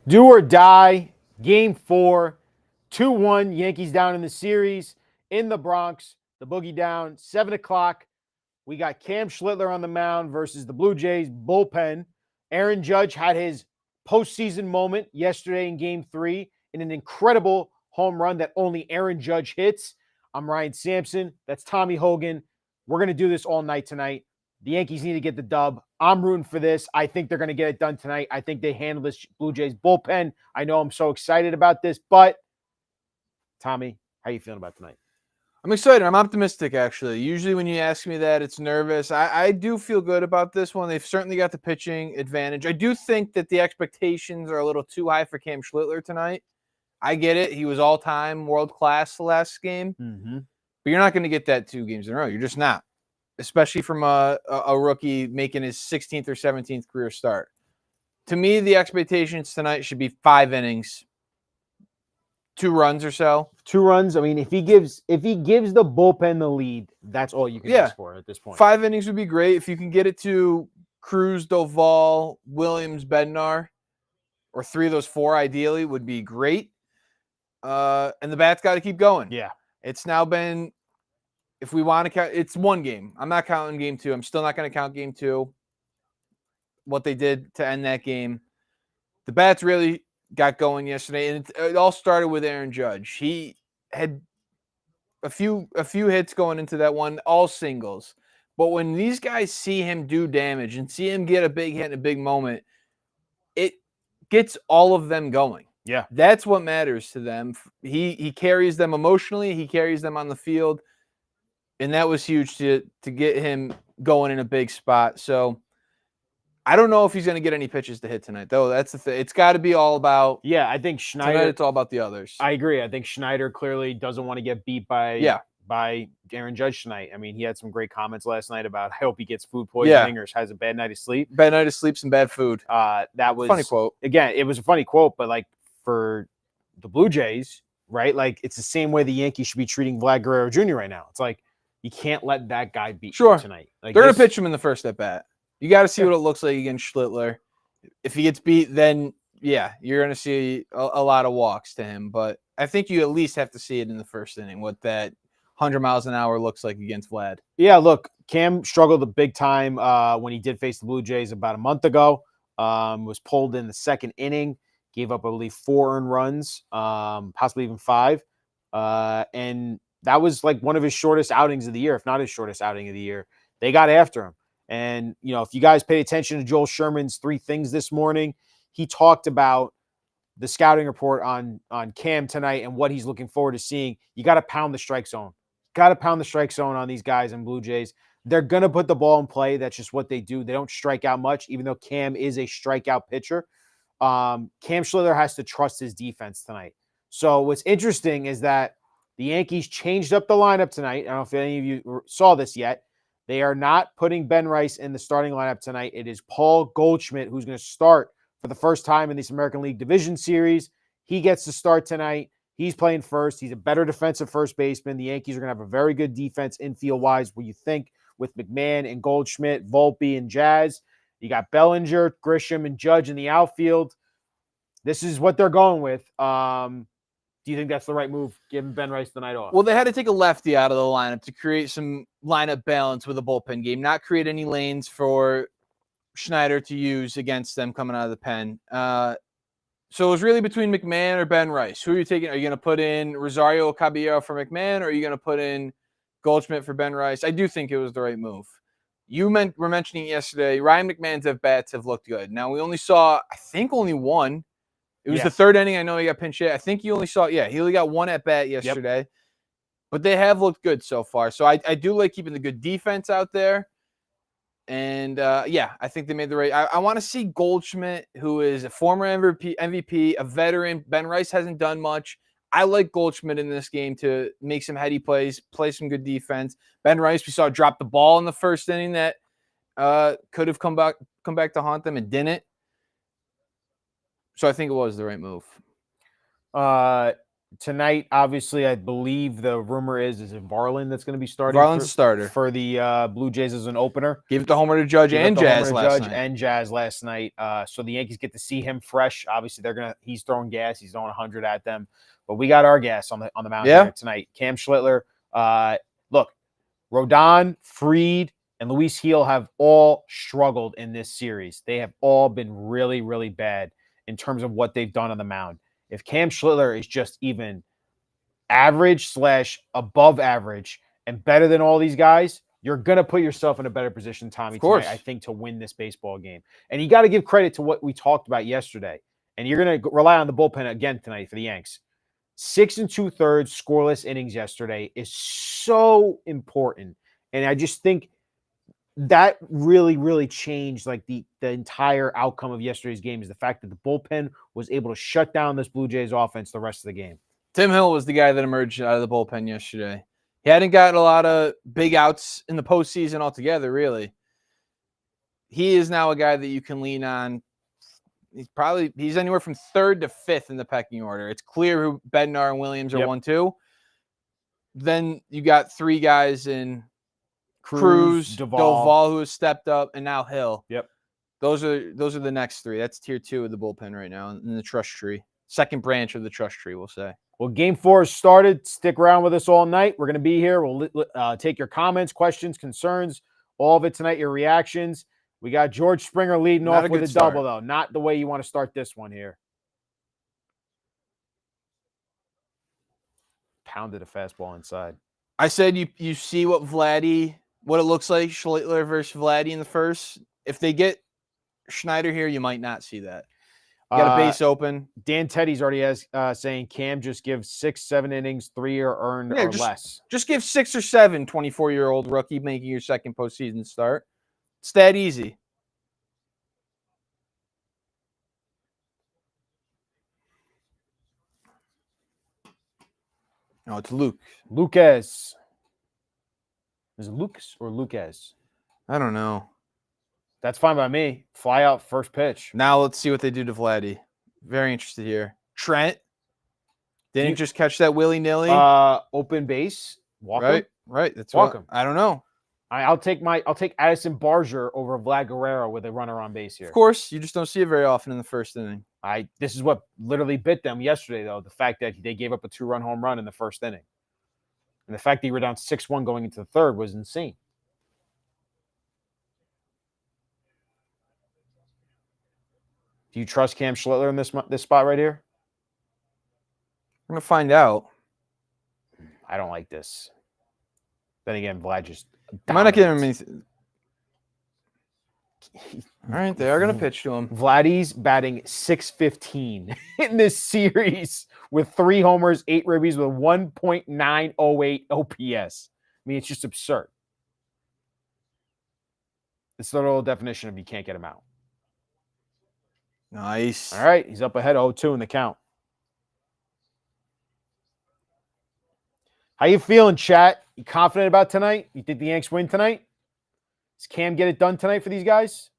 Do or die, game 4, 2-1, Yankees down in the series in the Bronx. The boogie down, 7 o'clock. We got Cam Schlittler on the mound versus the Blue Jays bullpen. Aaron Judge had his postseason moment yesterday in game 3 in an incredible home run that only Aaron Judge hits. I'm Ryan Sampson. That's Tommy Hogan. We're going to do this all night tonight. The Yankees need to get the dub. I'm rooting for this. I think they're going to get it done tonight. I think they handle this Blue Jays bullpen. I know I'm so excited about this, but Tommy, how you feeling about tonight? I'm excited. I'm optimistic, actually. Usually when you ask me that, it's nervous. I do feel good about this one. They've certainly got the pitching advantage. I do think that the expectations are a little too high for Cam Schlittler tonight. I get it. He was all-time world-class the last game. But you're not going to get that 2 games in a row. You're just not, especially from a rookie making his 16th or 17th career start. To me, the expectations tonight should be 5 innings, 2 runs or so. 2 runs. I mean, if he gives the bullpen the lead, that's all you can ask for at this point. 5 innings would be great. If you can get it to Cruz, Doval, Williams, Bednar, or 3 of those 4 ideally would be great. And the bat's got to keep going. Yeah. It's now been, if we want to count, it's 1 game. I'm not counting game 2. I'm still not going to count game 2. What they did to end that game. The bats really got going yesterday, and it all started with Aaron Judge. He had a few hits going into that one, all singles. But when these guys see him do damage and see him get a big hit in a big moment, it gets all of them going. Yeah. That's what matters to them. He carries them emotionally. He carries them on the field. And that was huge to get him going in a big spot. So I don't know if he's going to get any pitches to hit tonight, though. That's the thing. It's got to be all about. Yeah, I think Schneider. Tonight it's all about the others. I agree. I think Schneider clearly doesn't want to get beat by Aaron Judge tonight. I mean, he had some great comments last night about, I hope he gets food poisoning or has a bad night of sleep. Bad night of sleep, some bad food. That was funny quote. Again, it was a funny quote, but like for the Blue Jays, right? Like it's the same way the Yankees should be treating Vlad Guerrero Jr. right now. It's like you can't let that guy beat you tonight. Like, they're going to pitch him in the first at bat. You got to see what it looks like against Schlittler. If he gets beat, then, yeah, you're going to see a lot of walks to him. But I think you at least have to see it in the first inning, what that 100 miles an hour looks like against Vlad. Yeah, look, Cam struggled a big time when he did face the Blue Jays about a month ago. Was pulled in the second inning, gave up, I believe, 4 earned runs, possibly even 5. And that was like one of his shortest outings of the year, if not his shortest outing of the year. They got after him. And, you know, if you guys pay attention to Joel Sherman's 3 things this morning, he talked about the scouting report on Cam tonight and what he's looking forward to seeing. You got to pound the strike zone. Got to pound the strike zone on these guys in Blue Jays. They're going to put the ball in play. That's just what they do. They don't strike out much, even though Cam is a strikeout pitcher. Cam Schlittler has to trust his defense tonight. So what's interesting is that the Yankees changed up the lineup tonight. I don't know if any of you saw this yet. They are not putting Ben Rice in the starting lineup tonight. It is Paul Goldschmidt who's going to start for the first time in this American League Division Series. He gets to start tonight. He's playing first. He's a better defensive first baseman. The Yankees are going to have a very good defense infield-wise, what you think, with McMahon and Goldschmidt, Volpe and Jazz. You got Bellinger, Grisham, and Judge in the outfield. This is what they're going with. Do you think that's the right move, giving Ben Rice the night off? Well, they had to take a lefty out of the lineup to create some lineup balance with a bullpen game, not create any lanes for Schneider to use against them coming out of the pen. So it was really between McMahon or Ben Rice. Who are you taking? Are you going to put in Rosario Caballero for McMahon, or are you going to put in Goldschmidt for Ben Rice? I do think it was the right move. You were mentioning yesterday, Ryan McMahon's at-bats have looked good. Now, we only saw, I think, only one. It was the third inning. I know he got pinch hit. I think he only got 1 at-bat yesterday. Yep. But they have looked good so far. So I do like keeping the good defense out there. And, I think they made the right. I want to see Goldschmidt, who is a former MVP, a veteran. Ben Rice hasn't done much. I like Goldschmidt in this game to make some heady plays, play some good defense. Ben Rice, we saw drop the ball in the first inning that could have come back to haunt them and didn't. So I think it was the right move. Tonight, obviously, I believe the rumor is it Varland that's going to be starting Varland's a starter. for the Blue Jays as an opener. Gave it the homer to Judge and Jazz last night. So the Yankees get to see him fresh. Obviously, he's throwing gas. He's throwing 100 at them. But we got our gas on the mound here tonight. Cam Schlittler. Look, Rodon, Fried, and Luis Heel have all struggled in this series. They have all been really, really bad in terms of what they've done on the mound. If Cam Schlittler is just even average / above average and better than all these guys, you're going to put yourself in a better position, Tommy, tonight, I think, to win this baseball game. And you got to give credit to what we talked about yesterday. And you're going to rely on the bullpen again tonight for the Yanks. 6 2/3 scoreless innings yesterday is so important. And I just think that really, really changed like the entire outcome of yesterday's game, is the fact that the bullpen was able to shut down this Blue Jays offense the rest of the game. Tim Hill was the guy that emerged out of the bullpen yesterday. He hadn't gotten a lot of big outs in the postseason altogether, really. He is now a guy that you can lean on. He's anywhere from 3rd to 5th in the pecking order. It's clear who Bednar and Williams are 1, 2. Then you got 3 guys in Cruz, Duvall, who has stepped up, and now Hill. Yep. Those are the next 3. That's tier 2 of the bullpen right now in the trust tree. Second branch of the trust tree, we'll say. Well, Game 4 has started. Stick around with us all night. We're going to be here. We'll take your comments, questions, concerns, all of it tonight, your reactions. We got George Springer leading off with a double, though. Not the way you want to start this one here. Pounded a fastball inside. I said you see what it looks like, Schlittler versus Vladdy in the first. If they get Schneider here, you might not see that. You got a base open. Dan Teddy's already saying Cam just gives 6, 7 innings, 3 are earned or less. Just give 6 or 7, 24-year-old rookie making your second postseason start. It's that easy. No, it's Luke. Lucas. Is it Lucas or Lucas? I don't know. That's fine by me. Fly out first pitch. Now let's see what they do to Vladdy. Very interested here. Trent didn't just catch that willy-nilly. Open base. Walk Right. That's walk him. I don't know. I'll take Addison Barger over Vlad Guerrero with a runner on base here. Of course, you just don't see it very often in the first inning. This is what literally bit them yesterday, though. The fact that they gave up a 2-run home run in the first inning. And the fact that you were down 6-1 going into the third was insane. Do you trust Cam Schlittler in this spot right here? We're going to find out. I don't like this. Then again, Vlad just might not give him anything. All right, they are going to pitch to him. Vladdy's batting .615 in this series with 3 homers, 8 ribbies with 1.908 OPS. I mean, it's just absurd. It's the little definition of you can't get him out. Nice. All right, he's up ahead 0-2 in the count. How you feeling, chat? You confident about tonight? You think the Yanks win tonight? Does Cam get it done tonight for these guys?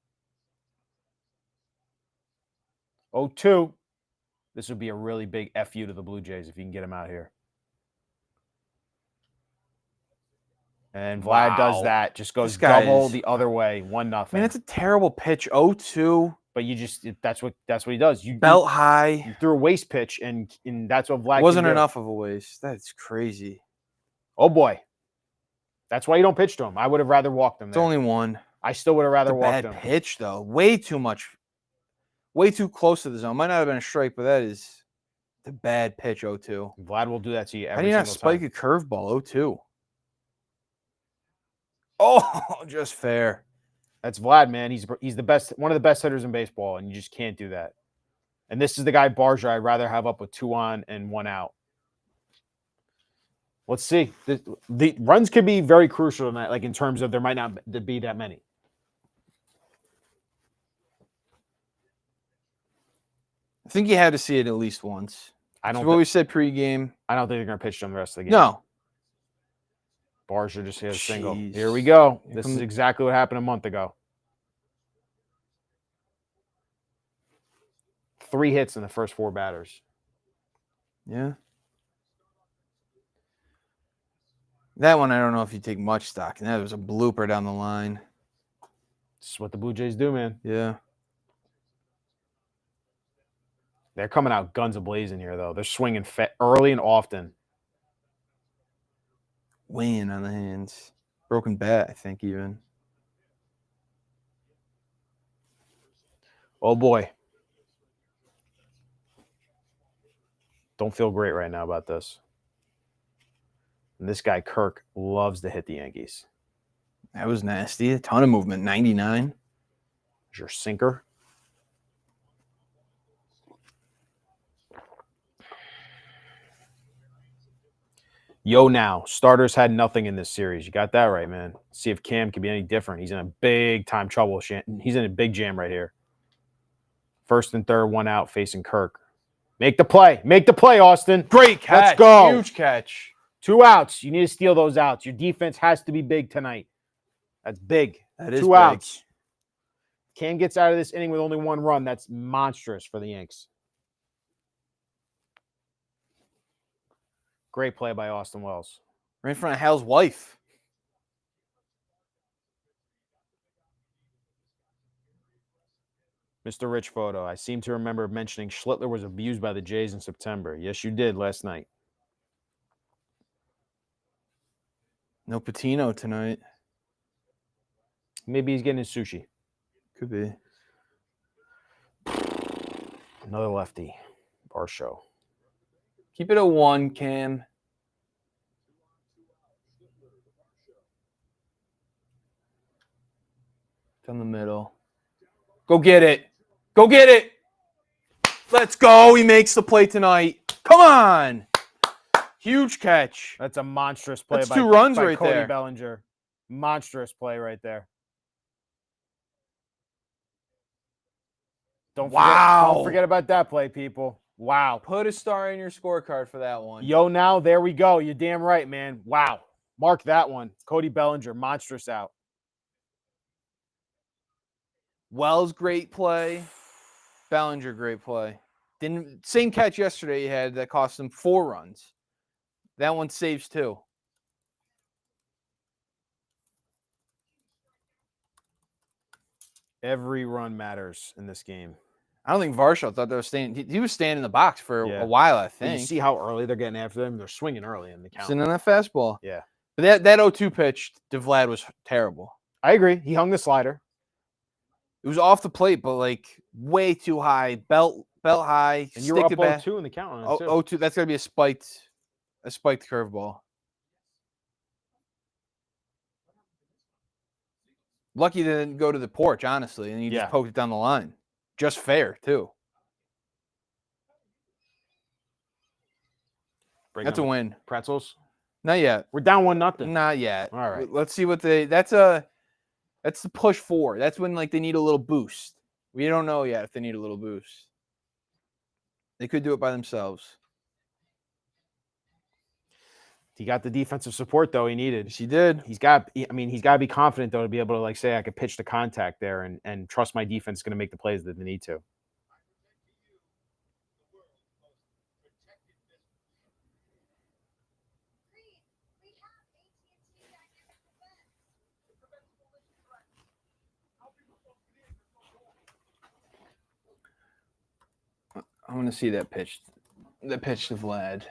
0-2. This would be a really big FU to the Blue Jays if you can get him out here. And Vlad does that. Just goes double the other way. 1-0. I mean, it's a terrible pitch. 0-2. But that's what he does. You belt high. You threw a waste pitch, and that's what Vlad wasn't enough of a waste. That's crazy. Oh boy. That's why you don't pitch to him. I would have rather walked him there. It's only 1. I still would have rather walked him. Bad pitch, though. Way too much. Way too close to the zone. Might not have been a strike, but that is the bad pitch, 0-2. Vlad will do that to you every How do you not spike a curveball, 0-2? Oh, just fair. That's Vlad, man. He's the best, one of the best hitters in baseball, and you just can't do that. And this is the guy, Barger, I'd rather have up with 2 on and 1 out. Let's see. The runs could be very crucial tonight, like in terms of there might not be that many. I think you had to see it at least once. I don't. That's what we said pregame. I don't think they're going to pitch to him the rest of the game. No. Barger just hit a single. Here we go. This is exactly what happened a month ago. 3 hits in the first 4 batters. Yeah. That one, I don't know if you take much stock. And that was a blooper down the line. This is what the Blue Jays do, man. Yeah. They're coming out guns a-blazing here, though. They're swinging early and often. Weighing on the hands. Broken bat, I think, even. Oh, boy. Don't feel great right now about this. And this guy, Kirk, loves to hit the Yankees. That was nasty. A ton of movement. 99. There's your sinker. Yo, now. Starters had nothing in this series. You got that right, man. See if Cam can be any different. He's in a big-time trouble. He's in a big jam right here. First and third, one out, facing Kirk. Make the play. Make the play, Austin. Great catch. Let's go. Huge catch. 2 outs. You need to steal those outs. Your defense has to be big tonight. That's big. That is 2 big. outs. Cam gets out of this inning with only 1 run. That's monstrous for the Yanks. Great play by Austin Wells. Right in front of Hal's wife. Mr. Rich Photo. I seem to remember mentioning Schlittler was abused by the Jays in September. Yes, you did last night. No Patino tonight. Maybe he's getting his sushi. Could be. Another lefty. Bar show. Keep it a 1, Cam. Down the middle. Go get it. Go get it. Let's go. He makes the play tonight. Come on. Huge catch. That's a monstrous play. That's by 2 runs by right Cody there. Bellinger. Monstrous play right there. Don't forget about that play, people. Wow. Put a star in your scorecard for that one. Yo, now, there we go. You're damn right, man. Wow. Mark that one. Cody Bellinger, monstrous out. Wells, great play. Bellinger, great play. Same catch yesterday he had that cost him 4 runs. That one saves 2. Every run matters in this game. I don't think Varsho thought they were staying. He was staying in the box for Yeah. a while, I Did think. you see how early they're getting after them? They're swinging early in the count. Sitting on that fastball. Yeah. But that 0-2 pitch to Vlad was terrible. I agree. He hung the slider. It was off the plate, but like way too high. Belt high. And you were up 0-2 in the count on it, too. 0-2. That's got to be a spiked curveball. Lucky they didn't go to the porch, honestly, and you just poked it down the line. Just fair, too. That's a win. Pretzels? Not yet. We're down 1-0. Not yet. All right. Let's see what that's the push 4. That's when like they need a little boost. We don't know yet if they need a little boost. They could do it by themselves. He got the defensive support, though, he needed. Yes, he did. He's got to be confident, though, to be able to, like, say, I could pitch the contact there and trust my defense is going to make the plays that they need to. I want to see that pitch. That pitch to Vlad.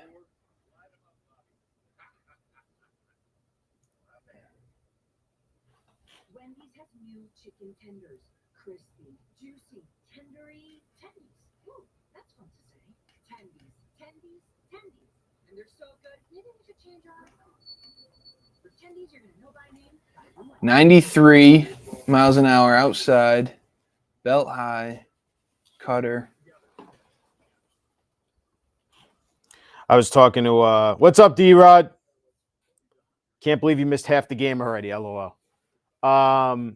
Wendy's has new chicken tenders. Crispy, juicy, tendery tendies. Ooh, that's fun to say. Tendies, tendies, tendies. And they're so good, maybe we should change our For tendies you're going to know by name. 93 miles an hour outside. Belt high. Cutter. I was talking to, what's up, D-Rod? Can't believe you missed half the game already, LOL. I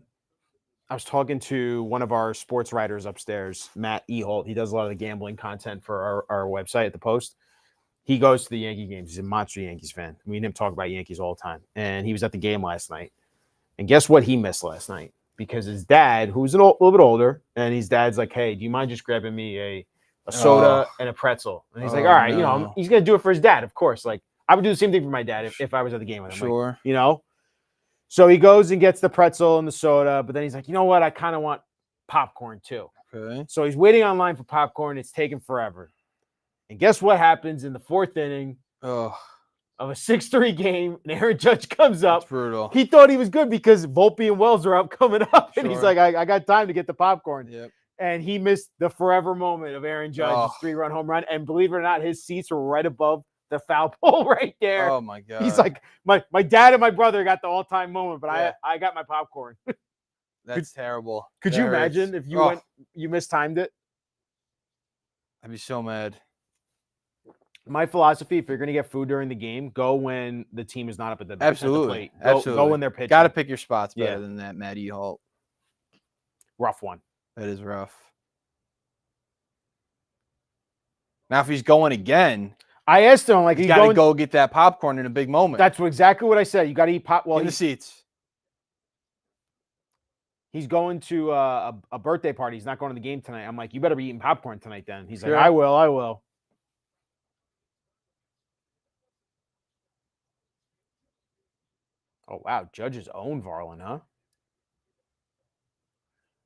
was talking to one of our sports writers upstairs, Matt Eholt. He does a lot of the gambling content for our website at the Post. He goes to the Yankee games. He's a monster Yankees fan. Me and him talk about Yankees all the time. And he was at the game last night. And guess what he missed last night? Because his dad, who's a little bit older, and his dad's like, hey, do you mind just grabbing me a soda and a pretzel? And he's like, all right, he's going to do it for his dad, of course. Like, I would do the same thing for my dad if I was at the game with him. Like, Sure. you know? So he goes and gets the pretzel and the soda, but then he's like, you know what? I kind of want popcorn too. Okay. So he's waiting online for popcorn. It's taking forever. And guess what happens in the 4th inning Oh, of a 6-3 game? And Aaron Judge comes up. that's brutal. He thought he was good because Volpe and Wells are up coming up. And he's Sure. like, I got time to get the popcorn. Yep. And he missed the forever moment of Aaron Judge's Oh. 3-run home run. And believe it or not, his seats were right above the foul pole right there. Oh my God. He's like, my dad and my brother got the all-time moment, but Yeah. I got my popcorn. That's terrible. Could That you hurts. imagine if Oh, you mistimed it? I'd be so mad. My philosophy, if you're going to get food during the game, go when the team is not up at the Absolutely. plate. Go Absolutely. when they're pitching. Got to pick your spots better Yeah. than that, Matt Ehalt. Rough one. That is rough. Now, if he's going again, I asked him, like, he's he's got to going. go get that popcorn in a big moment. That's exactly what I said. You got to eat pop. Well, in the seats. he's going to a birthday party. He's not going to the game tonight. I'm like, you better be eating popcorn tonight then. He's Sure. like, I will. Oh, wow. Judge's own Varlin, huh?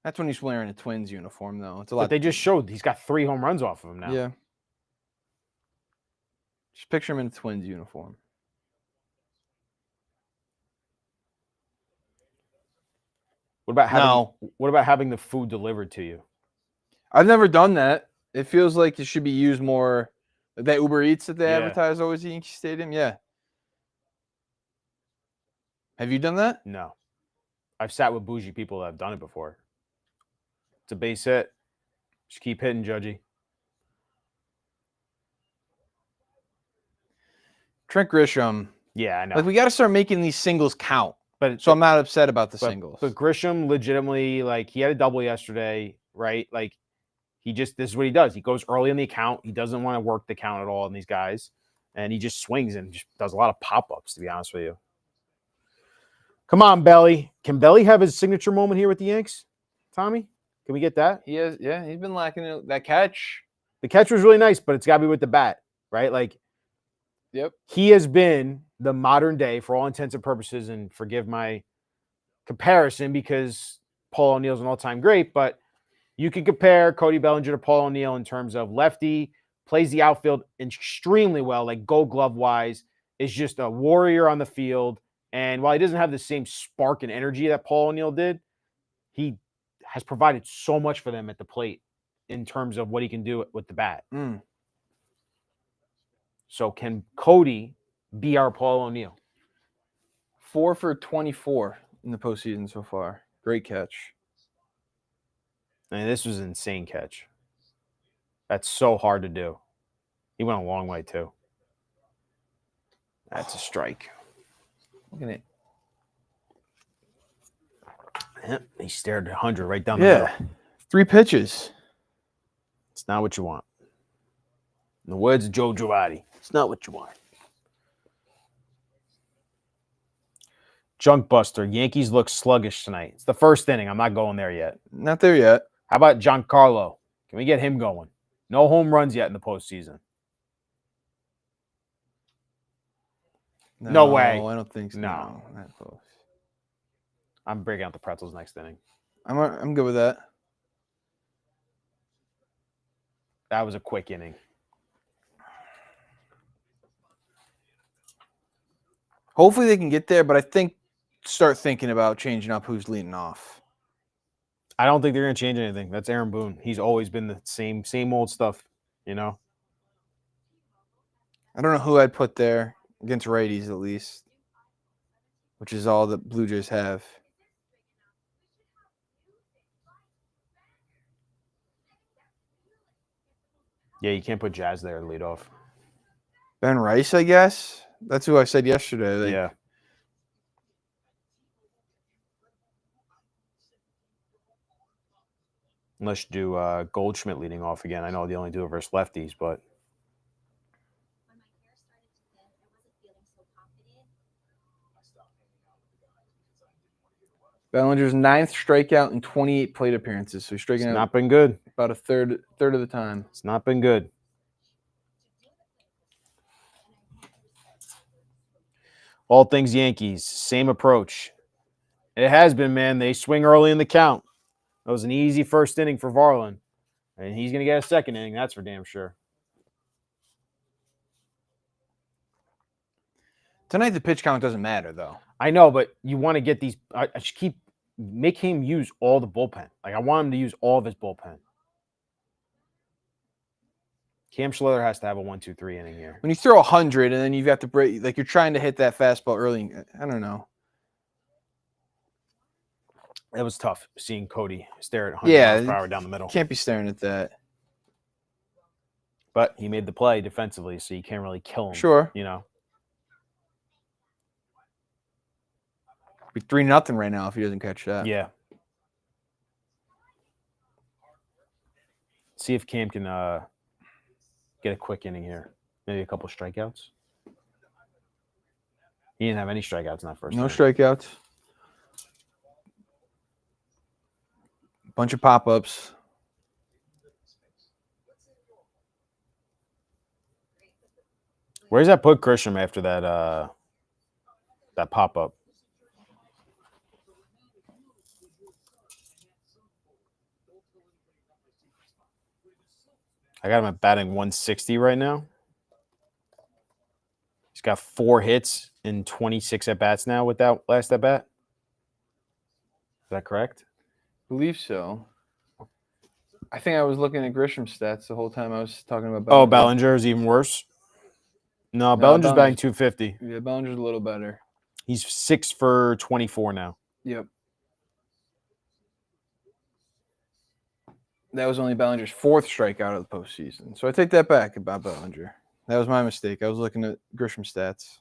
That's when he's wearing a Twins uniform, though. It's a But lot. they just showed he's got 3 home runs off of him now. Yeah. Just picture him in a Twins uniform. What about having, No. What about having the food delivered to you? I've never done that. It feels like it should be used more. That Uber Eats that they Yeah. advertise always at Yankee Stadium. Yeah. Have you done that? No. I've sat with bougie people that have done it before. It's a base hit. Just keep hitting, Judgy. Trent Grisham. Yeah, I know. Like, we got to start making these singles count. but So I'm not upset about the singles. But Grisham legitimately, like, he had a double yesterday, right? Like, this is what he does. He goes early in the account. He doesn't want to work the count at all in these guys. And he just swings and just does a lot of pop-ups, to be honest with you. Come on, Belly. Can Belly have his signature moment here with the Yanks? Tommy? Can we get that? He has, yeah, he's been lacking that catch. The catch was really nice, but it's got to be with the bat, right? Like, Yep. he has been the modern day, for all intents and purposes, and forgive my comparison because Paul O'Neill's an all-time great, but you can compare Cody Bellinger to Paul O'Neill in terms of lefty, plays the outfield extremely well, like Gold Glove-wise, is just a warrior on the field. And while he doesn't have the same spark and energy that Paul O'Neill did, he has provided so much for them at the plate in terms of what he can do with the bat. Mm. So can Cody be our Paul O'Neill? 4 for 24 in the postseason so far. Great catch. And this was an insane catch. That's so hard to do. He went a long way, too. That's a strike. Look at it. Yep, he stared 100 right down the middle. 3 pitches. It's not what you want. In the words of Joe Girardi, it's not what you want. Junk Buster. Yankees look sluggish tonight. It's the first inning. I'm not going there yet. Not there yet. How about Giancarlo? Can we get him going? No home runs yet in the postseason. No way. I don't think so. No. Not close. I'm breaking out the pretzels next inning. I'm good with that. That was a quick inning. Hopefully they can get there, but I think start thinking about changing up who's leading off. I don't think they're going to change anything. That's Aaron Boone. He's always been the same old stuff, you know? I don't know who I'd put there against righties at least, which is all the Blue Jays have. Yeah, you can't put Jazz there to lead off. Ben Rice, I guess. That's who I said yesterday. Yeah. Unless you do Goldschmidt leading off again. I know they only do it versus lefties, but Bellinger's 9th strikeout in 28 plate appearances. So he's it's striking out not been good. about a third of the time. It's not been good. All things Yankees, same approach. It has been, man. They swing early in the count. That was an easy first inning for Varlin. And he's going to get a second inning, that's for damn sure. Tonight, the pitch count doesn't matter, though. I know, but you want to get these. I should make him use all the bullpen. Like, I want him to use all of his bullpen. Cam Schiller has to have a 1-2-3 inning here. When you throw 100 and then you've got to break, like you're trying to hit that fastball early. I don't know. It was tough seeing Cody stare at 100 miles per hour down the middle. Can't be staring at that. But he made the play defensively, so you can't really kill him. Sure. You know. Be 3-0 right now if he doesn't catch that. Yeah. See if Cam can get a quick inning here. Maybe a couple strikeouts. He didn't have any strikeouts in that first inning. Strikeouts. Bunch of pop-ups. Where's that put Grisham after that pop-up? I got him at batting 160 right now. He's got 4 hits in 26 at-bats now with that last at-bat. Is that correct? I believe so. I think I was looking at Grisham's stats the whole time I was talking about Bellinger. Oh, Bellinger is even worse? No, Bellinger's batting 250. Yeah, Bellinger's a little better. He's 6 for 24 now. Yep. That was only Bellinger's 4th strikeout of the postseason. So I take that back about Bellinger. That was my mistake. I was looking at Grisham's stats.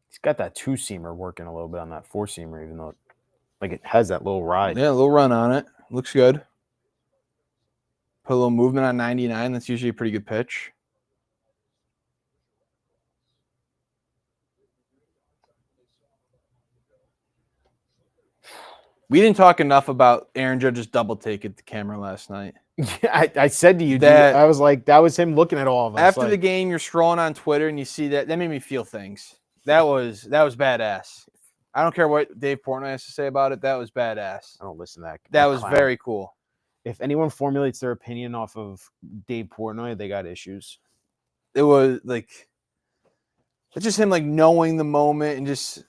He's got that 2-seamer working a little bit on that 4-seamer, even though it has that little ride. Yeah, a little run on it. Looks good. Put a little movement on 99. That's usually a pretty good pitch. We didn't talk enough about Aaron Judge's double take at the camera last night. Yeah, I said to you, that, I was like, that was him looking at all of us. After the game, you're scrolling on Twitter and you see that. That made me feel things. That was badass. I don't care what Dave Portnoy has to say about it. That was badass. I don't listen to that. That was very cool. If anyone formulates their opinion off of Dave Portnoy, they got issues. It was like, it's just him like knowing the moment and just,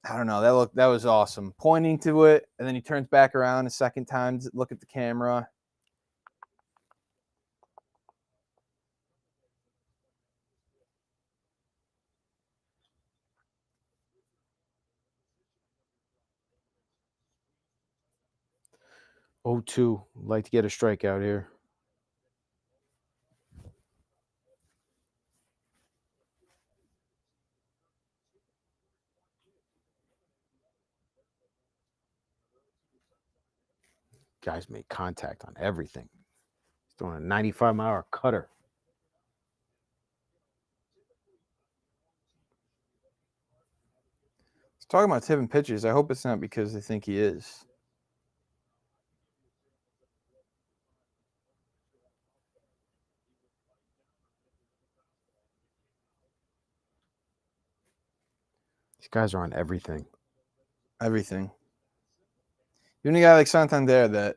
I don't know. That was awesome. Pointing to it, and then he turns back around a second time to look at the camera. Oh, 2. Like to get a strikeout here. Guys make contact on everything. He's throwing a 95-mile-an-hour cutter. He's talking about tipping pitches. I hope it's not because they think he is. These guys are on everything. Everything. Even a guy like Santander that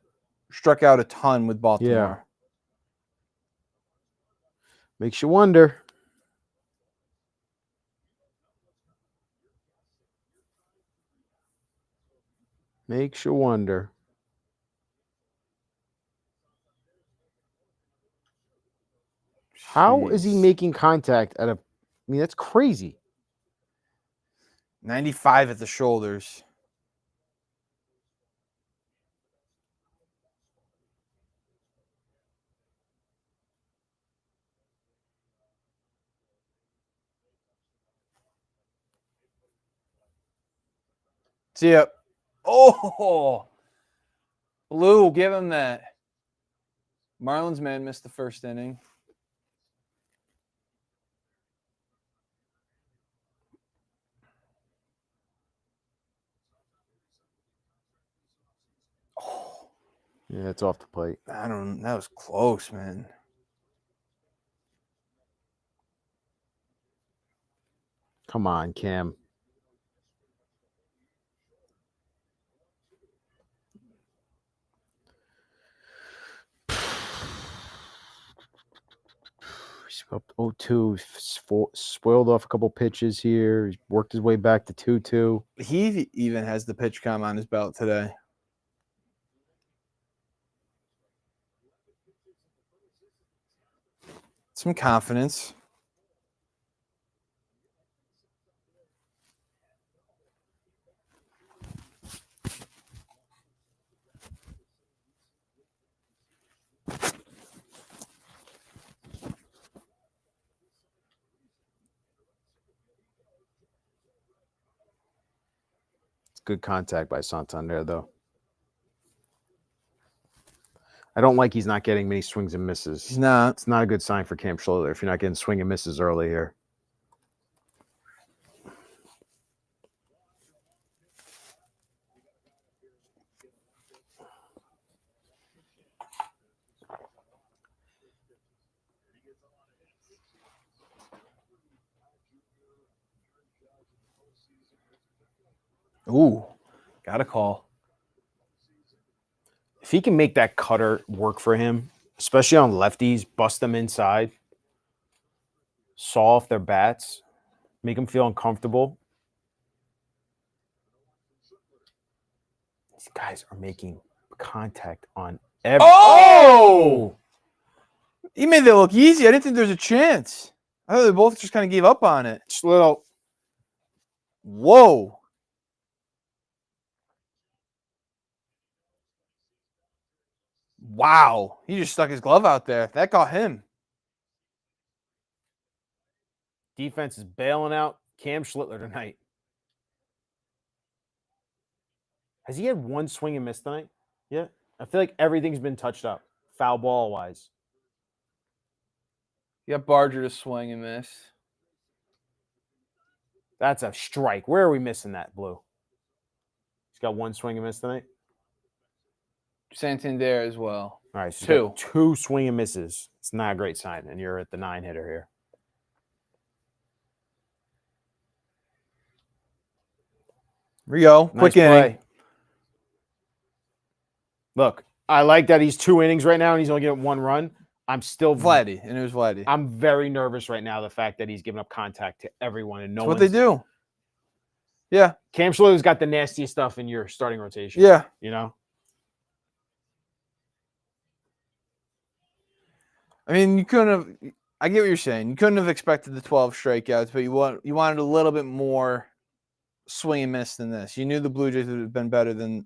struck out a ton with Baltimore. Yeah. Makes you wonder. Makes you wonder. How is he making contact at a... I mean, that's crazy. 95 at the shoulders. See ya. Oh, Blue, give him that. Marlins man missed the first inning. Oh, yeah, it's off the plate. That was close, man. Come on, Cam. He's up 0-2, spoiled off a couple pitches here. He's worked his way back to 2-2. He even has the pitch com on his belt today. Some confidence. It's good contact by Santander, though. I don't like he's not getting many swings and misses. He's not. It's not a good sign for Cam Schiller if you're not getting swing and misses early here. Ooh, got a call. If he can make that cutter work for him, especially on lefties, bust them inside, saw off their bats, make them feel uncomfortable. These guys are making contact on every. Oh! He made that look easy. I didn't think there was a chance. I thought they both just kind of gave up on it. Just a little. Whoa. Wow. He just stuck his glove out there. That got him. Defense is bailing out Cam Schlittler tonight. Has he had one swing and miss tonight? Yeah. I feel like everything's been touched up, foul ball wise. You got Barger to swing and miss. That's a strike. Where are we missing that, Blue? He's got one swing and miss tonight. Santander as well. All right, so Two. Two swing and misses. It's not a great sign, and you're at the 9-hitter here. Here we go. Nice Quick inning. play. Look, I like that he's 2 innings right now, and he's only getting 1 run. I'm still Vladdy, and it was Vladdy. I'm very nervous right now. The fact that he's giving up contact to everyone and no That's one. what they do. Yeah. Cam Schiller's got the nastiest stuff in your starting rotation. Yeah. You know. I mean, you couldn't have. I get what you're saying. You couldn't have expected the 12 strikeouts, but you wanted a little bit more swing and miss than this. You knew the Blue Jays would have been better than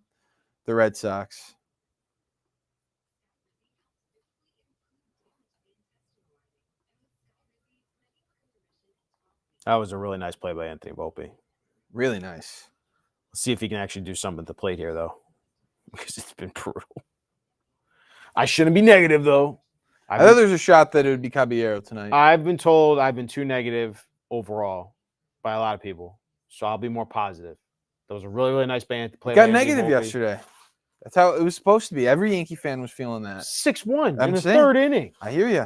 the Red Sox. That was a really nice play by Anthony Volpe. Really nice. Let's see if he can actually do something at the plate here, though, because it's been brutal. I shouldn't be negative, though. I thought there was a shot that it would be Caballero tonight. I've been told I've been too negative overall by a lot of people, so I'll be more positive. That was a really, really nice play. Got negative yesterday. That's how it was supposed to be. Every Yankee fan was feeling that. 6-1 I'm in the saying. 3rd inning. I hear you.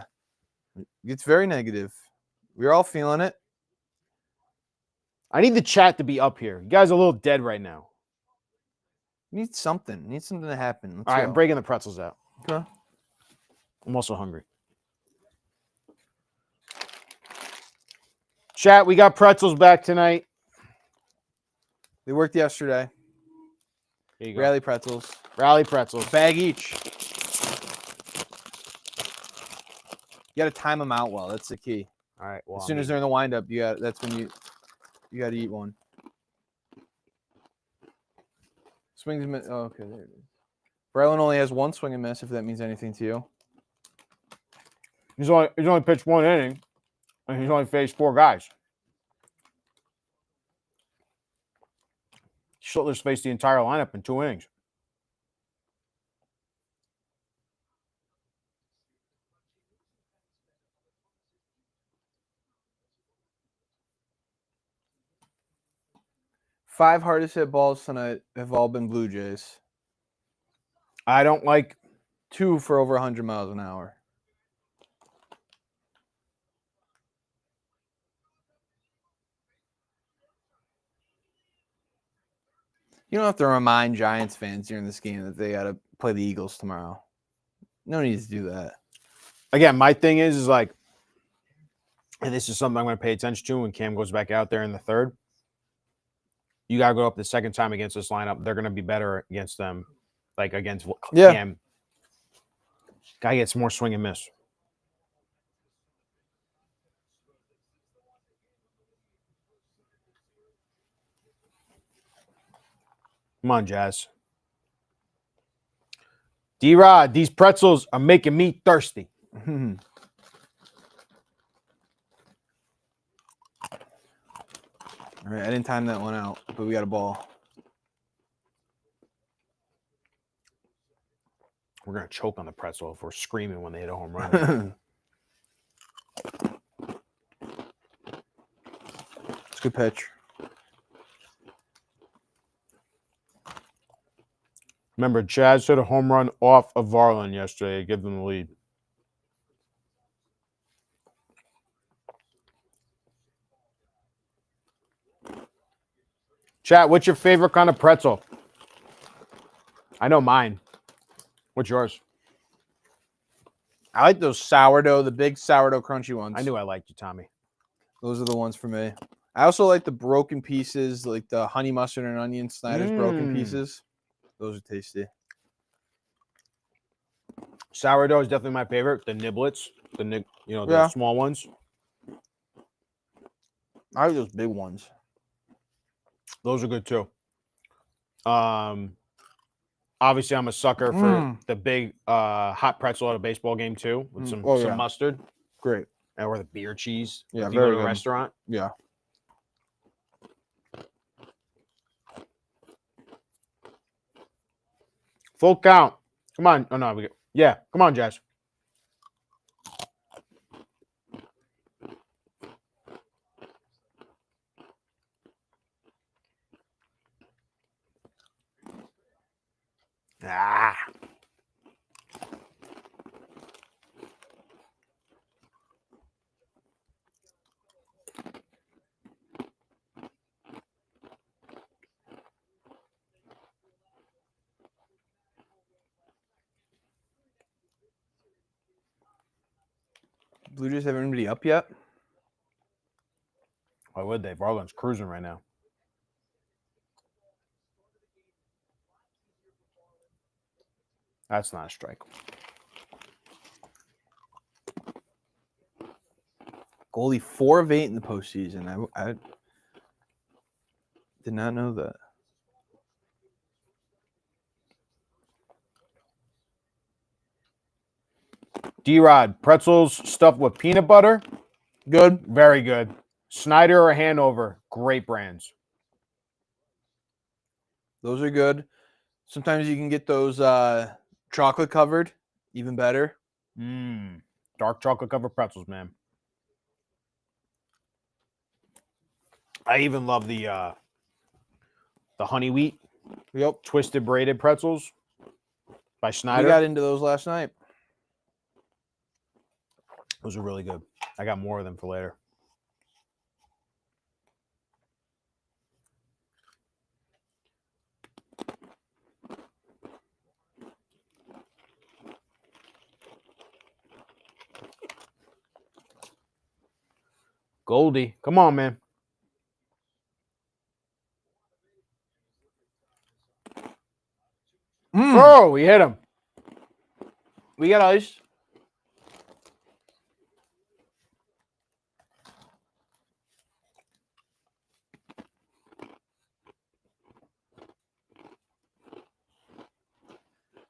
It's very negative. We're all feeling it. I need the chat to be up here. You guys are a little dead right now. Need something. Need something to happen. Let's All right, go. I'm breaking the pretzels out. Okay. I'm also hungry. Chat, we got pretzels back tonight. They worked yesterday. Here you go. Rally pretzels. Rally pretzels. Bag each. You got to time them out well. That's the key. All right. Well, As soon as they're in the windup, that's when you got to eat one. Swings and miss. Oh, okay, there it is. Braylon only has 1 swing and miss, if that means anything to you. he's only pitched 1 inning, and he's only faced 4 guys. Schlittler's faced the entire lineup in 2 innings. Five hardest hit balls tonight have all been Blue Jays. I don't like 2 for over 100 miles an hour. You don't have to remind Giants fans during this game that they got to play the Eagles tomorrow. No need to do that. Again, my thing is like, and this is something I'm going to pay attention to when Cam goes back out there in the third. You got to go up the second time against this lineup. They're going to be better against them, like against Cam. Guy gets more swing and miss. Come on, Jazz. D-Rod, these pretzels are making me thirsty. All right, I didn't time that one out, but we got a ball. We're going to choke on the pretzel if we're screaming when they hit a home run. It's a good pitch. Remember, Chaz hit a home run off of Varlin yesterday to give them the lead. Chat, what's your favorite kind of pretzel? I know mine. What's yours? I like those sourdough, the big sourdough crunchy ones. I knew I liked you, Tommy. Those are the ones for me. I also like the broken pieces, like the honey mustard and onion Snyder's broken pieces. Those are tasty. Sourdough is definitely my favorite. The niblets, the small ones. I like those big ones. Those are good too. Obviously, I'm a sucker for the big hot pretzel at a baseball game too, with some mustard. Great. Or the beer cheese. Yeah, if you go to a restaurant. Yeah. Full count. Come on. Oh no, yeah. Come on, Jazz. Ah. Blue Jays have anybody up yet? Why would they? Varlin's cruising right now. That's not a strike. Goalie 4 of 8 in the postseason. I did not know that. D-Rod, pretzels stuffed with peanut butter. Good. Very good. Snyder or Hanover, great brands. Those are good. Sometimes you can get those chocolate covered, even better. Dark chocolate covered pretzels, man. I even love the honey wheat. Yep. Twisted braided pretzels by Snyder. We got into those last night. Those are really good. I got more of them for later. Goldie, come on, man. Oh, we hit him. We got ice.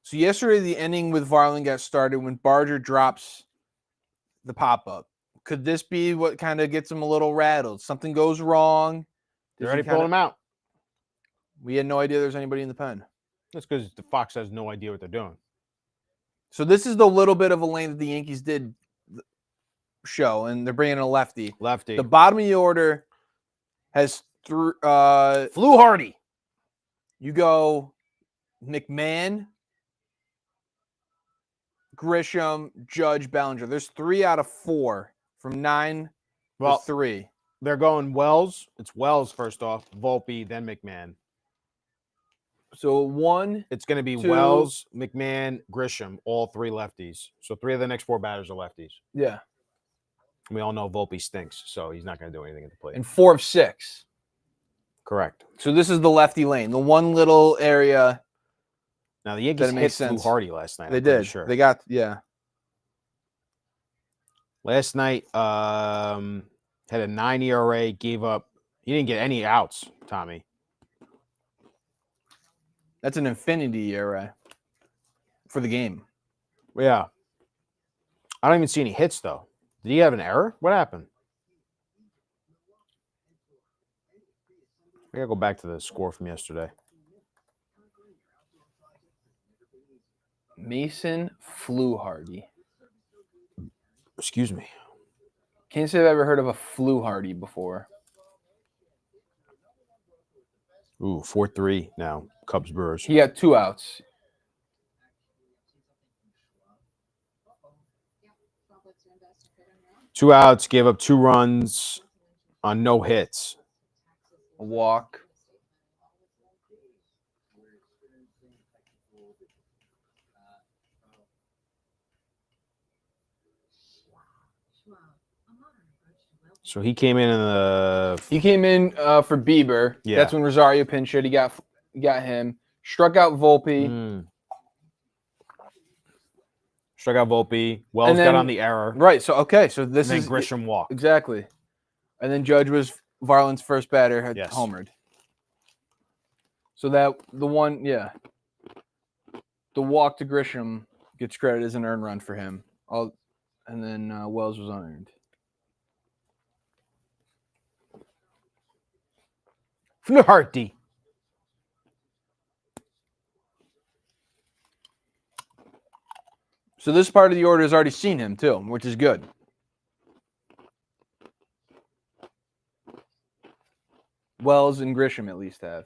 So yesterday, the inning with Varlin got started when Barger drops the pop-up. Could this be what kind of gets him a little rattled? Something goes wrong. They already pulled him out. We had no idea there's anybody in the pen. That's because the Fox has no idea what they're doing. So this is the little bit of a lane that the Yankees did show, and they're bringing in a lefty. Lefty. The bottom of the order has Flew Hardy. You go McMahon, Grisham, Judge, Bellinger. There's 3 out of 4 from 9 to 3. They're going Wells. It's Wells first off, Volpe, then McMahon. So 1. It's going to be 2. Wells, McMahon, Grisham, all 3 lefties. So 3 of the next 4 batters are lefties. Yeah. We all know Volpe stinks, so he's not going to do anything at the plate. And 4 of 6. Correct. So this is the lefty lane, the one little area. Now, the Yankees That hit makes Flew sense. Hardy last night. They I'm pretty did. Sure. They got, yeah. Last night, had a 9 ERA, gave up. He didn't get any outs, Tommy. That's an infinity ERA for the game. Yeah. I don't even see any hits, though. Did he have an error? What happened? I got to go back to the score from yesterday. Mason Flew Hardy. Excuse me. Can't say I've ever heard of a Flew Hardy before. Ooh, 4-3 now. Cubs Brewers. He got 2 outs. Two outs, gave up 2 runs on no hits. A walk. So he came in the. He came in for Bieber. Yeah. That's when Rosario pinch hit. He got him. Struck out Volpe. Struck out Volpe. Wells And got then- on the error. Right. So okay. So this And is then Grisham walked. exactly. And then Judge was Varland's first batter. Had Yes. homered. So that the one, yeah. The walk to Grisham gets credit as an earned run for him. And then Wells was unearned. Flaherty. So this part of the order has already seen him too, which is good. Wells and Grisham at least have.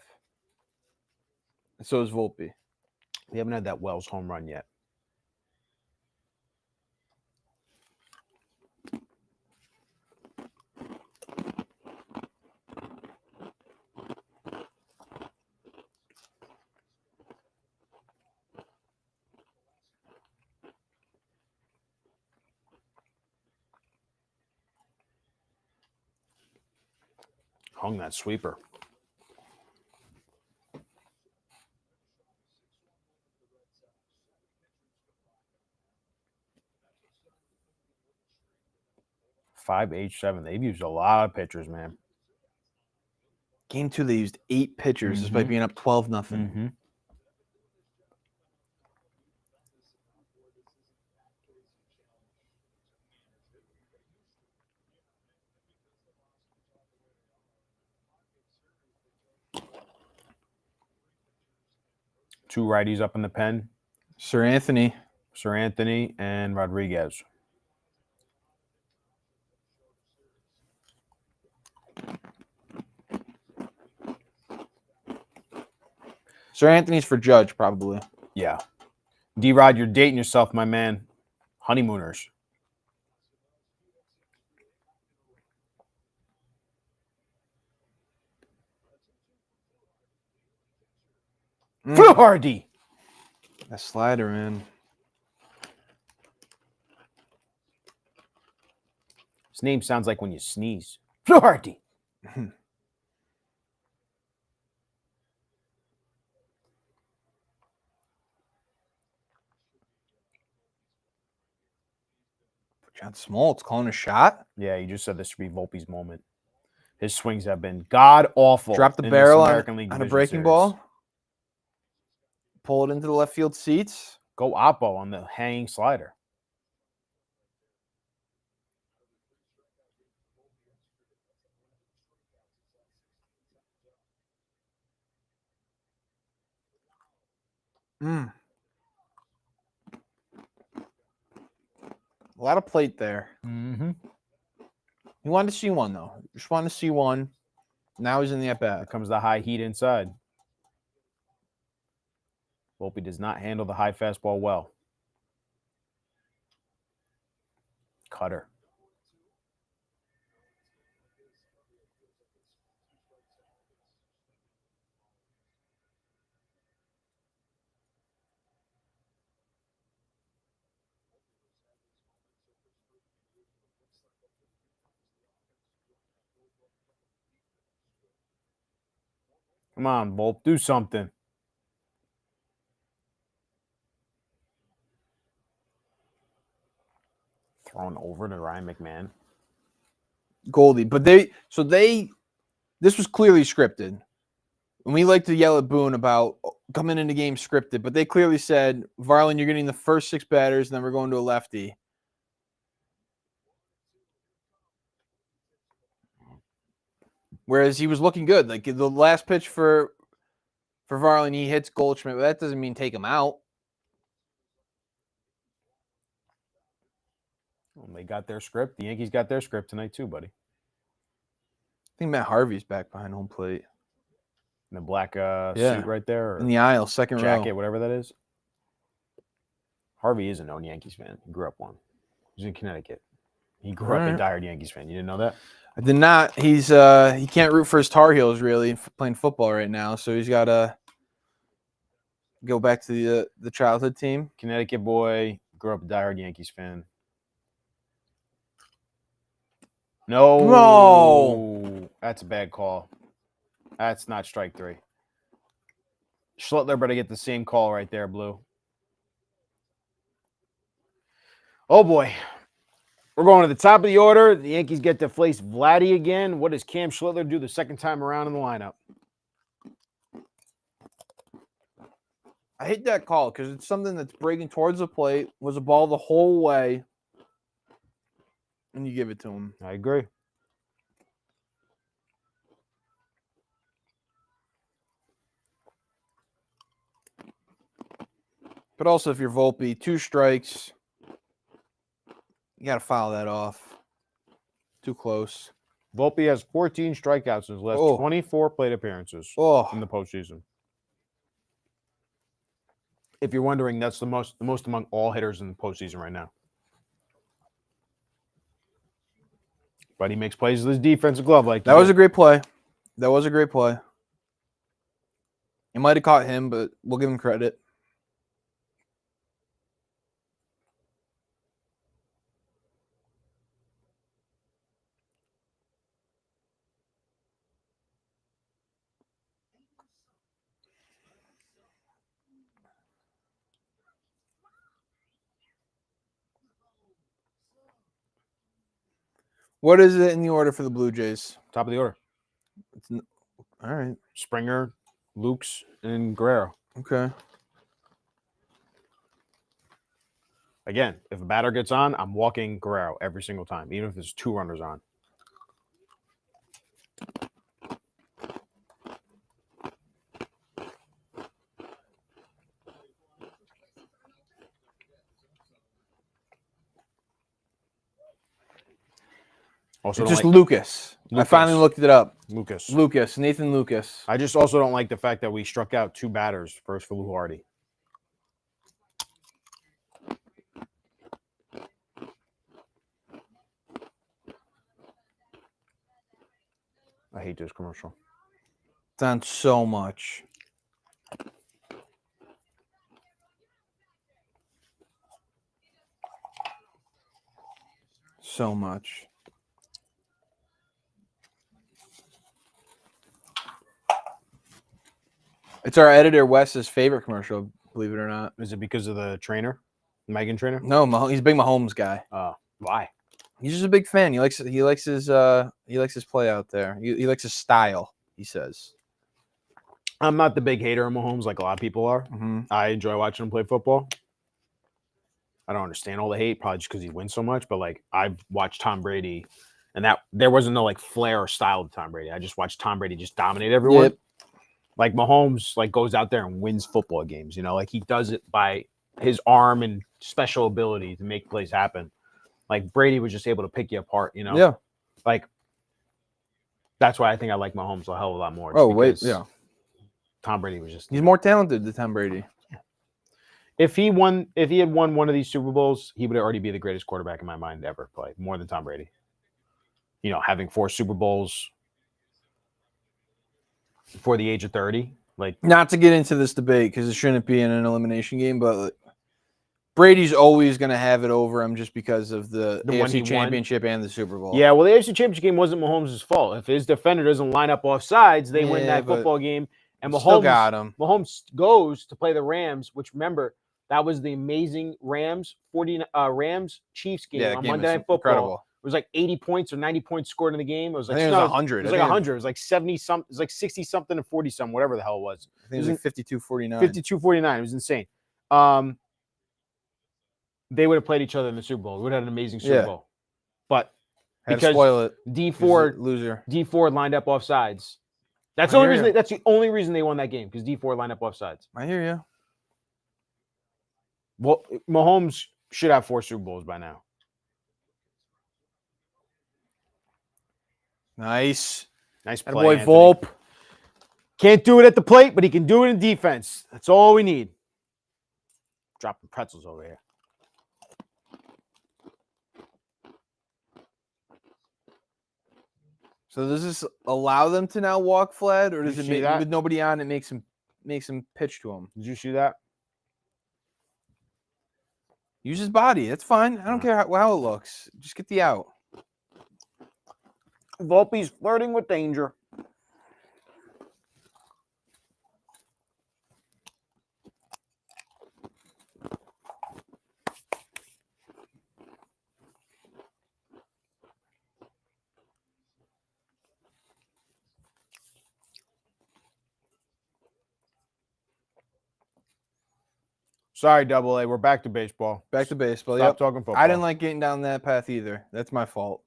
So is Volpe. We haven't had that Wells home run yet. Hung that sweeper. Five H7. They've used a lot of pitchers, man. Game 2, they used 8 pitchers despite being up 12-0. Mm-hmm. Two righties up in the pen. Sir Anthony. And Rodriguez. Sir Anthony's for Judge, probably. Yeah. D-Rod, you're dating yourself, my man. Honeymooners. Flaherty. That slider, man. His name sounds like when you sneeze. Flaherty. John Smoltz calling a shot. Yeah, you just said this would be Volpe's moment. His swings have been god awful. Drop the in barrel this on American League a Division breaking Series. ball. Pull it into the left field seats. Go Oppo on the hanging slider. A lot of plate there. Mm-hmm. He wanted to see one, though. Just wanted to see one. Now he's in the Here at-bat. comes the high heat inside. Volpe does not handle the high fastball well. Cutter. Come on, Volpe, do something. Thrown over to Ryan McMahon. Goldie. But this was clearly scripted. And we like to yell at Boone about coming into game scripted, but they clearly said, Varland, you're getting the first 6 batters, and then we're going to a lefty. Whereas he was looking good. Like the last pitch for Varland, he hits Goldschmidt, but that doesn't mean take him out. Well, they got their script. The Yankees got their script tonight too, buddy. I think Matt Harvey's back behind home plate. In the black suit right there. Or in the aisle, second jacket, row. whatever that is. Harvey is a known Yankees fan. He grew up one. He's in Connecticut. He grew up a diehard Yankees fan. You didn't know that? I did not. He's he can't root for his Tar Heels really playing football right now, so he's got to go back to the childhood team. Connecticut boy, grew up a diehard Yankees fan. No. That's a bad call. That's not strike 3. Schluttler better get the same call right there, Blue. Oh, boy. We're going to the top of the order. The Yankees get to face Vladdy again. What does Cam Schluttler do the second time around in the lineup? I hate that call because it's something that's breaking towards the plate, was a ball the whole way, and you give it to him. I agree. But also, if you're Volpe, 2 strikes, you got to foul that off. Too close. Volpe has 14 strikeouts in his last 24 plate appearances in the postseason. If you're wondering, that's the most among all hitters in the postseason right now. But he makes plays with his defensive glove like that. Was a great play. That was a great play. He might have caught him, but we'll give him credit. What is it in the order for the Blue Jays? Top of the order. All right. Springer, Lukes, and Guerrero. Okay. Again, if a batter gets on, I'm walking Guerrero every single time, even if there's 2 runners on. Also, it's just Lucas. I finally looked it up. Nathan Lucas. I just also don't like the fact that we struck out 2 batters first for Lou Hardy. I hate this commercial. It's on so much. So much. It's our editor Wes's favorite commercial, believe it or not. Is it because of the trainer, Megan trainer? No, he's a big Mahomes guy. Why? He's just a big fan. He likes his play out there. He likes his style, he says. I'm not the big hater of Mahomes like a lot of people are. Mm-hmm. I enjoy watching him play football. I don't understand all the hate, probably just because he wins so much. But like, I've watched Tom Brady, and that there wasn't no like flair or style to Tom Brady. I just watched Tom Brady just dominate everyone. Yep. Like Mahomes, like goes out there and wins football games. You know, like he does it by his arm and special ability to make plays happen. Like Brady was just able to pick you apart. You know, yeah. Like that's why I think I like Mahomes a hell of a lot more. Oh wait, yeah. Tom Brady was just—he's more talented than Tom Brady. If he had won one of these Super Bowls, he would already be the greatest quarterback in my mind to ever play, more than Tom Brady. You know, having 4 Super Bowls before the age of 30, like not to get into this debate because it shouldn't be in an elimination game, but Brady's always going to have it over him just because of the AFC Championship and the Super Bowl. Yeah, well, the AFC Championship game wasn't Mahomes' fault. If his defender doesn't line up off sides, they win that football game. And Still got him. Mahomes goes to play the Rams, which remember that was the amazing Rams Chiefs game on Monday Night Football. Incredible. It was like 80 points or 90 points scored in the game. It was like I think it was 100. It was like 100. It was like 70 something. It was like 60 something and 40 something, whatever the hell it was. I think it was like 52-49. 52-49. It was insane. They would have played each other in the Super Bowl. We would have had an amazing Super Bowl. But Had because to spoil it. D Ford lined up off sides. That's the only reason they won that game, because D Ford lined up off sides. I hear you. Well, Mahomes should have 4 Super Bowls by now. Nice Play, boy, Anthony. Volpe. Can't do it at the plate, but he can do it in defense. That's all we need. Dropping pretzels over here. So does this allow them to now walk Vlad, or does You it see make that? with nobody on? It makes him pitch to him. Did you see that? Use his body. That's fine. I don't care how it looks. Just get the out. Volpe's flirting with danger. Sorry, Double A. We're back to baseball. Back to baseball. Stop Yep. talking football. I didn't like getting down that path either. That's my fault.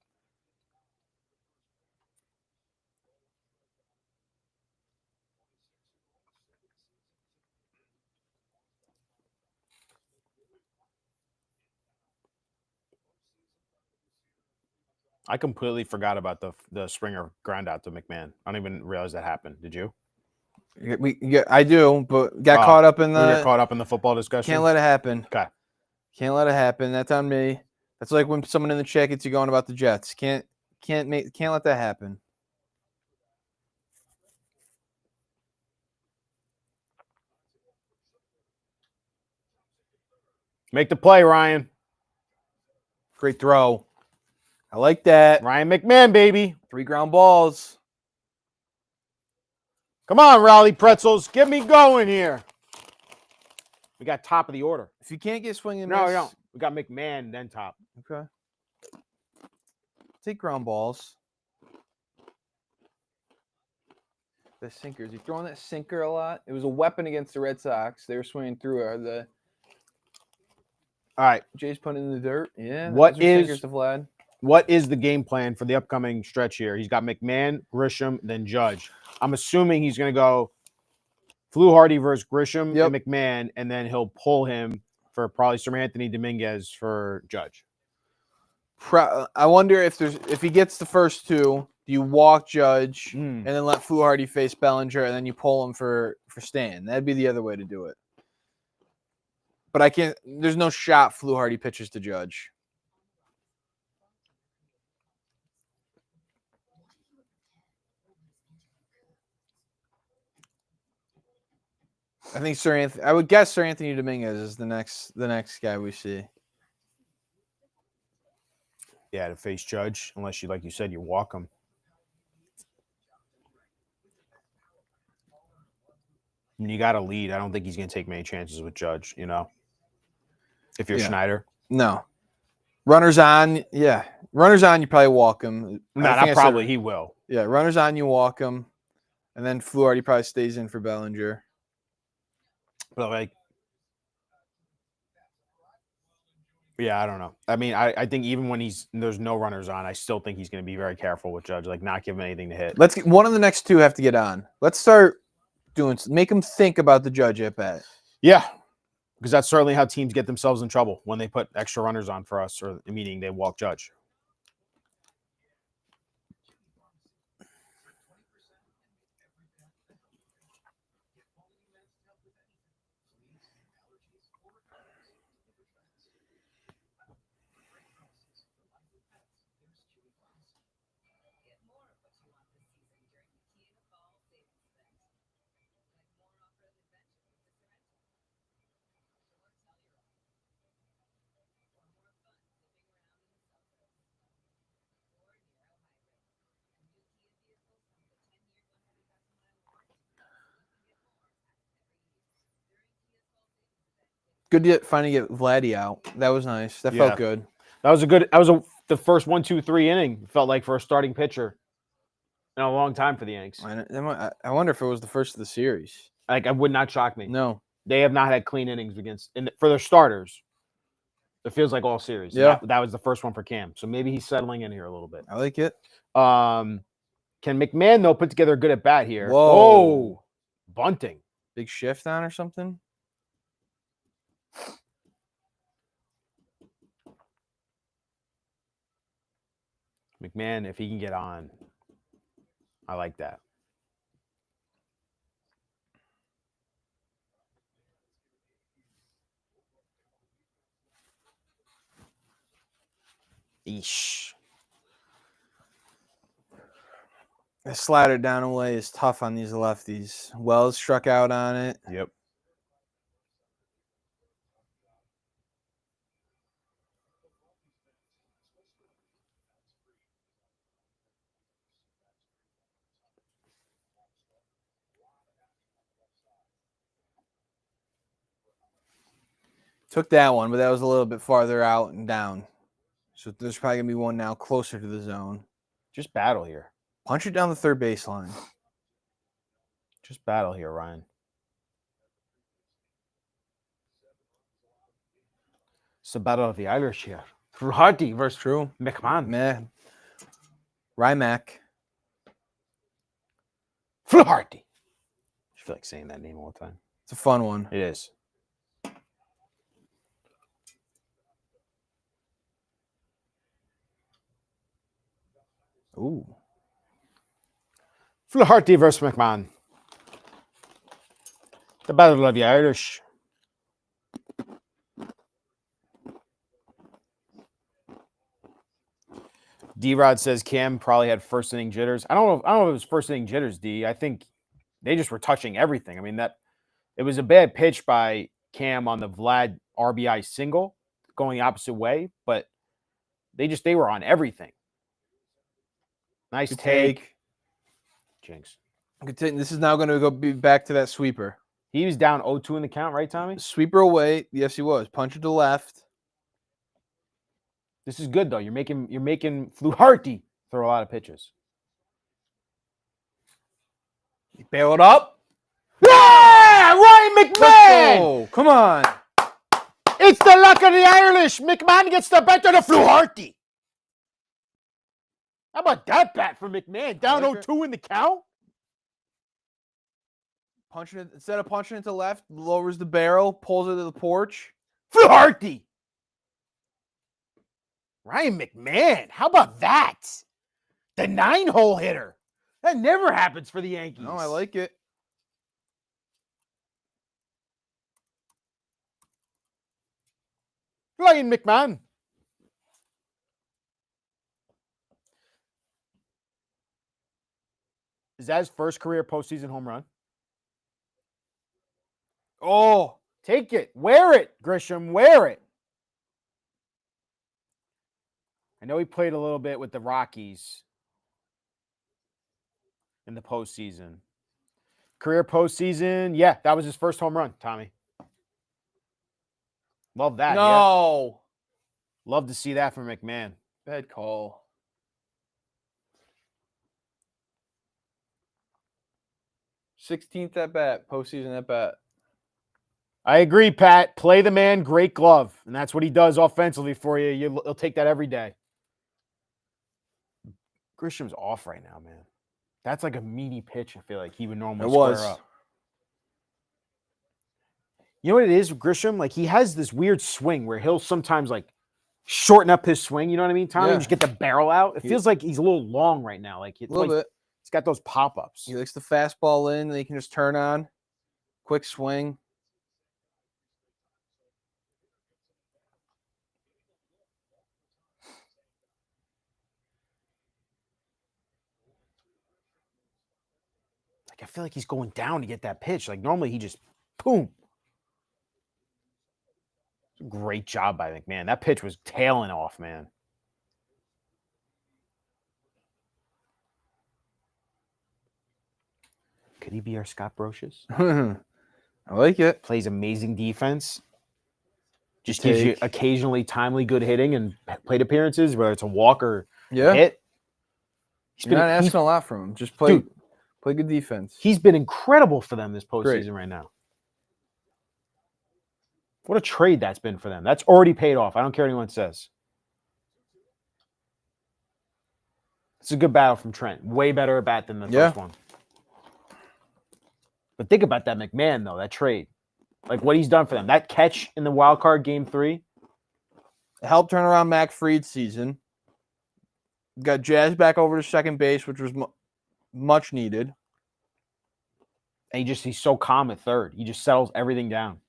I completely forgot about the Springer ground out to McMahon. I don't even realize that happened. Did you? I do, but got caught up in we got caught up in the football discussion. Can't let it happen. Okay. Can't let it happen. That's on me. That's like when someone in the chat gets you going about the Jets. Can't let that happen. Make the play, Ryan. Great throw. I like that. Ryan McMahon, baby. 3 ground balls. Come on, Raleigh Pretzels. Get me going here. We got top of the order. If you can't get swing and No, miss, we don't. We got McMahon, then top. Okay. Take ground balls. The sinkers. You throwing that sinker a lot? It was a weapon against the Red Sox. They were swinging through All right. Jay's putting in the dirt. Yeah. What is sinkers to Vlad? What is the game plan for the upcoming stretch here? He's got McMahon, Grisham, then Judge. I'm assuming he's going to go Fluharty versus Grisham and McMahon, and then he'll pull him for probably Sir Anthony Dominguez for Judge. I wonder if he gets the first 2, do you walk Judge and then let Fluharty face Bellinger, and then you pull him for Stan? That'd be the other way to do it. But I can't. There's no shot Fluharty pitches to Judge. I think I would guess Sir Anthony Dominguez is the next guy we see. Yeah, to face Judge, unless you, like you said, you walk him. And you got to lead. I don't think he's going to take many chances with Judge, if you're Schneider. No. Runners on, yeah. Runners on, you probably walk him. He will. Yeah, runners on, you walk him. And then Fluharty probably stays in for Bellinger. But I don't know. I mean, I think even when there's no runners on, I still think he's going to be very careful with Judge, like not give him anything to hit. One of the next 2 have to get on. Let's start make them think about the Judge at bat. Yeah, because that's certainly how teams get themselves in trouble when they put extra runners on for us, or meaning they walk Judge. Good to finally get Vladdy out. That was nice. That Yeah. felt good. That was the first 1, 2, 3 inning. It felt like for a starting pitcher in a long time for the Yanks. I wonder if it was the first of the series. Like, it would not shock me. No. They have not had clean innings for their starters. It feels like all series. Yeah. That was the first one for Cam. So maybe he's settling in here a little bit. I like it. Can McMahon, though, put together a good at bat here? Whoa. Bunting. Big shift on or something? McMahon, if he can get on, I like that. Eesh. The slider down away is tough on these lefties. Wells struck out on it. Yep. Took that one, but that was a little bit farther out and down. So there's probably going to be one now closer to the zone. Just battle here. Punch it down the third baseline. Just battle here, Ryan. It's the battle of the Irish here. Hardy versus True. McMahon. Man. Rymack. Flaharty. I feel like saying that name all the time. It's a fun one. It is. Ooh. Flaharty versus McMahon. The battle of the Irish. D-Rod says Cam probably had first inning jitters. I don't know if it was first inning jitters, D. I think they just were touching everything. I mean, it was a bad pitch by Cam on the Vlad RBI single going the opposite way, but they were on everything. Nice Good take. Jinx. This is now going to be back to that sweeper. He was down 0-2 in the count, right, Tommy? Sweeper away. Yes, he was. Punch it to left. This is good though. You're making Flaharty throw a lot of pitches. He bailed up. Yeah! Ryan McMahon! Oh, come on. It's the luck of the Irish. McMahon gets the better of Flaharty. How about that bat for McMahon? Down 0-2 in the count? Punching it instead of punching it to left, lowers the barrel, pulls it to the porch. Flaharty. Ryan McMahon. How about that? The 9-hole hitter. That never happens for the Yankees. No, I like it. Ryan McMahon. Is that his first career postseason home run? Oh, take it. Wear it, Grisham. Wear it. I know he played a little bit with the Rockies in the postseason. Career postseason. Yeah, that was his first home run, Tommy. Love that. No. Yeah. Love to see that from McMahon. Bad call. $16th at bat, postseason at bat. I agree, Pat. Play the man, great glove. And that's what he does offensively for you. You'll take that every day. Grisham's off right now, man. That's like a meaty pitch, I feel like he would normally square up. You know what it is with Grisham? Like, he has this weird swing where he'll sometimes, like, shorten up his swing. You know what I mean, Tommy? Yeah. Just get the barrel out. It feels like he's a little long right now. Like, A little bit. He's got those pop-ups. He likes the fastball in that he can just turn on. Quick swing. Like, I feel like he's going down to get that pitch. Like, normally he just, boom. Great job by McMahon. That pitch was tailing off, man. Could he be our Scott Brocious? I like it. Plays amazing defense. just gives you take. occasionally timely good hitting and plate appearances, whether it's a walk or a Yeah. hit. You're not asking a lot from him. Just play good defense. He's been incredible for them this postseason Great. right now. What a trade that's been for them. That's already paid off. I don't care what anyone says. It's a good battle from Trent. Way better at bat than the first one. But think about that McMahon, though, that trade. Like what he's done for them. That catch in the wild card game 3. It helped turn around Mac Fried's season. Got Jazz back over to second base, which was much needed. And he's so calm at third. He just settles everything down.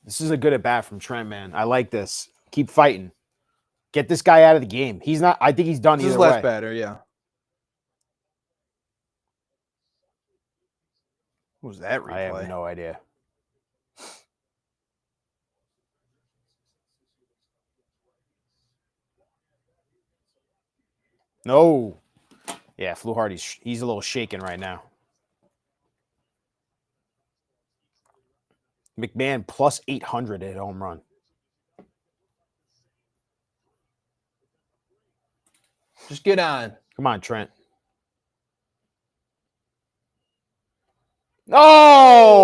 This is a good at bat from Trent, man. I like this. Keep fighting. Get this guy out of the game. He's not. I think he's done This is either less way. batter, yeah. What was that replay? I have no idea. No. Yeah, Fluharty, he's a little shaken right now. McMahon plus 800 at home run. Just get on. Come on, Trent. Oh!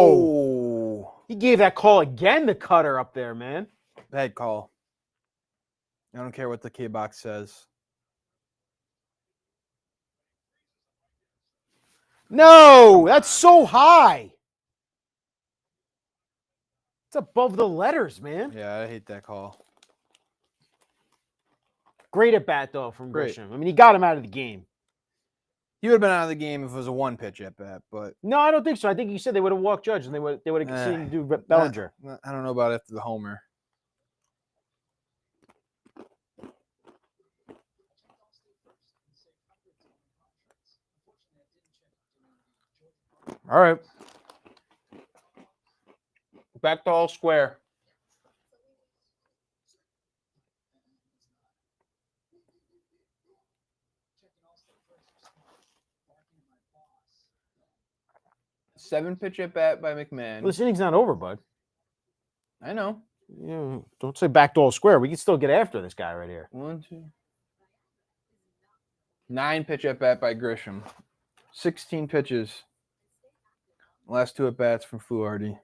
He gave that call again, the cutter up there, man. Bad call. I don't care what the key box says. No, that's so high. It's above the letters, man. Yeah, I hate that call. Great at bat, though, from Great. Grisham. I mean, he got him out of the game. He would have been out of the game if it was a 1-pitch at bat, but No, I don't think so. I think you said they would have walked Judge and they would have continued to do Bellinger. I don't know about after the homer. All right. Back to all square. Seven pitch at bat by McMahon. Well, this inning's not over, bud. I know. Don't say back to all square. We can still get after this guy right here. 1, 2. 9 pitch at bat by Grisham. 16 pitches. Last 2 at bats from Fluharty.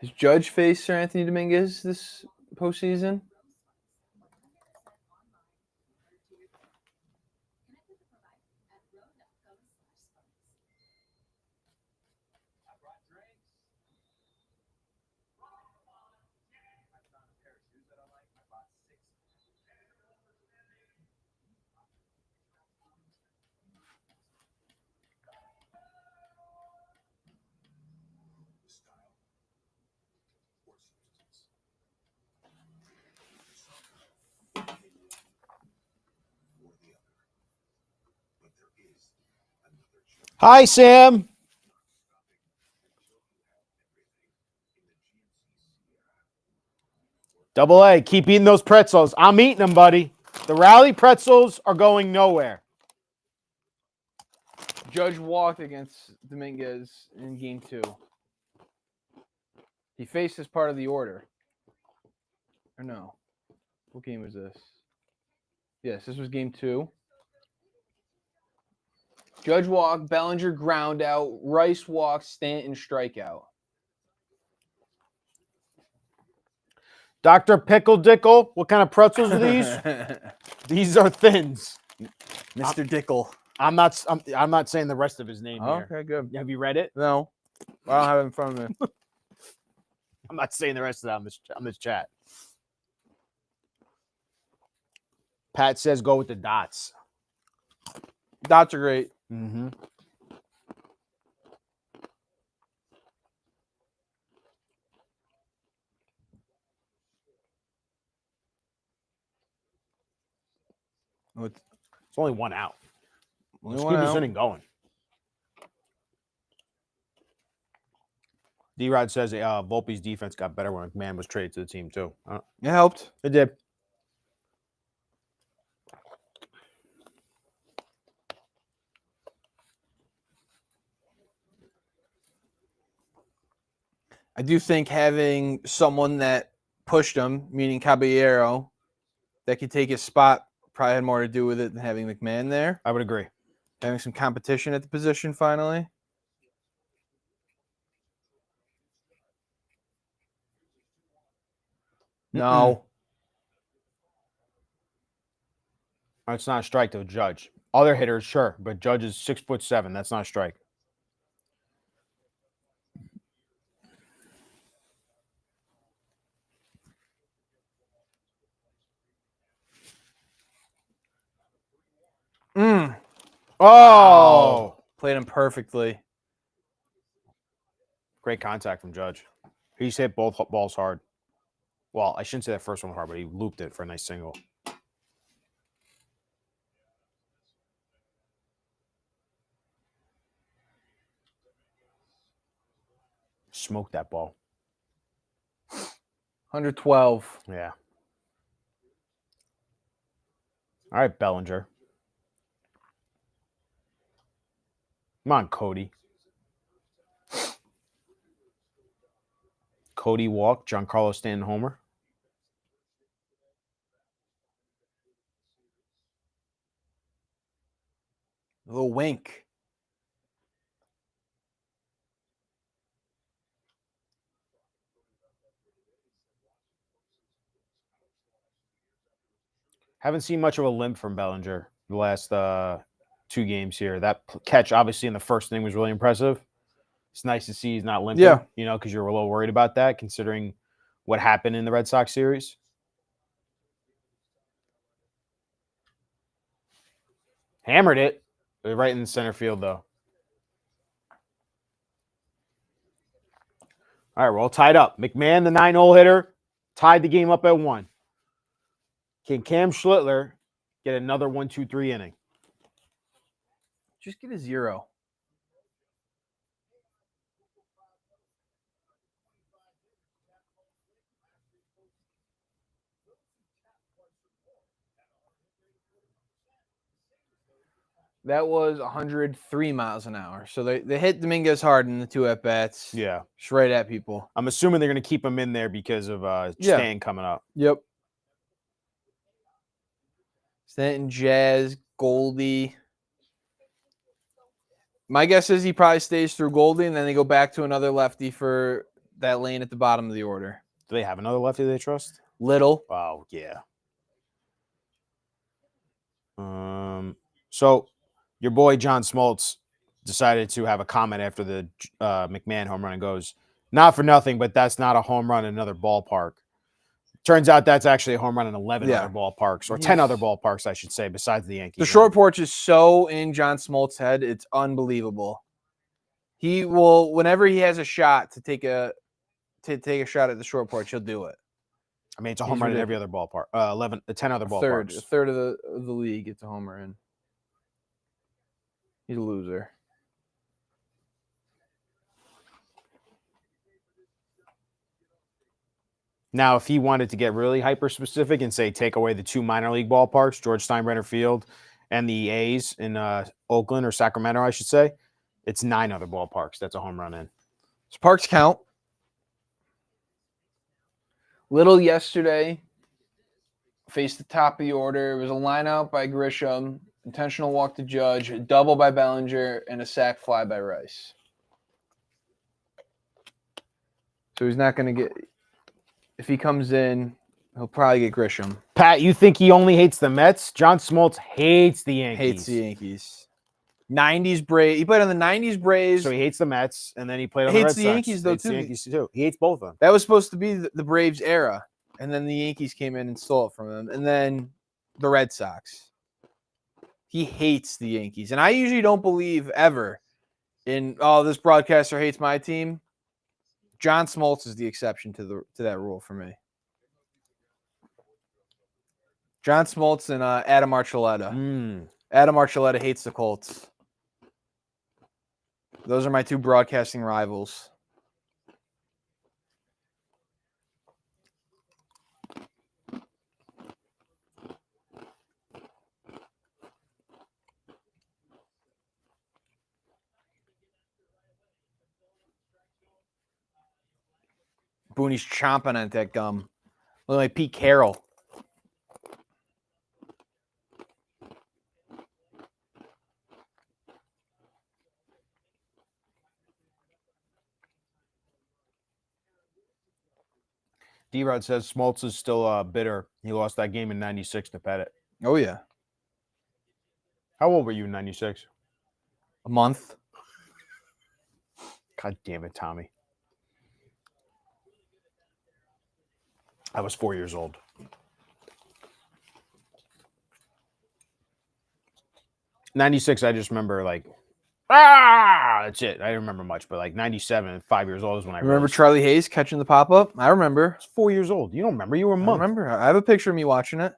Has Judge faced Sir Anthony Dominguez this postseason? Hi, Sam. Double A, keep eating those pretzels. I'm eating them, buddy. The rally pretzels are going nowhere. Judge walked against Dominguez in game 2. He faced as part of the order. Or no. What game was this? Yes, this was game 2. Judge walked, Bellinger ground out, Rice walked, Stanton strikeout. Dr. Pickle Dickle, what kind of pretzels are these? These are thins. Mr. Dickel. I'm not saying the rest of his name here. Okay, good. Have you read it? No, I don't have it in front of me. I'm not saying the rest of that on this chat. Pat says go with the dots. Dots are great. Mm-hmm. It's only one out. Let's keep this inning going. D-Rod says Volpe's defense got better when McMahon was traded to the team, too. It helped. It did. I do think having someone that pushed him, meaning Caballero, that could take his spot, probably had more to do with it than having McMahon there. I would agree. Having some competition at the position finally. No. It's not a strike to a Judge. Other hitters, sure, but Judge is 6'7". That's not a strike. Oh, Oh, played him perfectly. great contact from Judge. He just hit both balls hard. Well, I shouldn't say that first one hard, but he looped it for a nice single. Smoked that ball. 112. Yeah. All right, Bellinger. Come on, Cody. Cody walk, Giancarlo Stanton homer. A little wink. Haven't seen much of a limp from Bellinger the last 2 games here. That catch, obviously, in the first inning was really impressive. It's nice to see he's not limping, Yeah. because you're a little worried about that, considering what happened in the Red Sox series. Hammered it. Right in the center field, though. All right, we're all tied up. McMahon, the 9-hole hitter, tied the game up at 1. Can Cam Schlittler get another 1-2-3 inning? Just get a 0. That was 103 miles an hour. So they hit Dominguez hard in the 2 at-bats. Yeah. Just right at people. I'm assuming they're going to keep him in there because of Stanton coming up. Yep. Stanton, Jazz, Goldie. My guess is he probably stays through Goldie, and then they go back to another lefty for that lane at the bottom of the order. Do they have another lefty they trust? Little. Oh, yeah. So your boy John Smoltz decided to have a comment after the McMahon home run and goes, not for nothing, but that's not a home run in another ballpark. Turns out that's actually a home run in 11 other ballparks, or 10 other ballparks, I should say, besides the Yankees. The short porch is so in John Smoltz's head, it's unbelievable. He will, whenever he has a shot to take a shot at the short porch, he'll do it. I mean, it's a home run in every other ballpark. 10 other ballparks. A third of the league gets a homer in. He's a loser. Now, if he wanted to get really hyper specific and say take away the 2 minor league ballparks, George Steinbrenner Field and the A's in Oakland or Sacramento, I should say, it's 9 other ballparks that's a home run in. So parks count. Little yesterday faced the top of the order. It was a line out by Grisham, intentional walk to Judge, a double by Bellinger, and a sac fly by Rice. So he's not going to get – if he comes in, he'll probably get Grisham. Pat, you think he only hates the Mets? John Smoltz hates the Yankees. Hates the Yankees. 90s Braves. He played on the 90s Braves. So he hates the Mets, and then he played on the Red Sox. Hates the Yankees, though, hates too. the Yankees, too. He hates both of them. That was supposed to be the Braves era, and then the Yankees came in and stole it from him, and then the Red Sox. He hates the Yankees, and I usually don't believe ever in, this broadcaster hates my team. John Smoltz is the exception to that rule for me. John Smoltz and Adam Archuleta. Adam Archuleta hates the Colts. Those are my 2 broadcasting rivals. Booney's chomping on that gum. Looking like Pete Carroll. D-Rod says Smoltz is still bitter. He lost that game in 96 to Pettit. Oh, yeah. How old were you in 96? A month. God damn it, Tommy. I was 4 years old. '96, I just remember like, that's it. I don't remember much, but like 97, 5 years old is when I Remember really... Charlie Hayes catching the pop-up? I remember. I was 4 years old. You don't remember? You were a I month. remember. I have a picture of me watching it.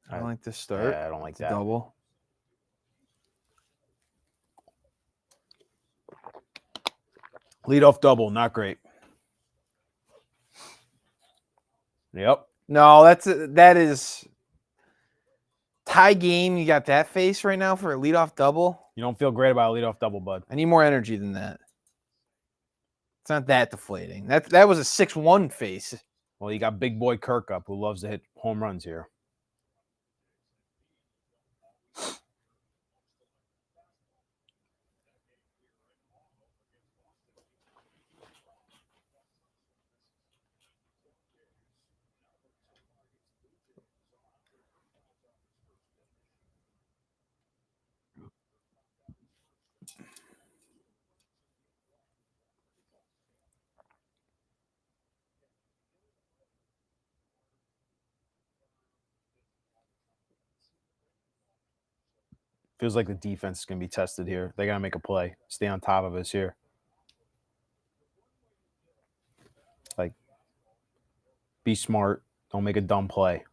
I don't like this start. Yeah, I don't like It's a that. double. Leadoff double, not great. Yep. No, that is tie game. You got that face right now for a leadoff double. You don't feel great about a leadoff double, bud. I need more energy than that. It's not that deflating. That was a 6-1 face. Well, you got big boy Kirk up who loves to hit home runs here. Feels like the defense is going to be tested here. They got to make a play. Stay on top of us here. Like, be smart. Don't make a dumb play.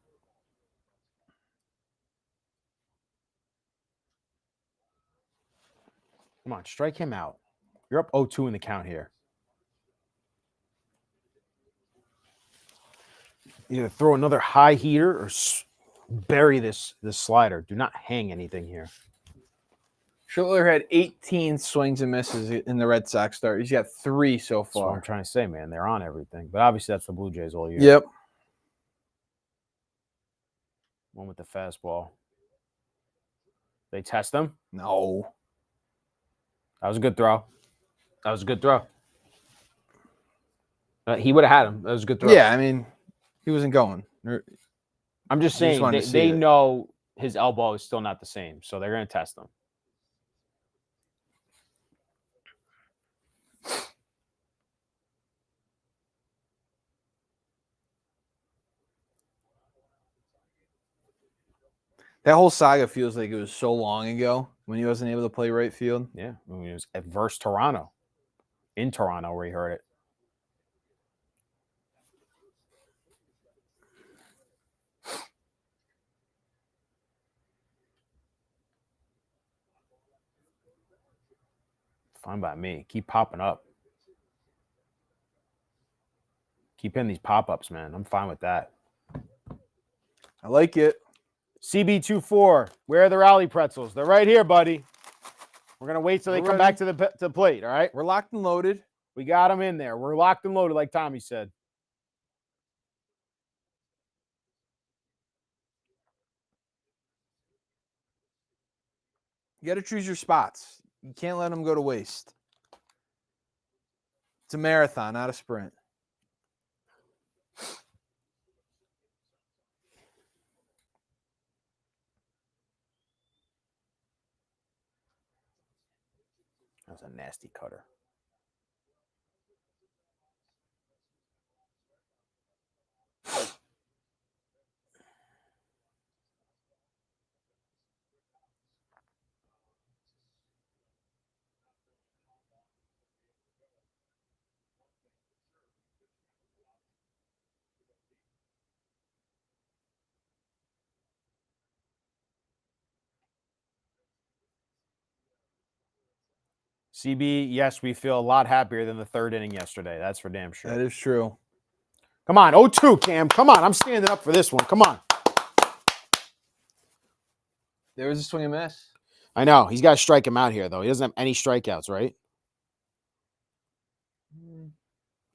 Come on, strike him out. You're up 0-2 in the count here. Either throw another high heater or bury this slider. Do not hang anything here. Schiller had 18 swings and misses in the Red Sox start. He's got 3 so That's what far. I'm trying to say, man. They're on everything. But obviously, that's the Blue Jays all year. Yep. One with the fastball. They test him. No. That was a good throw. That was a good throw. He would have had him. That was a good throw. Yeah, I mean, he wasn't going. I'm just I just saying wanted to see they it. know his elbow is still not the same, so they're going to test him. That whole saga feels like it was so long ago when he wasn't able to play right field. Yeah, I mean, it was adverse Toronto. In Toronto where he heard it. Fine by me. Keep popping up. Keep in these pop-ups, man. I'm fine with that. I like it. CB24, where are the rally pretzels? They're right here, buddy. We're going to wait till they We're come ready. back to the plate, all right? We're locked and loaded. We got them in there. We're locked and loaded, like Tommy said. You got to choose your spots. You can't let them go to waste. It's a marathon, not a sprint. That's a nasty cutter. CB, yes, we feel a lot happier than the third inning yesterday. That's for damn sure. That is true. Come on, 0-2, Cam. Come on, I'm standing up for this one. Come on. There was a swing and miss. I know. He's got to strike him out here, though. He doesn't have any strikeouts, right?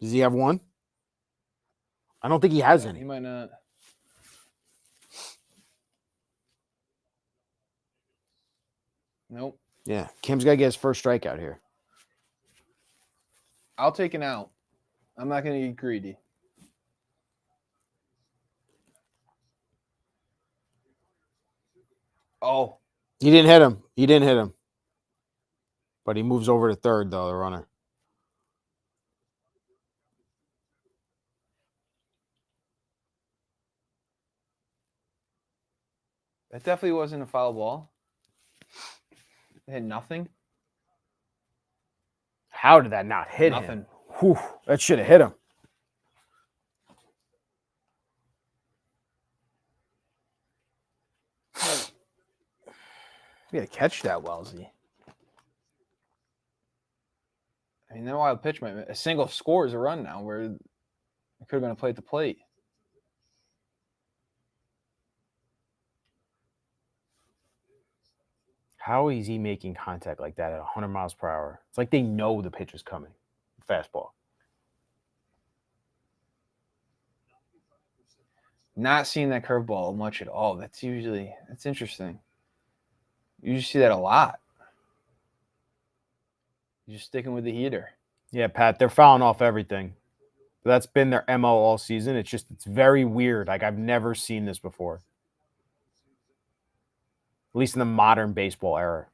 Does he have one? I don't think he has He any. might not. Nope. Yeah, Kim's got to get his first strikeout here. I'll take an out. I'm not going to get greedy. Oh, He didn't hit him. He didn't hit him. But he moves over to third, though, the runner. that definitely wasn't a foul ball. It had nothing. How did that not hit Nothing. him? Whew, that should have hit him. You got to catch that, Wellesley. I mean, that wild pitch might a single score is a run now where it could have been a play at the plate. How is he making contact like that at 100 miles per hour? It's like they know the pitch is coming. Fastball. Not seeing that curveball much at all. That's interesting. You just see that a lot. You're just sticking with the heater. Yeah, Pat, they're fouling off everything. That's been their MO all season. It's very weird. Like, I've never seen this before. At least in the modern baseball era.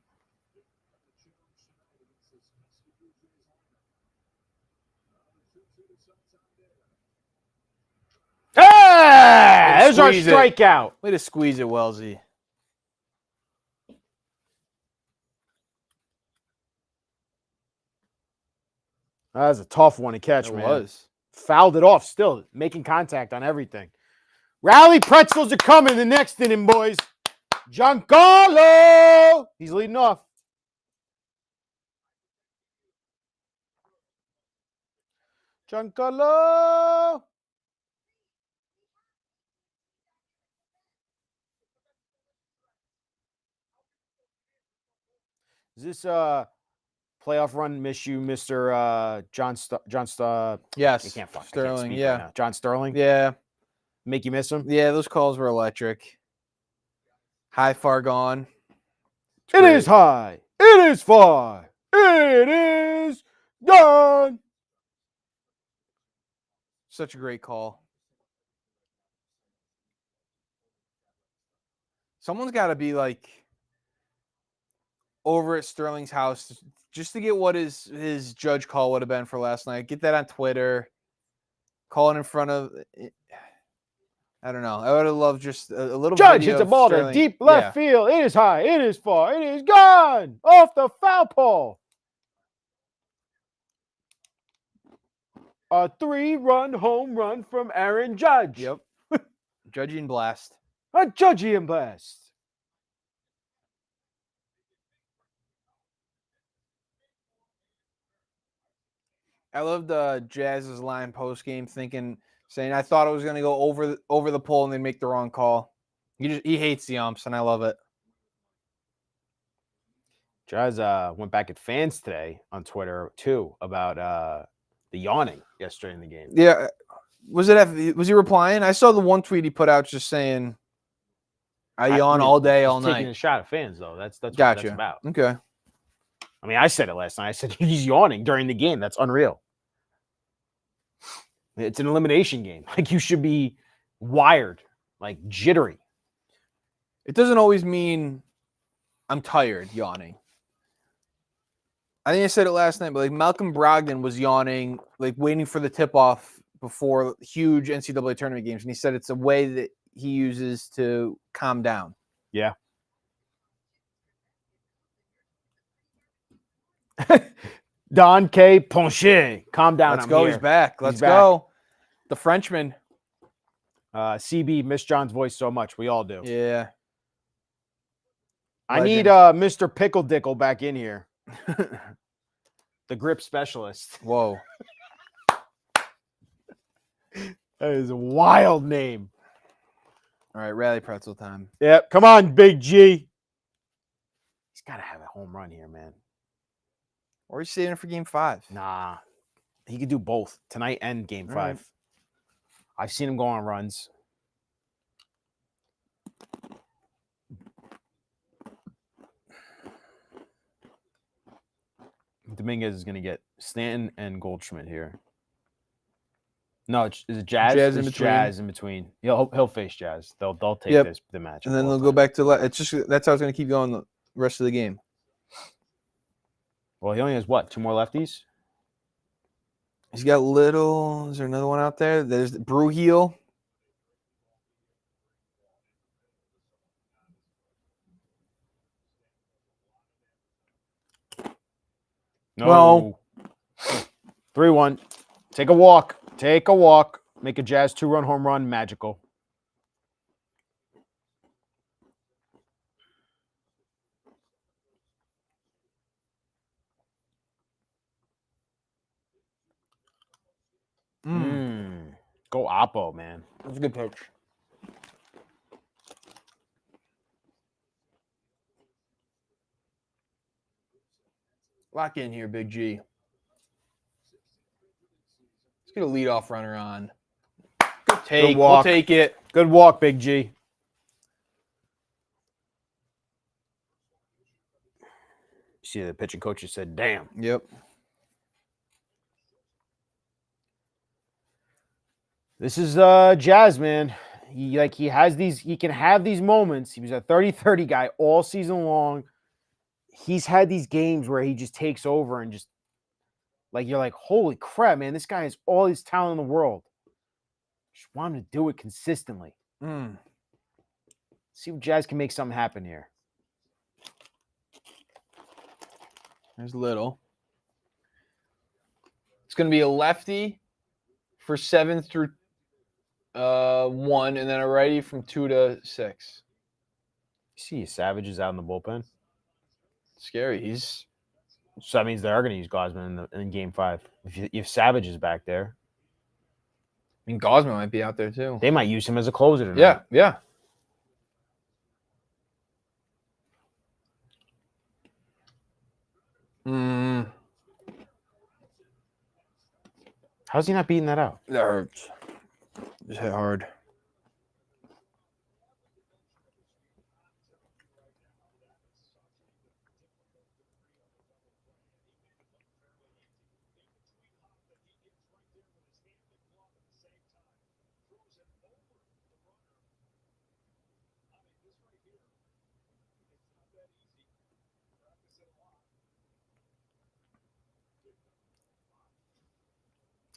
Hey! There's our Squeeze it. strikeout. Way to squeeze it, Wellesley. That was a tough one to catch, It man. was. Fouled it off still, making contact on everything. Rally pretzels are coming the next inning, boys. Giancarlo! He's leading off. Giancarlo! Is this playoff run miss you, Mr. John Yes. I can't Sterling. speak Yeah. right now. John Sterling? Yeah. Make you miss him? Yeah. Those calls were electric. High, far gone. It is high. It is far. It is gone. Such a great call. Someone's got to be like over at Sterling's house just to get what his judge call would have been for last night. Get that on Twitter. Call it in front of. I don't know. I would have loved just a little. Judge video hits a of ball to Sterling. deep left field. It is high. It is far. It is gone. Off the foul pole. A 3-run home run from Aaron Judge. Yep. Judgy and blast. A Judgy and blast. I loved Jazz's line post game, saying I thought it was going to go over the pole and they make the wrong call. He hates the umps, and I love it. Jazz went back at fans today on Twitter too about the yawning yesterday in the game. Yeah, was he replying? I saw the one tweet he put out just saying, "I yawn all day, all night." Taking a shot at fans though. That's what Gotcha. that's about. Okay. I mean, I said it last night. I said he's yawning during the game. That's unreal. It's an elimination game. Like, you should be wired, like jittery. It doesn't always mean I'm tired yawning. I think I said it last night, but like Malcolm Brogdon was yawning, like waiting for the tip-off before huge NCAA tournament games, and he said it's a way that he uses to calm down. Yeah. Don K. Ponche. Calm down. Let's go. Here. He's back. Let's back. go. The Frenchman. CB, miss John's voice so much. We all do. Yeah. I need Mr. Pickle Dickle back in here. The grip specialist. Whoa. That is a wild name. All right, rally pretzel time. Yep. Come on, Big G. He's got to have a home run here, man. Or he's saving it for game 5. Nah. He could do both tonight and Game All 5. right. I've seen him go on runs. Dominguez is going to get Stanton and Goldschmidt here. No, is it Jazz? Jazz in It's between. Jazz in between. He'll face Jazz. They'll take Yep. the match. And then they'll go back to it's just that's how it's going to keep going the rest of the game. Well, he only has what? 2 more lefties? He's got Little. Is there another one out there? There's Brewheel. No. 3-1. Take a walk. Take a walk. Make a Jazz 2-run home run. Magical. Go Oppo, man. That's a good pitch. Lock in here, Big G. Let's get a leadoff runner on. Good take. We'll walk. take it. Good walk, Big G. See, the pitching coach just said, damn. Yep. This is Jazz, man. He can have these moments. He was a 30-30 guy all season long. He's had these games where he just takes over and just you're like, holy crap, man, this guy has all his talent in the world. Just want him to do it consistently. See if Jazz can make something happen here. There's Little. It's going to be a lefty for 7 through 1, and then a righty from 2 to 6. You see Savage is out in the bullpen. Scary. So that means they are going to use Gosman in Game 5. If Savage is back there. I mean, Gosman might be out there too. They might use him as a closer tonight. Yeah. How's he not beating that out? That hurts. Just hit hard.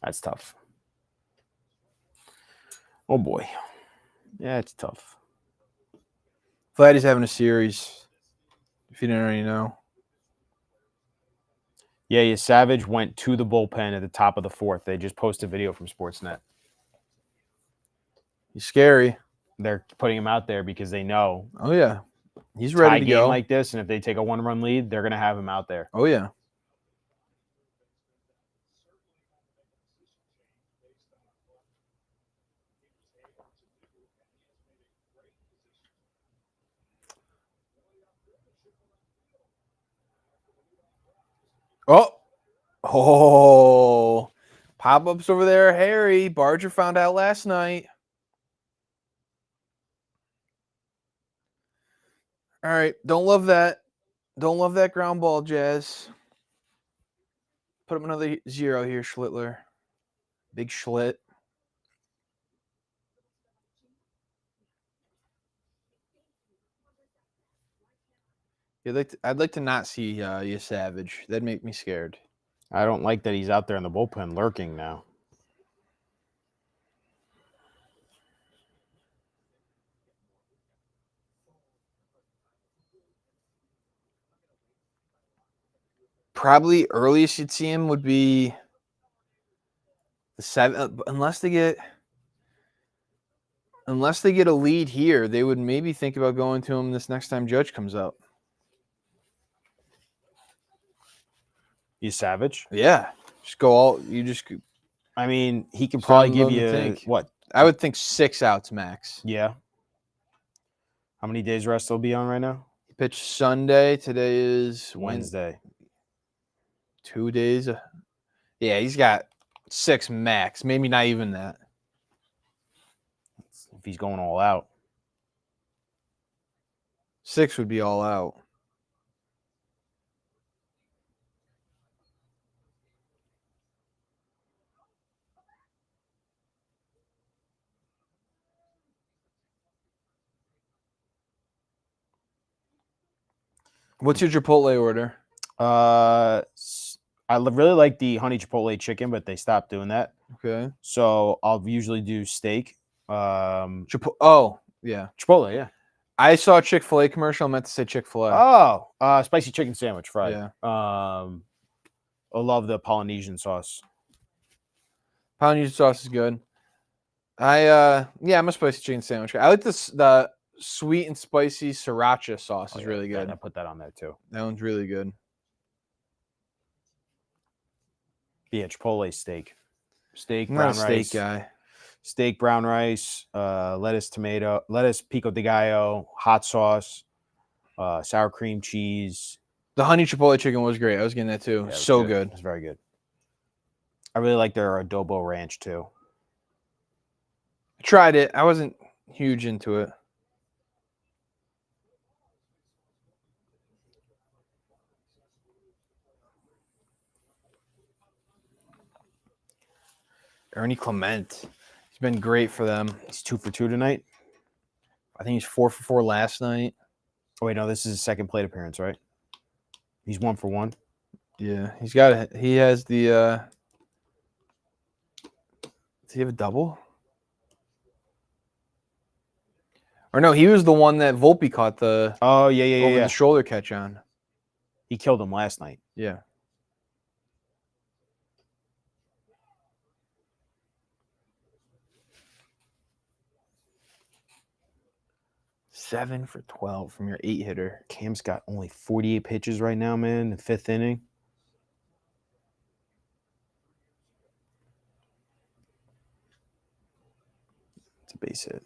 That's tough. Oh, boy. Yeah, it's tough. Vladdy's having a series, if you didn't already know. Yeah, Savage went to the bullpen at the top of the 4th. They just posted a video from Sportsnet. He's scary. They're putting him out there because they know. Oh, yeah. He's ready to go. Like this, and if they take a 1-run lead, they're going to have him out there. Oh, yeah. Oh, pop-ups over there. Harry, Barger found out last night. All right, don't love that. Don't love that ground ball, Jazz. Put up another 0 here, Schlittler. Big Schlitt. I'd like to not see you Savage. That'd make me scared. I don't like that he's out there in the bullpen lurking now. Probably earliest you'd see him would be the 7th, unless they get a lead here. They would maybe think about going to him this next time Judge comes up. He's Savage? Yeah. Just go all – you just – I mean, he could probably give you think. what? I would think 6 outs max. Yeah. How many days rest will be on right now? He pitched Sunday. Today is Wednesday. 2 days. Yeah, he's got 6 max, maybe not even that. If he's going all out. 6 would be all out. What's your Chipotle order? I really like the honey chipotle chicken, but they stopped doing that. Okay. So I'll usually do steak. Oh, yeah. Chipotle, yeah. I saw a Chick-fil-A commercial. I meant to say Chick-fil-A. Oh, spicy chicken sandwich fried. Yeah. I love the Polynesian sauce. Polynesian sauce is good. I'm a spicy chicken sandwich guy. I like the sweet and spicy sriracha sauce is really good. I put that on there too. That one's really good. Yeah, Chipotle steak. Steak, I'm brown not a rice. steak guy. Steak, brown rice, lettuce, pico de gallo, hot sauce, sour cream cheese. The honey Chipotle chicken was great. I was getting that too. Yeah, it was So good. It's very good. I really like their adobo ranch too. I tried it. I wasn't huge into it. Ernie Clement. He's been great for them. He's 2 for 2 tonight. I think he's 4 for 4 last night. Oh wait, no, this is his second plate appearance, right? He's 1 for 1. Yeah, he has the does he have a double? Or no, he was the one that Volpe caught the Oh yeah. over the shoulder catch on. He killed him last night. Yeah. Seven for 12 from your 8-hitter. Cam's got only 48 pitches right now, man, in the 5th inning. It's a base hit.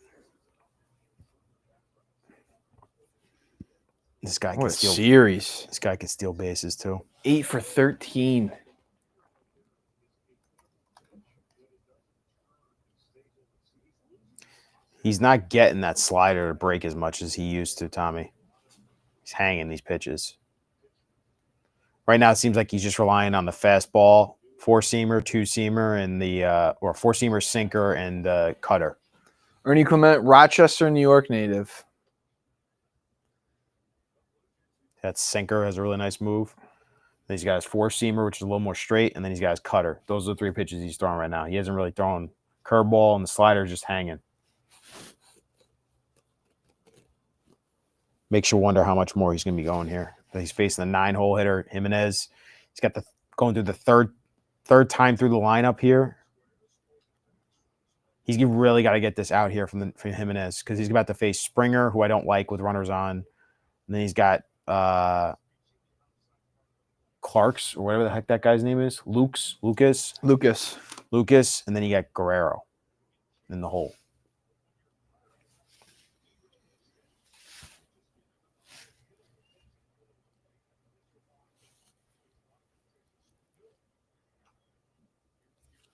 This guy What can a steal. series. This guy can steal bases too. 8 for 13. He's not getting that slider to break as much as he used to, Tommy. He's hanging these pitches. Right now, it seems like he's just relying on the fastball, 4-seamer, 2-seamer, and the or 4-seamer, sinker, and cutter. Ernie Clement, Rochester, New York native. That sinker has a really nice move. Then he's got his 4-seamer, which is a little more straight, and then he's got his cutter. Those are the 3 pitches he's throwing right now. He hasn't really thrown curveball, and the slider is just hanging. Makes you wonder how much more he's going to be going here. He's facing the 9-hole hitter, Jimenez. He's got going through the third time through the lineup here. He's really got to get this out here from Jimenez because he's about to face Springer, who I don't like with runners on. And then he's got Clarks or whatever the heck that guy's name is. Lucas. And then you got Guerrero in the hole.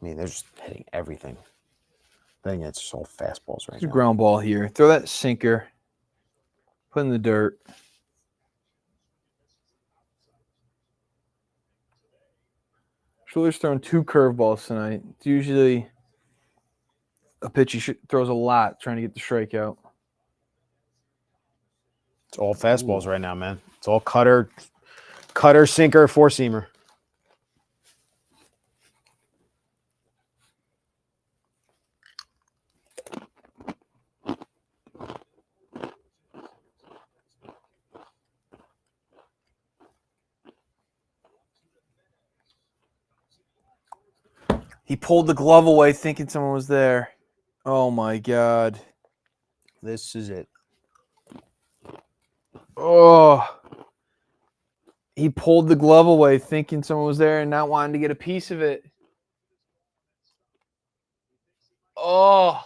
I mean, they're just hitting everything. I think it's just all fastballs right now. Ground ball here. Throw that sinker. Put in the dirt. Schuler's throwing 2 curveballs tonight. It's usually a pitch he throws a lot trying to get the strikeout. It's all fastballs right now, man. It's all cutter, sinker, 4-seamer. He pulled the glove away thinking someone was there. Oh, my God. This is it. Oh. He pulled the glove away thinking someone was there and not wanting to get a piece of it. Oh.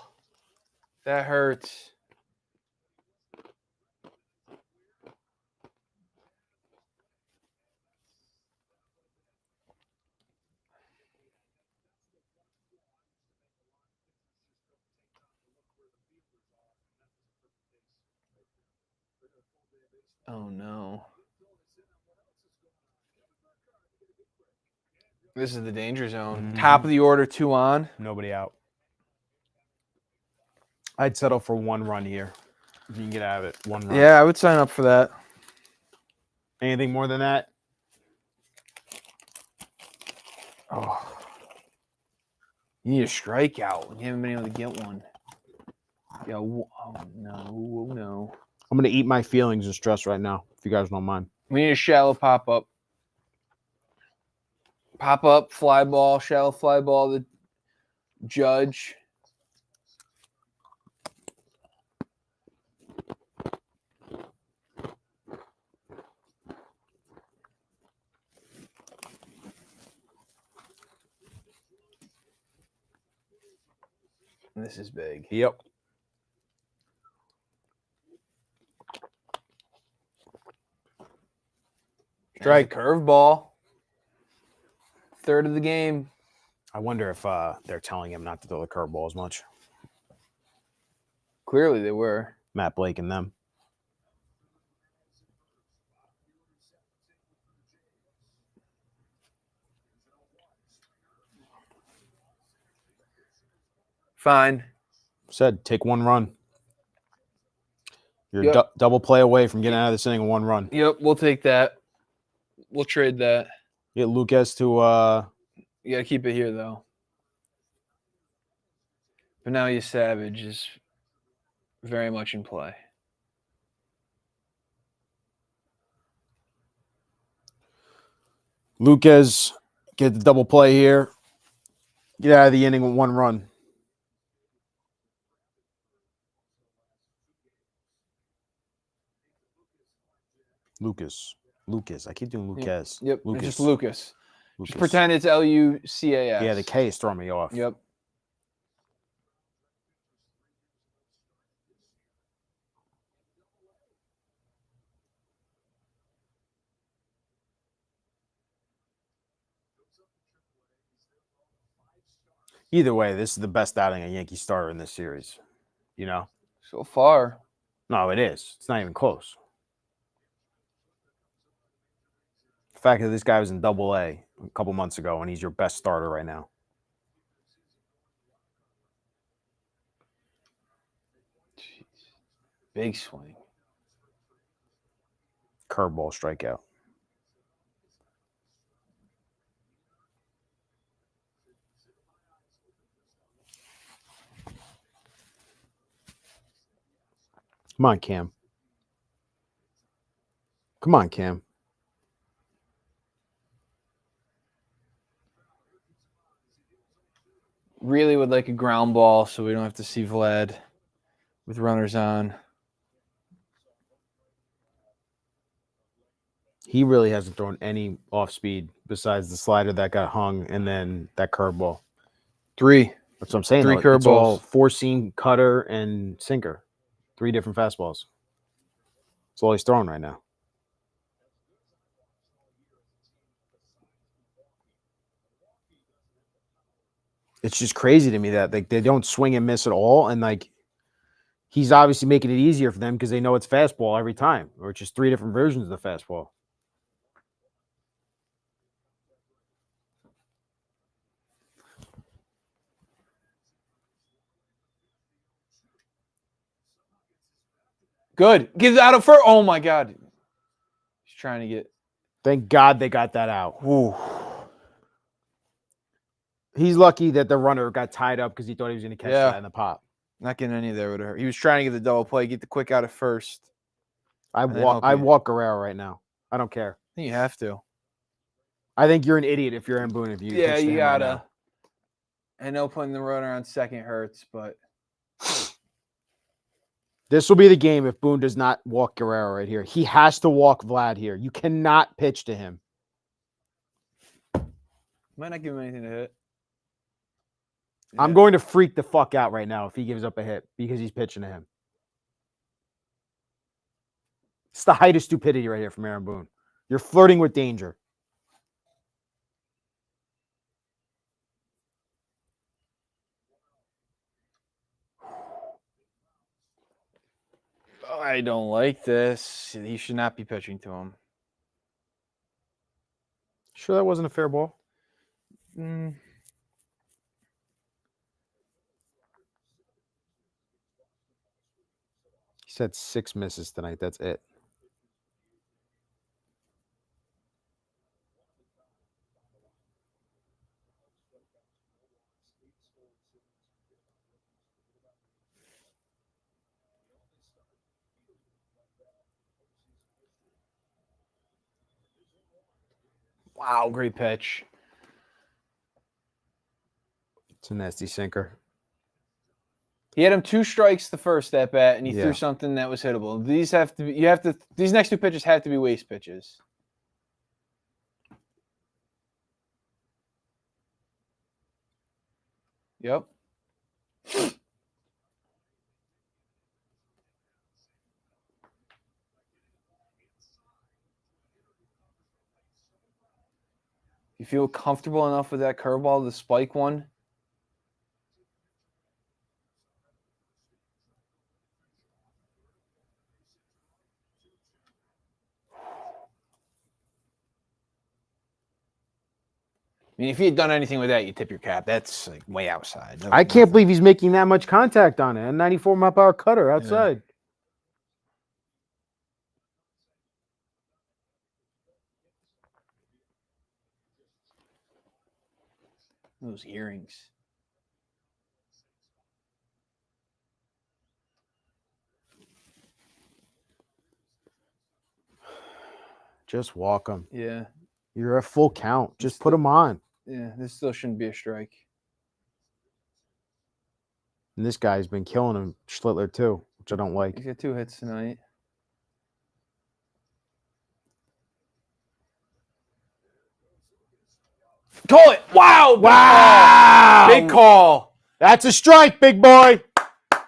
That hurts. Oh, no. This is the danger zone. Top of the order, 2 on. Nobody out. I'd settle for 1 run here. If you can get out of it, 1 run. Yeah, I would sign up for that. Anything more than that? Oh. You need a strikeout. You haven't been able to get one. Yeah. Oh, no. I'm going to eat my feelings and stress right now, if you guys don't mind. We need a shallow pop-up. Pop-up, fly ball, shallow fly ball, the Judge. This is big. Yep. Strike. Curveball. Third of the game. I wonder if they're telling him not to throw the curveball as much. Clearly they were. Matt Blake and them. Fine. Said, take 1 run. You're Yep. double play away from getting out of this inning in 1 run. Yep, we'll take that. We'll trade that. Get Lucas to You got to keep it here, though. But now you Savage is very much in play. Lucas, get the double play here. Get out of the inning with 1 run. Lucas. I keep doing Lucas. Yep. Lucas. It's just Lucas. Just pretend it's Lucas. Yeah, the K is throwing me off. Yep. Either way, this is the best outing a Yankee starter in this series. You know? So far. No, it is. It's not even close. The fact that this guy was in Double-A a couple months ago and he's your best starter right now. Jeez. Big swing. Curveball strikeout. Come on, Cam. Come on, Cam. Really would like a ground ball so we don't have to see Vlad with runners on. He really hasn't thrown any off speed besides the slider that got hung and then that curveball. 3. That's what I'm saying. 3 though. It's all curveballs. 4-seam, cutter, and sinker. 3 different fastballs. That's all he's throwing right now. It's just crazy to me that they don't swing and miss at all. And he's obviously making it easier for them because they know it's fastball every time, or it's just 3 different versions of the fastball. Good. Give that out for. Oh, my God. He's trying to get. Thank God they got that out. Ooh. He's lucky that the runner got tied up because he thought he was going to catch that in the pop. Not getting any of that would hurt. He was trying to get the double play, get the quick out at first. I And then help you. walk Guerrero right now. I don't care. I think you have to. I think you're an idiot if you're in Boone. If you Yeah, pitch to you him right gotta. now. I know putting the runner on second hurts, but This will be the game if Boone does not walk Guerrero right here. He has to walk Vlad here. You cannot pitch to him. might not give him anything to hit. I'm going to freak the fuck out right now if he gives up a hit because he's pitching to him. It's the height of stupidity right here from Aaron Boone. You're flirting with danger. I don't like this. He should not be pitching to him. Sure, that wasn't a fair ball. Mm. He said 6 misses tonight. That's it. Wow, great pitch. It's a nasty sinker. He had him 2 strikes the first at bat, and he Yeah. threw something that was hittable. These next 2 pitches have to be waste pitches. Yep. You feel comfortable enough with that curveball, the spike one? I mean, if he had done anything with that, you tip your cap. That's like way outside. I can't believe he's making that much contact on it. A 94-mile-per-hour cutter outside. Those earrings. Just walk him. Yeah. You're at full count. Just put him on. Yeah, this still shouldn't be a strike. And this guy's been killing him, Schlittler, too, which I don't like. He's got 2 hits tonight. Call it! Wow! Wow! Big call. That's a strike, big boy.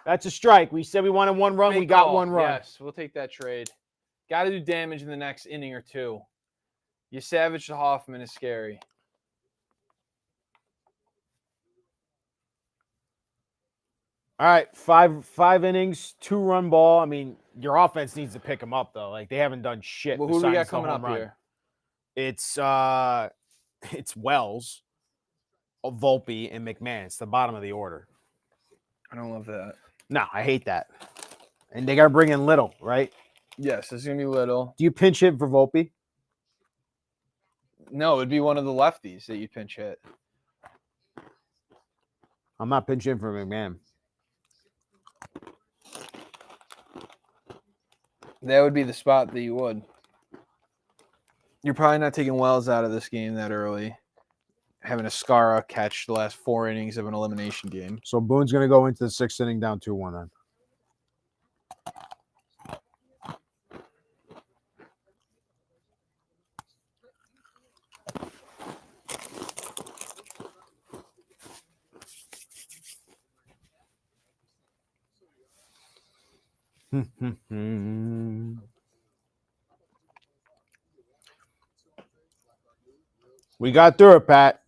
That's a strike. We said we wanted 1 run. Big We got call. 1 run. Yes, we'll take that trade. Got to do damage in the next inning or 2. You savage to Hoffman is scary. All right, five innings, 2-run ball. I mean, your offense needs to pick them up, though. Like, they haven't done shit. Well, who do we got besides the coming home up run. here? It's Wells, Volpe, and McMahon. It's the bottom of the order. I don't love that. No, I hate that. And they got to bring in Little, right? Yes, it's going to be Little. Do you pinch hit for Volpe? No, it'd be one of the lefties that you pinch hit. I'm not pinching for McMahon. That would be the spot that you would. You're probably not taking Wells out of this game that early. Having a Skara catch the last 4 innings of an elimination game. So Boone's going to go into the 6th inning down 2-1 then. We got through it, Pat.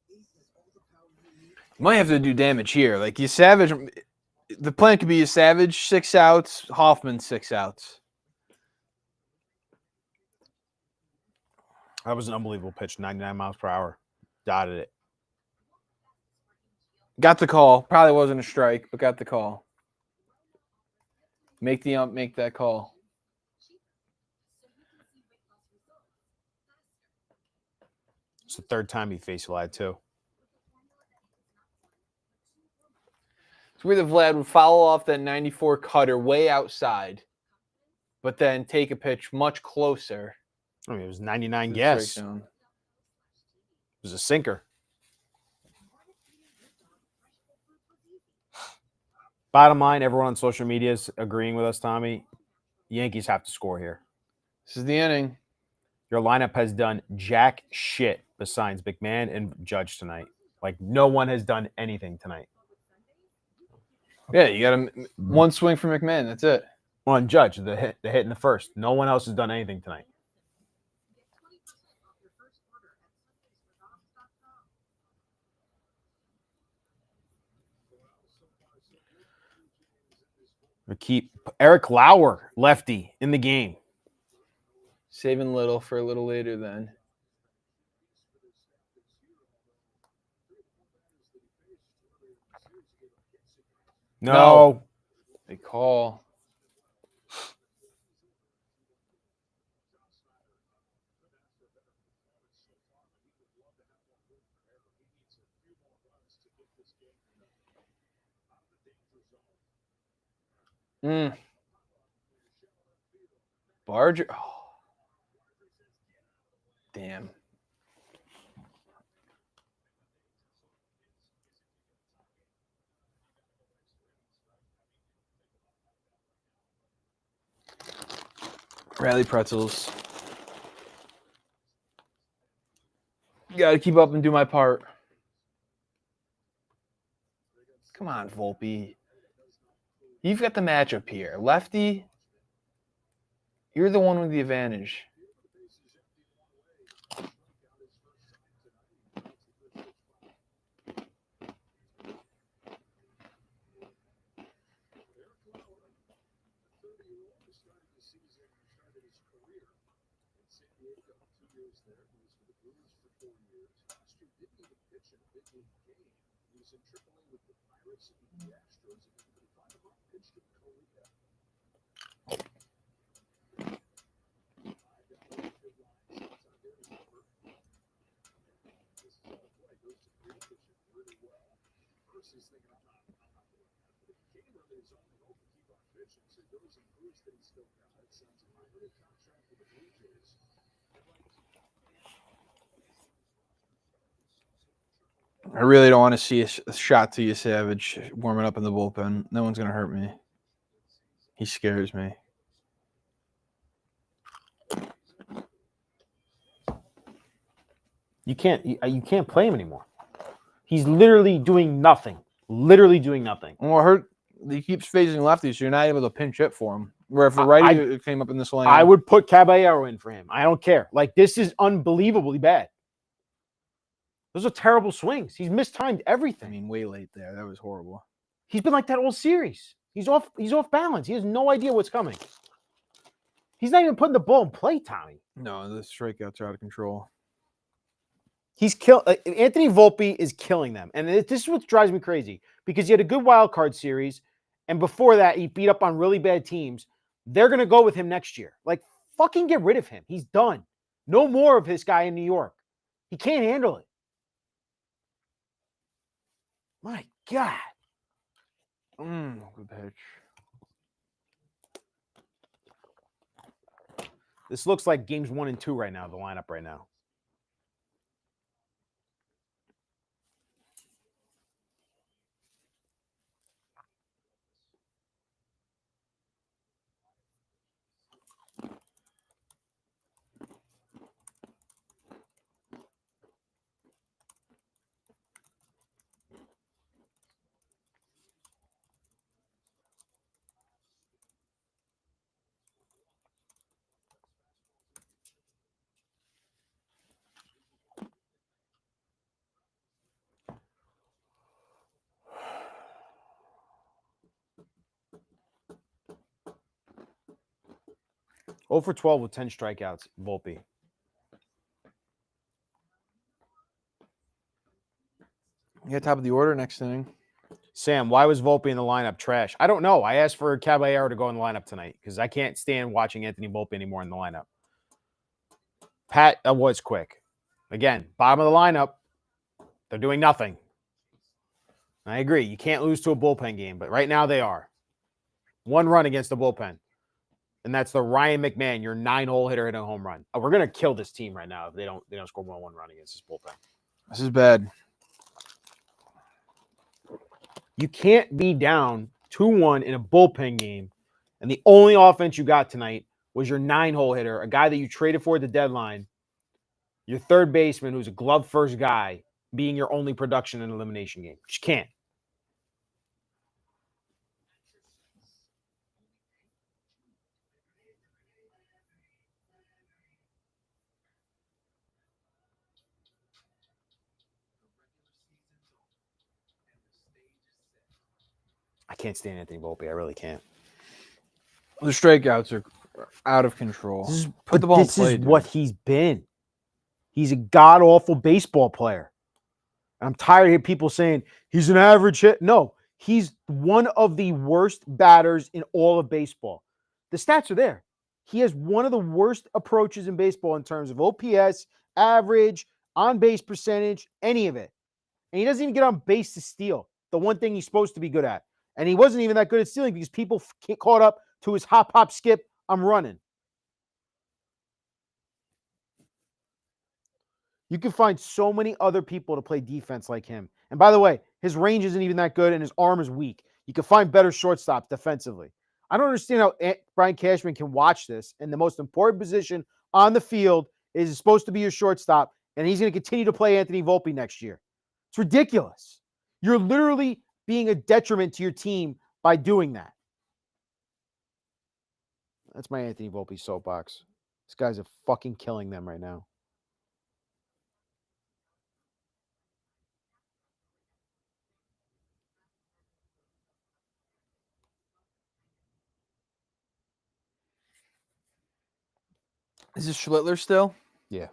You might have to do damage here. Like you Savage, the plan could be a Savage 6 outs, Hoffman 6 outs. That was an unbelievable pitch, 99 miles per hour. Dotted it. Got the call. Probably wasn't a strike, but got the call. Make the ump make that call. It's the 3rd time he faced Vlad, too. It's weird that Vlad would follow off that 94 cutter way outside, but then take a pitch much closer. I mean, it was 99 to the guess. strike zone. It was a sinker. Bottom line, everyone on social media is agreeing with us, Tommy. Yankees have to score here. This is the inning. Your lineup has done jack shit besides McMahon and Judge tonight. Like, no one has done anything tonight. Yeah, you got one swing for McMahon. That's it. On Judge, the hit in the 1st. No one else has done anything tonight. We keep Eric Lauer, lefty, in the game. Saving little for a little later then. No. They call. Barger. Oh. Damn. Rally pretzels. Got to keep up and do my part. Come on, Volpe. You've got the matchup here. Lefty, you're the one with the advantage. I really don't want to see a shot to you, Savage, warming up in the bullpen. No one's going to hurt me. He scares me. You can't play him anymore. He's literally doing nothing. Literally doing nothing. Well, I heard he keeps phasing lefty, so you're not able to pinch hit for him. Where if a righty it came up in this lane, I would put Caballero in for him. I don't care. Like, this is unbelievably bad. Those are terrible swings. He's mistimed everything. I mean, way late there. That was horrible. He's been like that all series. He's off balance. He has no idea what's coming. He's not even putting the ball in play, Tommy. No, the strikeouts are out of control. He's Anthony Volpe is killing them. And this is what drives me crazy, because he had a good wild card series, and before that, he beat up on really bad teams. They're going to go with him next year. Like, fucking get rid of him. He's done. No more of this guy in New York. He can't handle it. My God. Good pitch. This looks like games 1 and 2 right now, the lineup right now. Oh for 12 with 10 strikeouts, Volpe. You got top of the order next inning. Sam, why was Volpe in the lineup trash? I don't know. I asked for Caballero to go in the lineup tonight because I can't stand watching Anthony Volpe anymore in the lineup. Pat, that was quick. Again, bottom of the lineup. They're doing nothing. I agree. You can't lose to a bullpen game, but right now they are. 1 run against the bullpen. And that's the Ryan McMahon, your 9-hole hitter, hitting a home run. Oh, we're going to kill this team right now if they don't score more than 1 run against this bullpen. This is bad. You can't be down 2-1 in a bullpen game, and the only offense you got tonight was your 9-hole hitter, a guy that you traded for at the deadline, your third baseman who's a glove-first guy, being your only production in an elimination game. You can't. can't stand Anthony Volpe. I really can't. The strikeouts are out of control. Put the ball in play, is dude. what he's been. He's a god-awful baseball player. I'm tired of hearing people saying he's an average hit. No, he's one of the worst batters in all of baseball. The stats are there. He has one of the worst approaches in baseball in terms of OPS, average, on-base percentage, any of it. And he doesn't even get on base to steal, the one thing he's supposed to be good at. And he wasn't even that good at stealing because people caught up to his hop, hop, skip, I'm running. You can find so many other people to play defense like him. And by the way, his range isn't even that good and his arm is weak. You can find better shortstops defensively. I don't understand how Brian Cashman can watch this, and the most important position on the field is supposed to be your shortstop, and he's going to continue to play Anthony Volpe next year. It's ridiculous. You're literally being a detriment to your team by doing that. That's my Anthony Volpe soapbox. This guy's a fucking killing them right now. Is this Schlittler still? Yeah.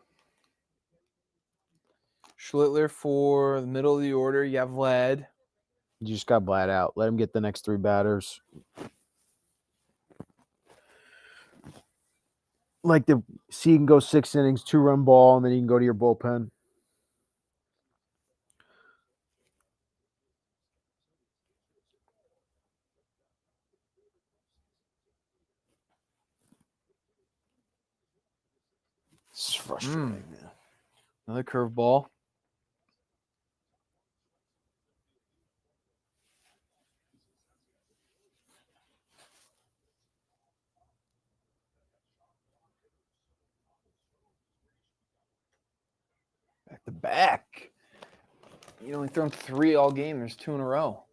Schlittler for the middle of the order. You have Vlad. You just got Vlad out. Let him get the next three batters. Like the see, you can go 6 innings, 2-run ball, and then you can go to your bullpen. It's frustrating, man. Another curveball. Back to back. You only thrown 3 all game. There's 2 in a row.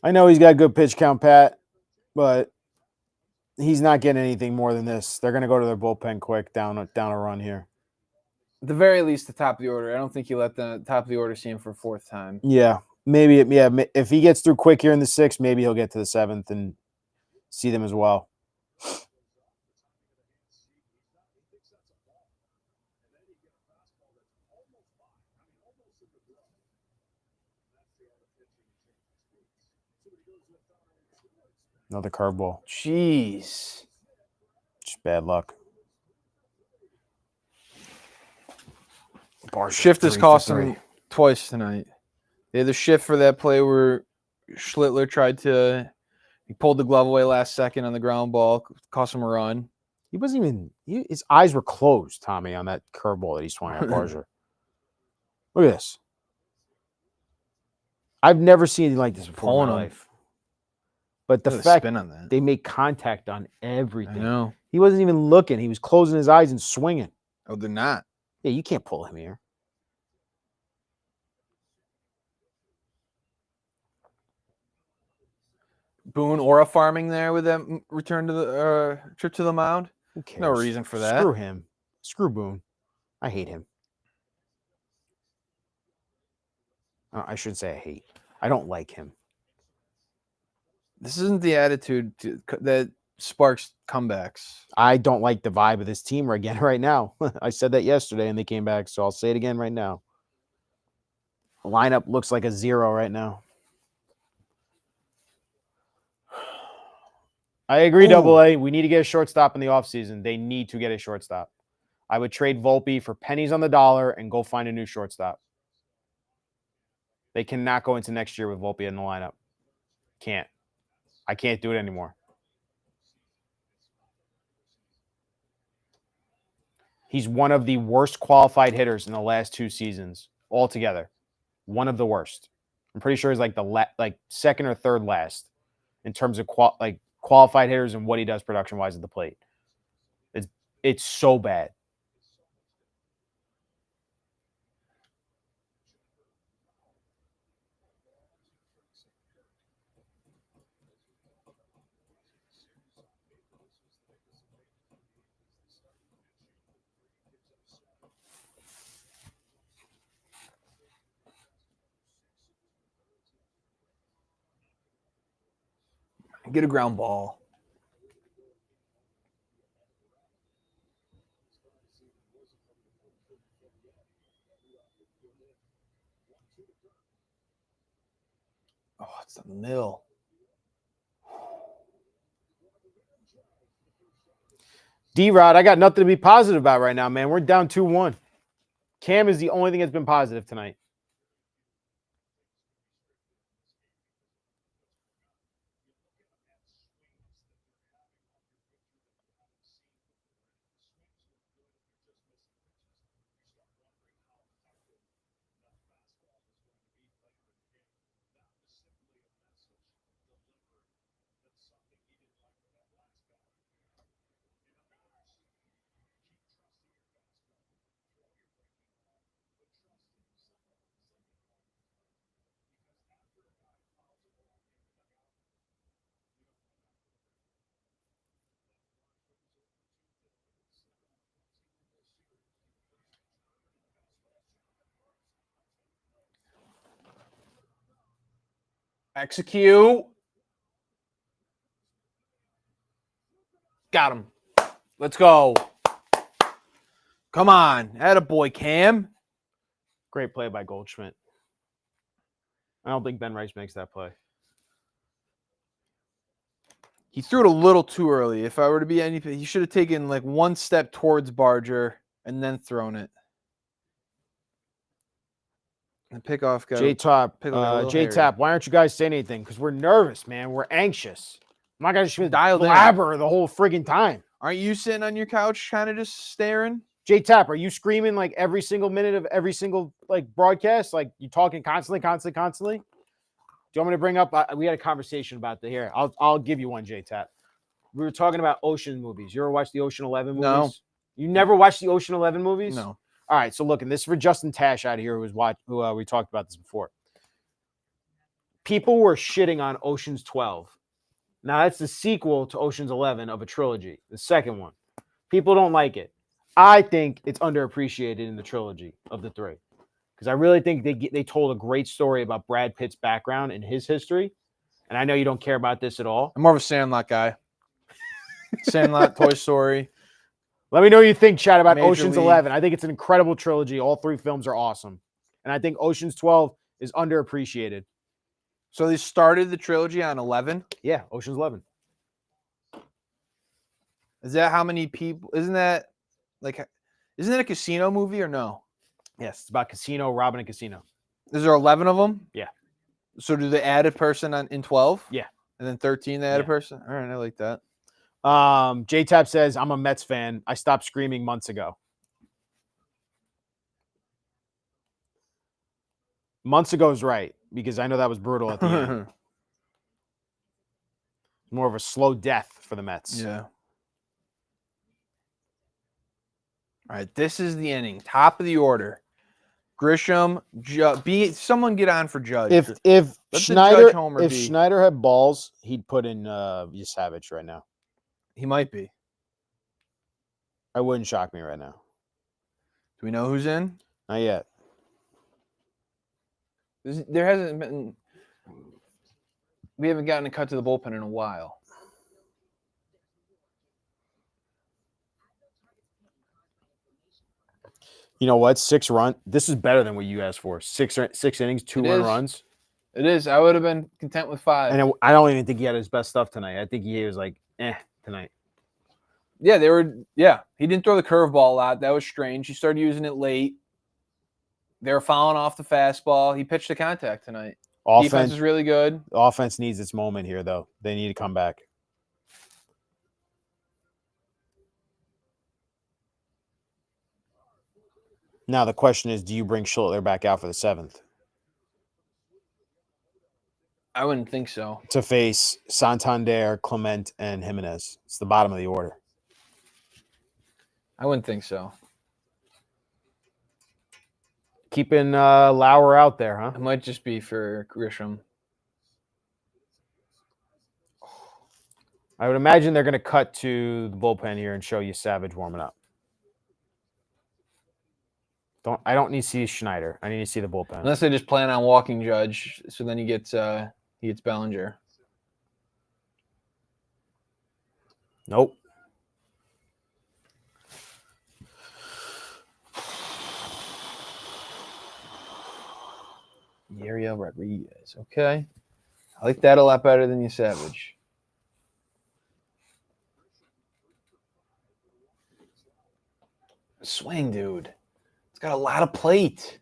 I know he's got a good pitch count, Pat, but he's not getting anything more than this. They're going to go to their bullpen quick down a run here. At the very least, the top of the order. I don't think you let the top of the order see him for a 4th time. Yeah, maybe. Yeah, if he gets through quick here in the 6th, maybe he'll get to the 7th and see them as well. Another curveball. Jeez. Just bad luck. Shift has cost him twice tonight. They had the shift for that play where Schlittler he pulled the glove away last second on the ground ball, cost him a run. He wasn't even, his eyes were closed, Tommy, on that curveball that he swung at Barger. Look at this. I've never seen anything like this before in my life. But the fact they make contact on everything. I know. He wasn't even looking. He was closing his eyes and swinging. Oh, they're not. Yeah, you can't pull him here. Boone aura farming there with that return to the trip to the mound. Who cares? No reason for that. Screw him. Screw Boone. I hate him. I shouldn't say I hate. I don't like him. This isn't the attitude that sparks comebacks. I don't like the vibe of this team again right now. I said that yesterday and they came back, so I'll say it again right now. The lineup looks like a 0 right now. I agree, Double A. We need to get a shortstop in the offseason. They need to get a shortstop. I would trade Volpe for pennies on the dollar and go find a new shortstop. They cannot go into next year with Volpe in the lineup. Can't. I can't do it anymore. He's one of the worst qualified hitters in the last 2 seasons altogether. One of the worst. I'm pretty sure he's like the second or third last in terms of qualified hitters and what he does production-wise at the plate. It's so bad. Get a ground ball. Oh, it's the middle. D-Rod, I got nothing to be positive about right now, man. We're down 2-1. Cam is the only thing that's been positive tonight. Execute. Got him. Let's go. Come on. Attaboy, Cam. Great play by Goldschmidt. I don't think Ben Rice makes that play. He threw it a little too early. If I were to be anything, he should have taken like one step towards Barger and then thrown it. And pickoff got J-Top, pickle got a little hairy. J-Tap, why aren't you guys saying anything? Because we're nervous, man. We're anxious. I'm not going to just Dialed in. blabber the whole friggin' time. Aren't you sitting on your couch kind of just staring? J-Tap, are you screaming like every single minute of every single like broadcast? Like you talking constantly? Do you want me to bring up? We had a conversation about that here. I'll give you one, J-Tap. We were talking about ocean movies. You ever watch the Ocean 11 movies? No. You never watched the Ocean 11 movies? No. All right, so look, and this is for Justin Tash out here who we talked about this before. People were shitting on Ocean's 12. Now that's the sequel to Ocean's 11 of a trilogy, the second one. People don't like it. I think it's underappreciated in the trilogy of the three because I really think they told a great story about Brad Pitt's background and his history. And I know you don't care about this at all. I'm more of a Sandlot guy. Sandlot, Toy Story. Let me know what you think, Chad, about Major Ocean's League. 11. I think it's an incredible trilogy. All three films are awesome. And I think Ocean's 12 is underappreciated. So they started the trilogy on 11. Yeah, Ocean's 11. Is that how many people? Isn't that a casino movie or no? Yes, it's about casino, robbing a casino. Is there 11 of them? Yeah. So do they add a person in 12? Yeah. And then 13 they add a Yeah. person? All right, I like that. J-Tap says, I'm a Mets fan. I stopped screaming months ago. Months ago is right, because I know that was brutal at the end. More of a slow death for the Mets. Yeah. All right, this is the inning. Top of the order. Grisham, someone get on for Judge. If Let the Judge homer be. Schneider had balls, he'd put in Savage right now. He might be. I wouldn't shock me right now. Do we know who's in? Not yet. There hasn't been. We haven't gotten a cut to the bullpen in a while. You know what? 6 run. This is better than what you asked for. 6 innings, 2 runs. It is. I would have been content with 5. And I don't even think he had his best stuff tonight. I think he was like, tonight. Yeah, they were. Yeah, he didn't throw the curveball a lot. That was strange. He started using it late. They were fouling off the fastball. He pitched to contact tonight. Defense is really good. The offense needs its moment here, though. They need to come back. Now the question is, do you bring Schlittler back out for the 7th? I wouldn't think so. To face Santander, Clement, and Jimenez. It's the bottom of the order. I wouldn't think so. Keeping Lauer out there, huh? It might just be for Grisham. I would imagine they're going to cut to the bullpen here and show you Savage warming up. I don't need to see Schneider. I need to see the bullpen. Unless they just plan on walking Judge, so then he gets Bellinger. Nope. Yariel Rodriguez. Okay. I like that a lot better than you Savage. Swing, dude. It's got a lot of plate.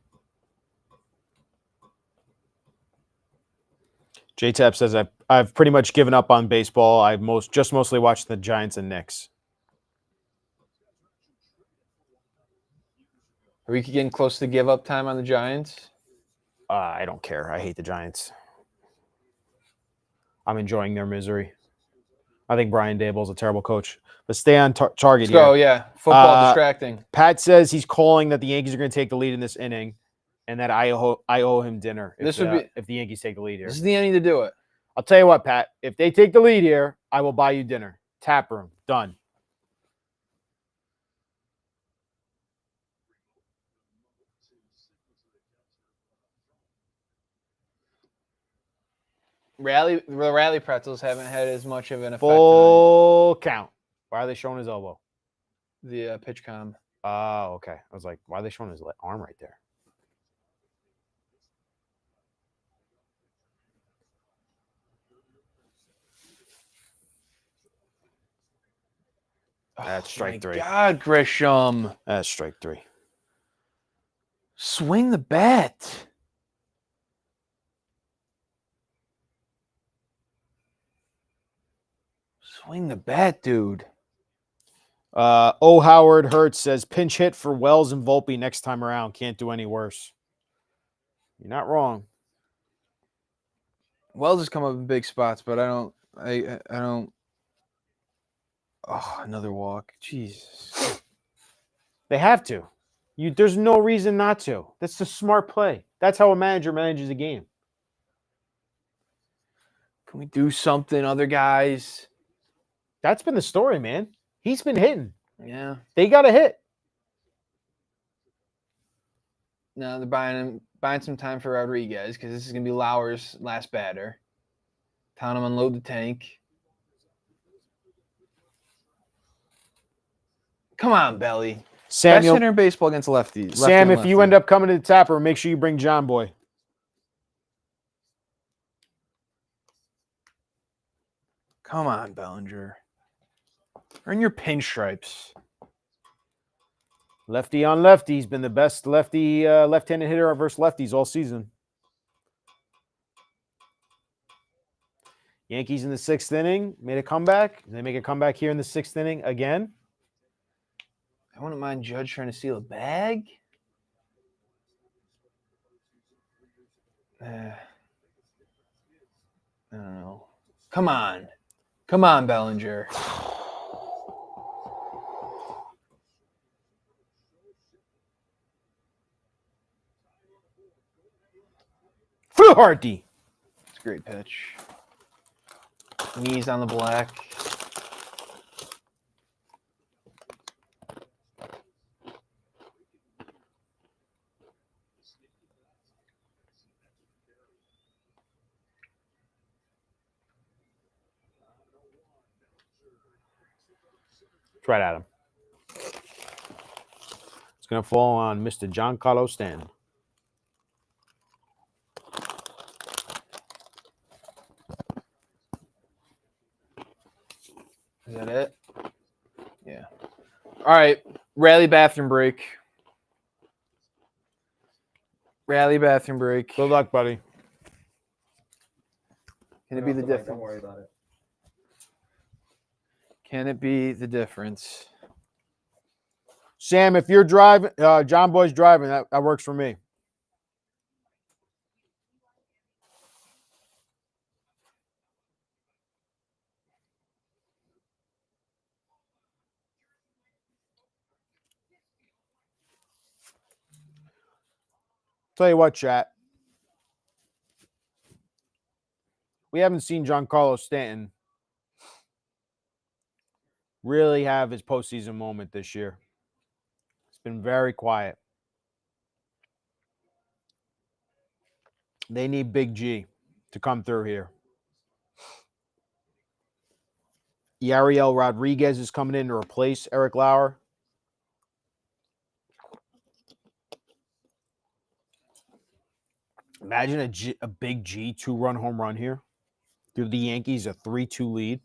J-Tap says I've pretty much given up on baseball. I mostly watch the Giants and Knicks. Are we getting close to give up time on the Giants? I don't care. I hate the Giants. I'm enjoying their misery. I think Brian Daboll's a terrible coach. But stay on target Let's here. go, yeah. Football distracting. Pat says he's calling that the Yankees are going to take the lead in this inning, and that I owe him dinner if the Yankees take the lead here. This is the inning to do it. I'll tell you what, Pat. If they take the lead here, I will buy you dinner. Tap room. Done. The rally pretzels haven't had as much of an effect Full count. Why are they showing his elbow? The pitch com. Oh, okay. I was like, why are they showing his arm right there? That's strike three. God, Grisham. That's strike three. Swing the bat. Swing the bat, dude. Howard Hertz says pinch hit for Wells and Volpe next time around. Can't do any worse. You're not wrong. Wells has come up in big spots, but I don't. Oh, another walk. Jesus. They have to. There's no reason not to. That's the smart play. That's how a manager manages a game. Can we do something, other guys? That's been the story, man. He's been hitting. Yeah. They got a hit. No, they're buying some time for Rodriguez because this is going to be Lauer's last batter. Telling him unload the tank. Come on, Belly. Sam, best hitter in baseball against lefties. Sam, if you end up coming to the tapper, make sure you bring John Boy. Come on, Bellinger. Earn your pinstripes. Lefty on lefty. He's been the best left-handed hitter versus lefties all season. Yankees in the sixth inning made a comeback. They make a comeback here in the sixth inning again. I wouldn't mind Judge trying to steal a bag. I don't know. Come on. Come on, Bellinger. Fluharty. It's a great pitch. Knees on the black. Right at him. It's going to fall on Mr. Giancarlo Stanton. Is that it? Yeah. All right. Rally bathroom break. Rally bathroom break. Good luck, buddy. Can it be the difference? Don't worry about it. Can it be the difference? Sam, if you're driving, John Boy's driving, that works for me. Tell you what, chat. We haven't seen Giancarlo Stanton really have his postseason moment this year. It's been very quiet. They need Big G to come through here. Yariel Rodriguez is coming in to replace Eric Lauer. Imagine a big G 2-run home run here. Give the Yankees a 3-2 lead.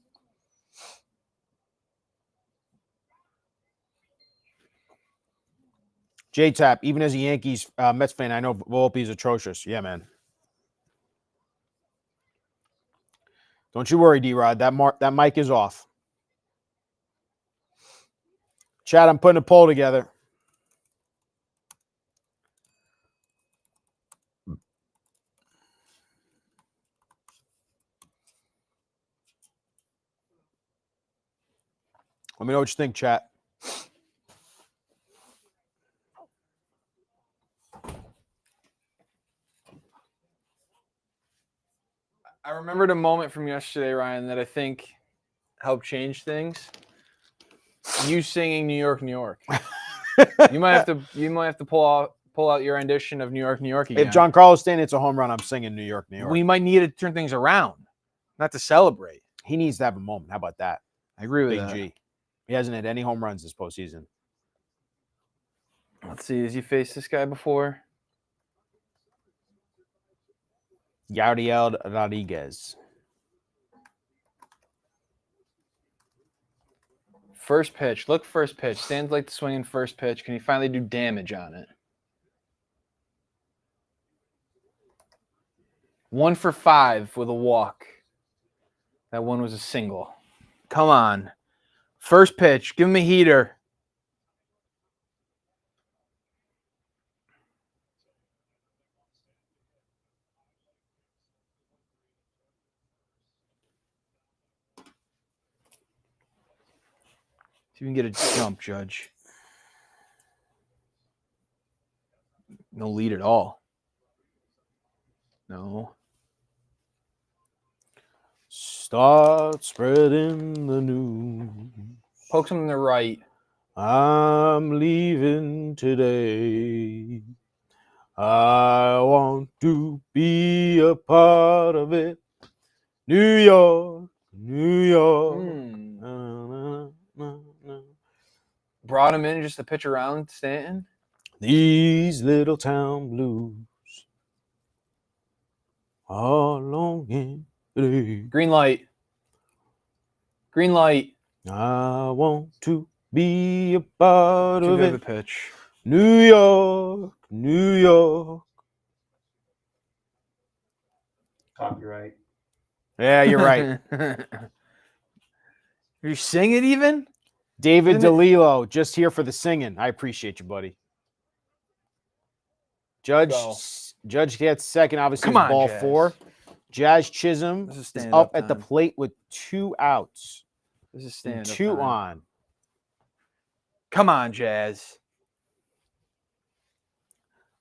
J-Tap, even as a Yankees Mets fan, I know Volpe is atrocious. Yeah, man. Don't you worry, D-Rod. That mic is off. Chad, I'm putting a poll together. Let me know what you think, chat. I remembered a moment from yesterday, Ryan, that I think helped change things. You singing "New York, New York." You might have to pull out your rendition of "New York, New York" again. If Giancarlo's saying it's a home run, I'm singing New York, New York. We might need to turn things around, not to celebrate. He needs to have a moment. How about that? I agree with Big that. G. He hasn't had any home runs this postseason. Let's see. Has he faced this guy before? Yariel Rodriguez. First pitch. Look, first pitch. Stands like the swinging first pitch. Can he finally do damage on it? 1 for 5 with a walk. That one was a single. Come on. First pitch. Give him a heater. See if you can get a jump, Judge. No lead at all. No. Start spreading the news. Pokes him in the right. I'm leaving today. I want to be a part of it. New York, New York. Brought him in just to pitch around Stanton. These little town blues are longing today. Green light. Green light. I want to be a part Too of good of it. a pitch. New York, New York. Copyright. Yeah, you're right. You sing it even? David Isn't it- DeLillo, just here for the singing. I appreciate you, buddy. Judge Go. Judge gets second, obviously, Come with on, ball Jazz. 4. Jazz Chisholm This is is stand up up at the time. plate with 2 outs. This is And stand up 2 time. on. Come on, Jazz.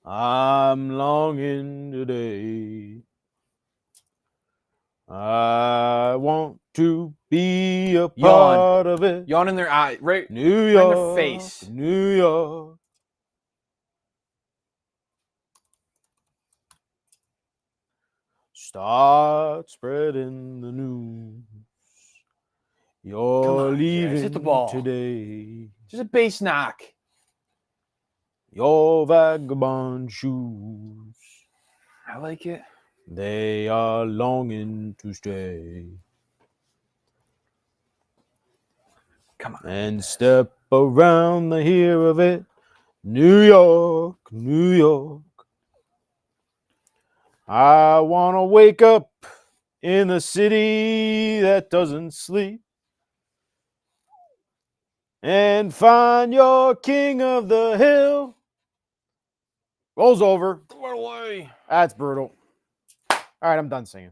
I'm longing today. I want to be a part of it. Yawn in their eye. Right New in York, their face. New York. Start spreading the news. You're on, Jazz, leaving hit the ball. today. Just a base knock. Your vagabond shoes, I like it. they are longing to stay. Come on. And step around the hear of it. New York, New York. I want to wake up in a city that doesn't sleep and find your king of the hill. Rolls over. Throw it away. That's brutal. All right, I'm done singing.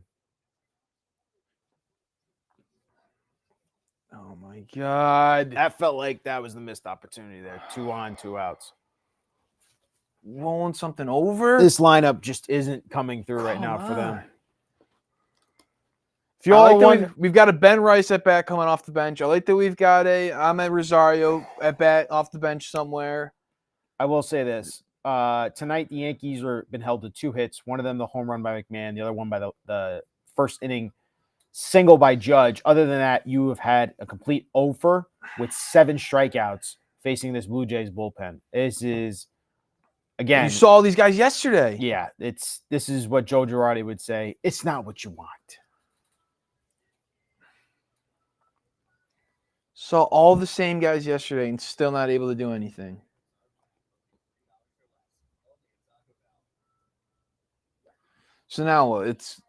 Oh, my God. That felt like that was the missed opportunity there. 2 on, 2 outs. Rolling something over? This lineup just isn't coming through right Come now for them. on. If you I all like that wonder, we've got a Ben Rice at bat coming off the bench. I like that we've got a Ahmed Rosario at bat off the bench somewhere. I will say this. Tonight, the Yankees been held to 2 hits. One of them, the home run by McMahon. The other one by the first inning single by Judge. Other than that, you have had a complete over with 7 strikeouts facing this Blue Jays bullpen. This is, again, You saw all these guys yesterday. yeah, this is what Joe Girardi would say. It's not what you want. Saw all the same guys yesterday and still not able to do anything. So now what? It's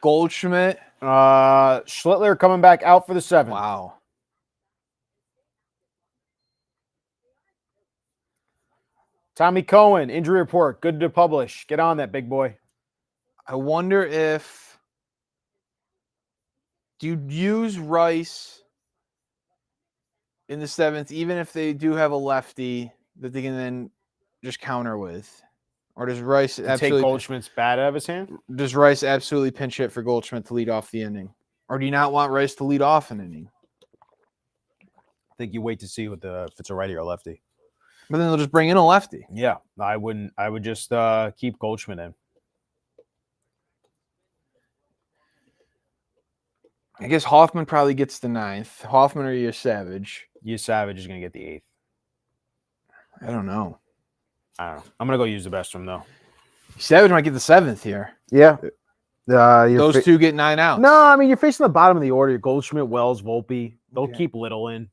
Goldschmidt. Schlittler coming back out for the 7th. Wow. Tommy Cohen, injury report. Good to publish. Get on that, big boy. I wonder if do you use Rice in the 7th, even if they do have a lefty that they can then just counter with? Or does Rice Take absolutely Goldschmidt's bat out of his hand? does Rice absolutely pinch hit for Goldschmidt to lead off the inning? Or do you not want Rice to lead off an inning? I think you wait to see if it's a righty or a lefty. But then they'll just bring in a lefty. Yeah, I wouldn't. I would just keep Goldschmidt in. I guess Hoffman probably gets the 9th. Hoffman or your Savage? You Savage is going to get the 8th. I don't know. I don't know. I'm going to go use the best from though. Savage might get the 7th here. Yeah. Those two get 9 outs. No, I mean, you're facing the bottom of the order. Goldschmidt, Wells, Volpe. They'll Okay. keep Little in.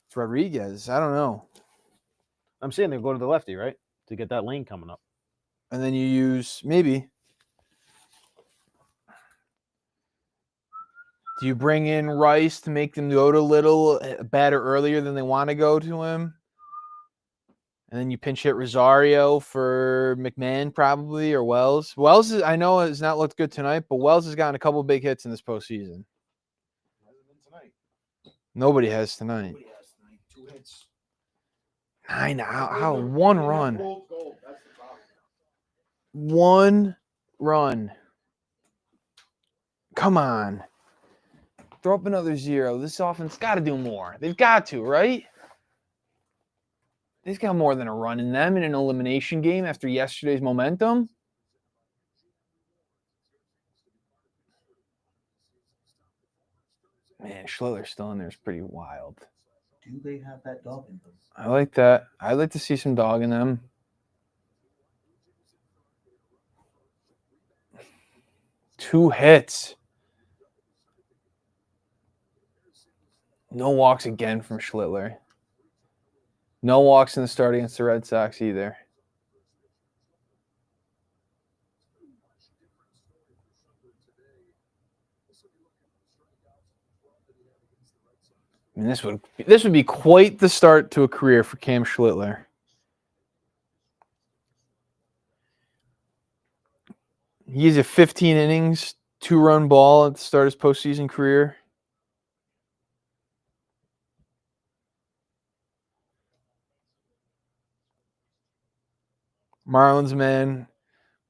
It's Rodriguez. I don't know. I'm saying they'll go to the lefty, right? To get that lane coming up. And then you use maybe. Do you bring in Rice to make them go to Little batter earlier than they want to go to him? And then you pinch hit Rosario for McMahon probably or Wells. Wells, I know, has not looked good tonight, but Wells has gotten a couple big hits in this postseason. Nobody has tonight. 2 hits. 9 out. How? 1 run. 1 run. Come on. Throw up another 0. This offense got to do more. They've got to, right? They've got more than a run in them in an elimination game after yesterday's momentum. Man, Schlittler still in there is pretty wild. Do they have that dog in them? I like that. I'd like to see some dog in them. Two hits. No walks again from Schlittler. No walks in the start against the Red Sox either. I mean, this would be quite the start to a career for Cam Schlittler. He's a 15 innings, 2-run ball at the start of his postseason career. Marlins man,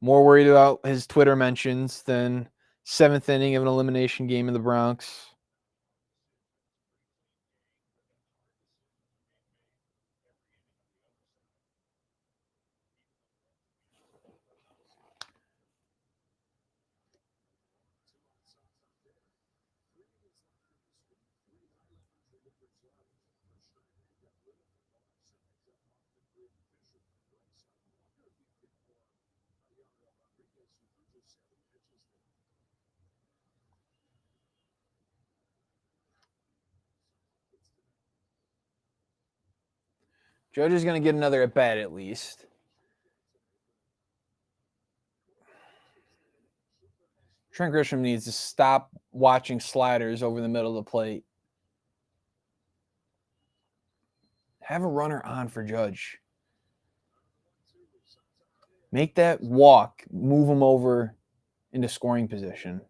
more worried about his Twitter mentions than 7th inning of an elimination game in the Bronx. Judge is going to get another at bat at least. Trent Grisham needs to stop watching sliders over the middle of the plate. Have a runner on for Judge. Make that walk, move him over into scoring position.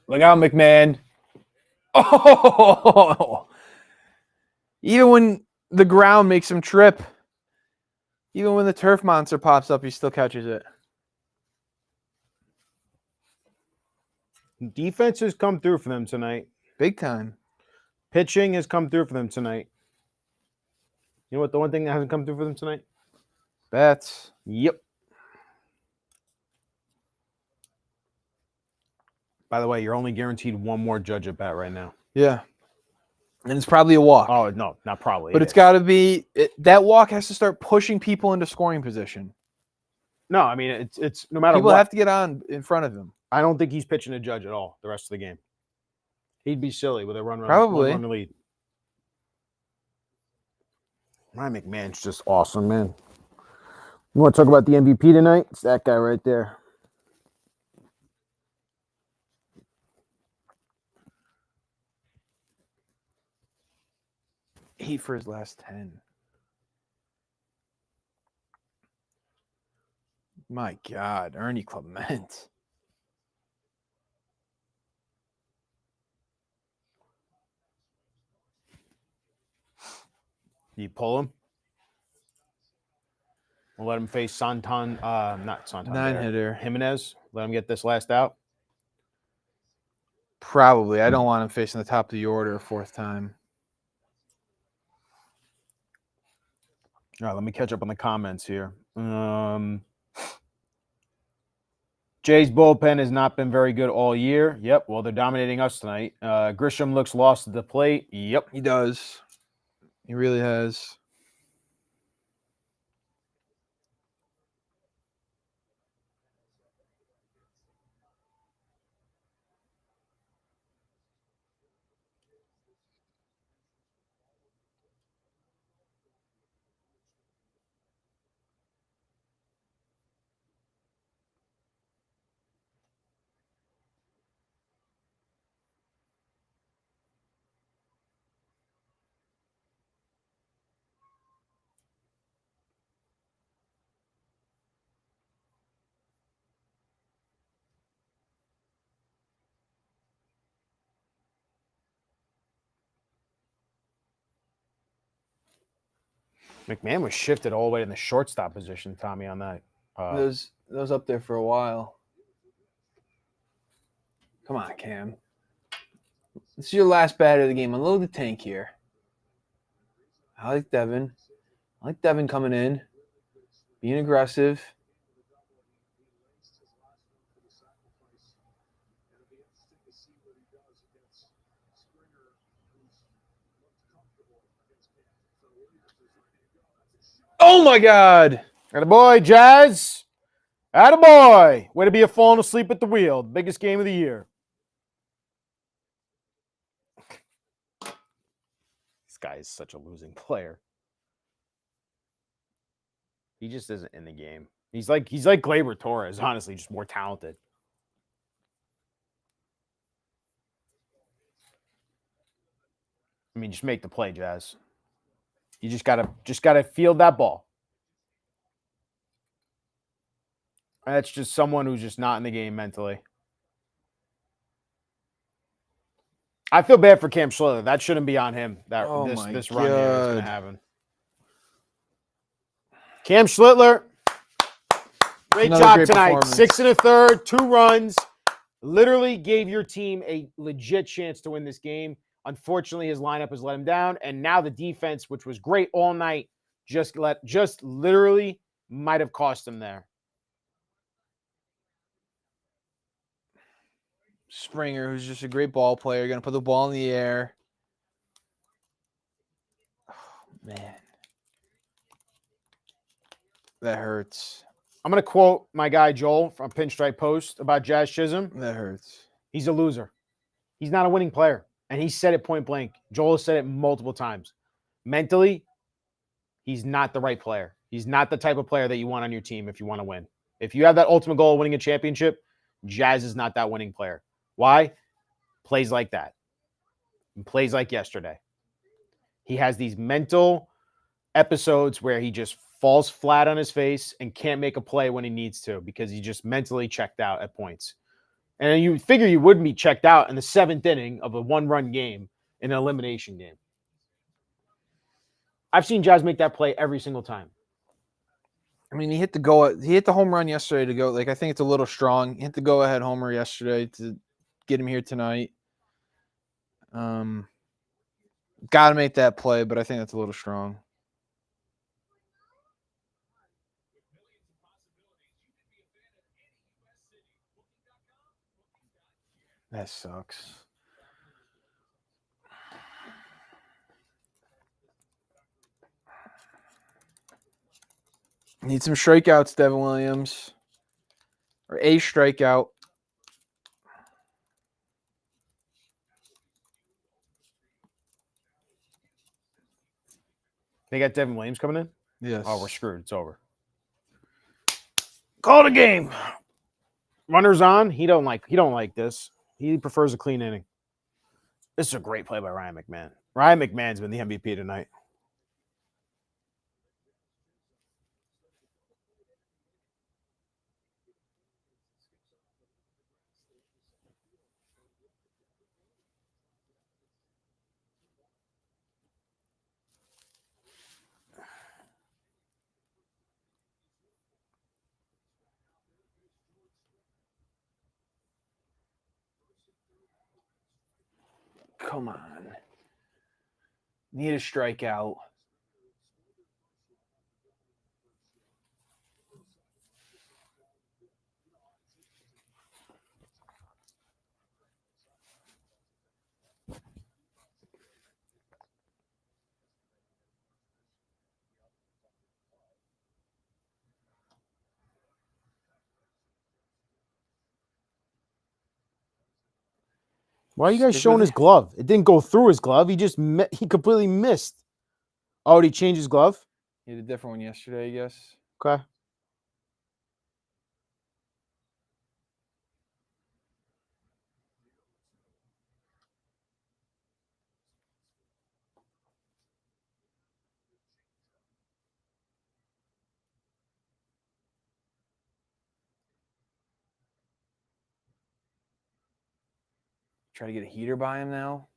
Look out, McMahon. Oh! Even when the ground makes him trip. Even when the turf monster pops up, he still catches it. Defense has come through for them tonight. Big time. Pitching has come through for them tonight. You know what? The one thing that hasn't come through for them tonight? Bats. Yep. By the way, you're only guaranteed one more judge at bat right now. Yeah. And it's probably a walk. Oh, no, not probably. But it's got to be that walk has to start pushing people into scoring position. No, I mean, it's no matter People what. have to get on in front of him. I don't think he's pitching a judge at all the rest of the game. He'd be silly with a Probably. run lead. Ryan McMahon's just awesome, man. You want to talk about the MVP tonight? It's that guy right there. Eight for his last 10. My God, Ernie Clement. You pull him. We'll let him face not Santander. 9-hitter. Jimenez. Let him get this last out. Probably. I don't want him facing the top of the order a fourth time. All right, let me catch up on the comments here. Jay's bullpen has not been very good all year. Yep, well, they're dominating us tonight. Grisham looks lost at the plate. Yep. He does. He really has. McMahon was shifted all the way in the shortstop position, Tommy, on that. Those up there for a while. Come on, Cam. This is your last batter of the game. Unload the tank here. I like Devin. I like Devin coming in, being aggressive. Oh, my God. Attaboy, Jazz. Attaboy. Way to be a falling asleep at the wheel. Biggest game of the year. This guy is such a losing player. He just isn't in the game. He's like Gleyber Torres, honestly, just more talented. I mean, just make the play, Jazz. You just gotta field that ball. That's just someone who's just not in the game mentally. I feel bad for Cam Schlitter. That shouldn't be on him. This run here is going to happen. Cam Schlitter, great job tonight. 6 1/3, 2 runs. Literally gave your team a legit chance to win this game. Unfortunately, his lineup has let him down, and now the defense, which was great all night, just literally might have cost him there. Springer, who's just a great ball player, going to put the ball in the air. Oh, man. That hurts. I'm going to quote my guy Joel from Pinstripe Post about Jazz Chisholm. That hurts. He's a loser. He's not a winning player. And he said it point blank. Joel has said it multiple times. Mentally, he's not the right player. He's not the type of player that you want on your team if you want to win. If you have that ultimate goal of winning a championship, Jazz is not that winning player. Why? Plays like that. And plays like yesterday. He has these mental episodes where he just falls flat on his face and can't make a play when he needs to because he just mentally checked out at points. And you figure you wouldn't be checked out in the 7th inning of a 1-run game in an elimination game. I've seen Jazz make that play every single time. I mean, he hit the home run yesterday to go. Like, I think it's a little strong. He hit the go-ahead homer yesterday to get him here tonight. Got to make that play, but I think that's a little strong. That sucks. Need some strikeouts, Devin Williams. Or a strikeout. They got Devin Williams coming in? Yes. Oh, we're screwed. It's over. Call it a game. Runners on. He don't like this. He prefers a clean inning. This is a great play by Ryan McMahon. Ryan McMahon's been the MVP tonight. Come on. Need a strikeout. Why are you guys Stick showing with his it. glove? It didn't go through his glove. He completely missed. Oh, did he change his glove? He had a different one yesterday, I guess. Okay. Try to get a heater by him now.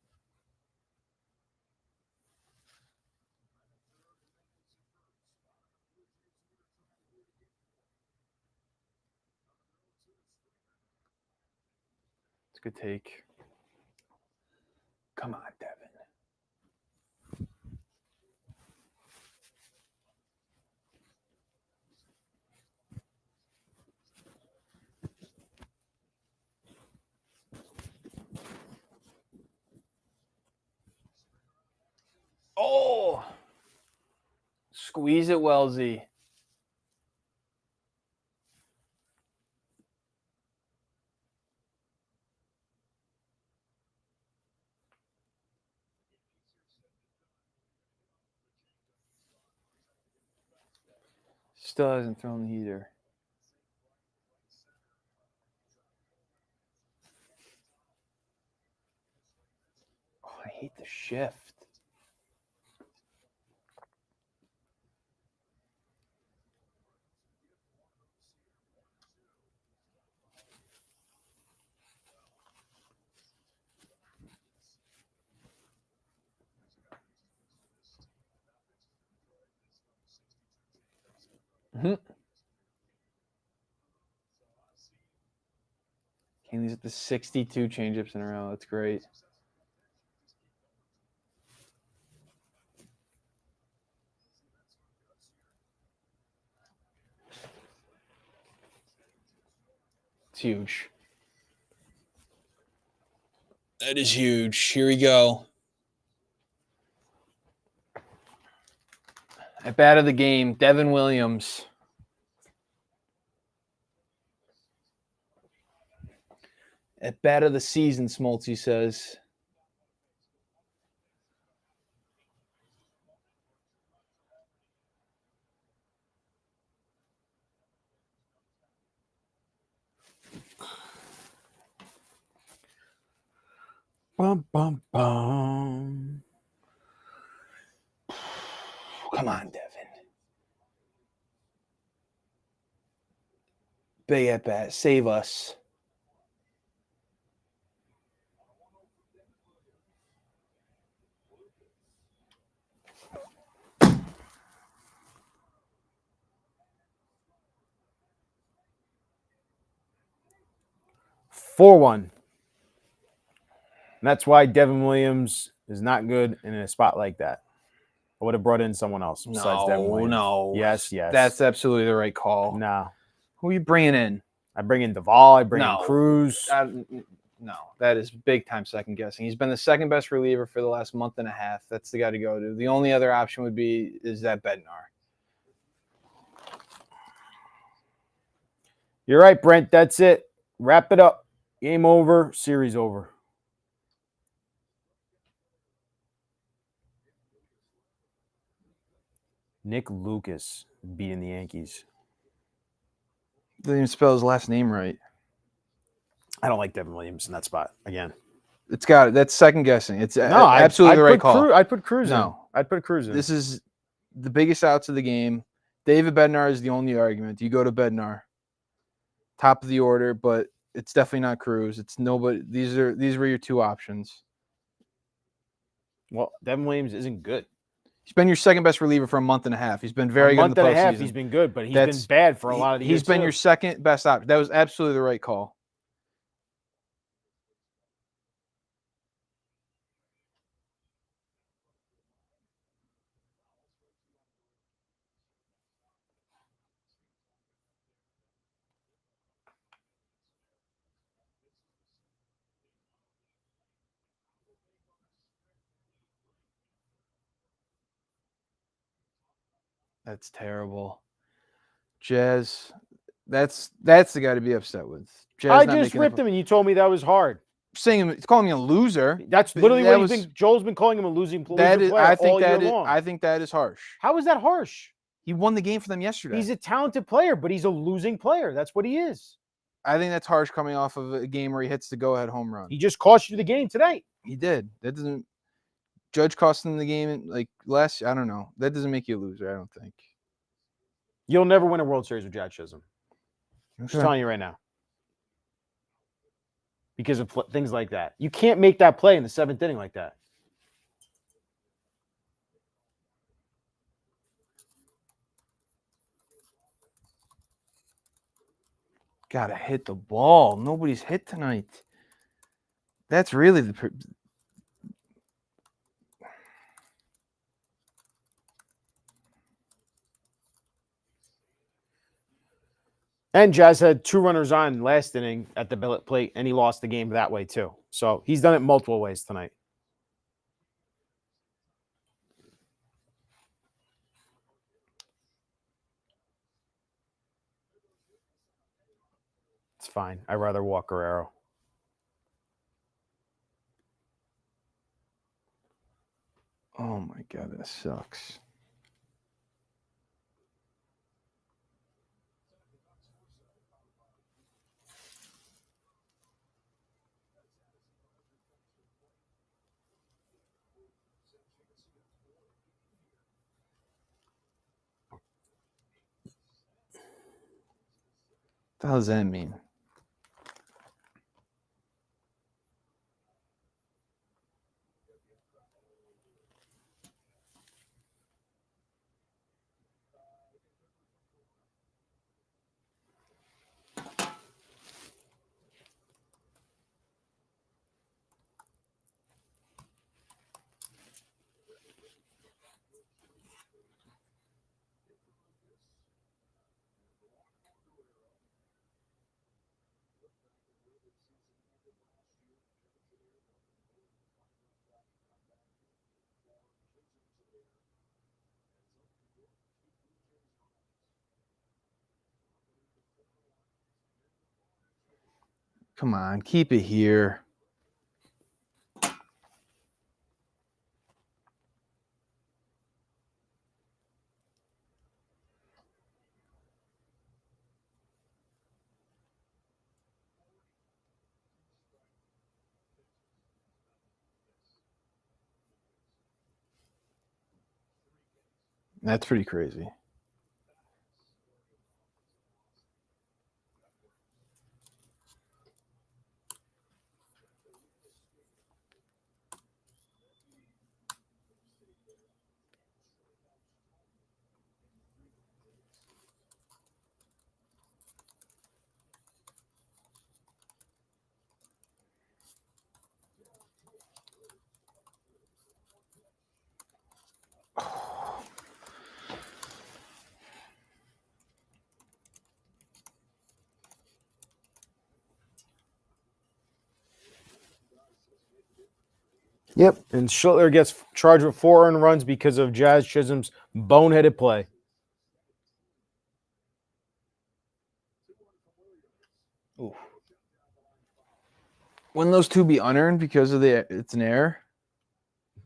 It's a good take. Come on, Devin. Oh! Squeeze it, Wellesley. Still hasn't thrown the heater. Oh, I hate the shift. Mm-hmm. Candy's at the 62 changeups in a row. That's great. It's huge. That is huge. Here we go. At bat of the game, Devin Williams. At bat of the season, Smoltzy says. Bum, bum, bum. Come on, Devin. Big at bat. Save us. 4-1. And that's why Devin Williams is not good in a spot like that. I would have brought in someone else besides Devin Williams. No. Yes. That's absolutely the right call. No. Who are you bringing in? I bring in Duvall. I bring in No. Cruz. No, that is big time second guessing. He's been the second best reliever for the last month and a half. That's the guy to go to. The only other option would be is that Bednar. You're right, Brent. That's it. Wrap it up. Game over. Series over. Nick Lucas beating the Yankees. Didn't even spell his last name right. I don't like Devin Williams in that spot again. It's got it. That's second guessing. It's No, absolutely the right call. I'd put Cruz in. No. I'd put Cruz in. This is the biggest outs of the game. David Bednar is the only argument. You go to Bednar, top of the order, but it's definitely not Cruz. It's nobody. These were your two options. Well, Devin Williams isn't good. He's been your second best reliever for a month and a half. He's been very good in the postseason. A month and a half, he's been good, but he's been bad for a lot of the years. He's been your second best option. That was absolutely the right call. That's terrible. Jazz, that's the guy to be upset with. Jazz I not just making ripped him, and you told me that was hard. Saying him, calling me a loser. That's literally that what he's been. Joel's been calling him a losing player I think all year that long. I think that is harsh. How is that harsh? He won the game for them yesterday. He's a talented player, but he's a losing player. That's what he is. I think that's harsh coming off of a game where he hits the go-ahead home run. He just cost you the game tonight. He did. That doesn't. Judge cost him the game like last. I don't know. That doesn't make you a loser. I don't think. You'll never win a World Series with Jack Chisholm. I'm just Okay. telling you right now. Because of things like that. You can't make that play in the seventh inning like that. Gotta hit the ball. Nobody's hit tonight. That's really the. And Jazz had 2 runners on last inning at the billet plate, and he lost the game that way too. So he's done it multiple ways tonight. It's fine. I'd rather walk Guerrero. Oh my God, that sucks. What the hell does that mean? Come on, keep it here. That's pretty crazy. Yep. And Schiller gets charged with 4 earned runs because of Jazz Chisholm's boneheaded play. Ooh. Wouldn't those two be unearned because of it's an error?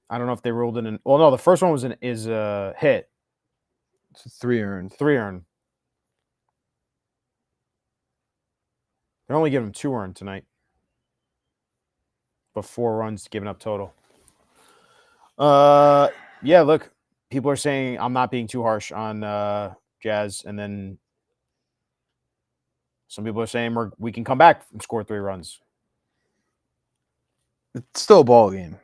I don't know if they ruled it in. Well, no, the first one was a hit. It's 3 earned. 3 earned. They're only giving him 2 earned tonight. But 4 runs given up total. Yeah, look, people are saying I'm not being too harsh on Jazz, and then some people are saying we can come back and score 3 runs. It's still a ball game.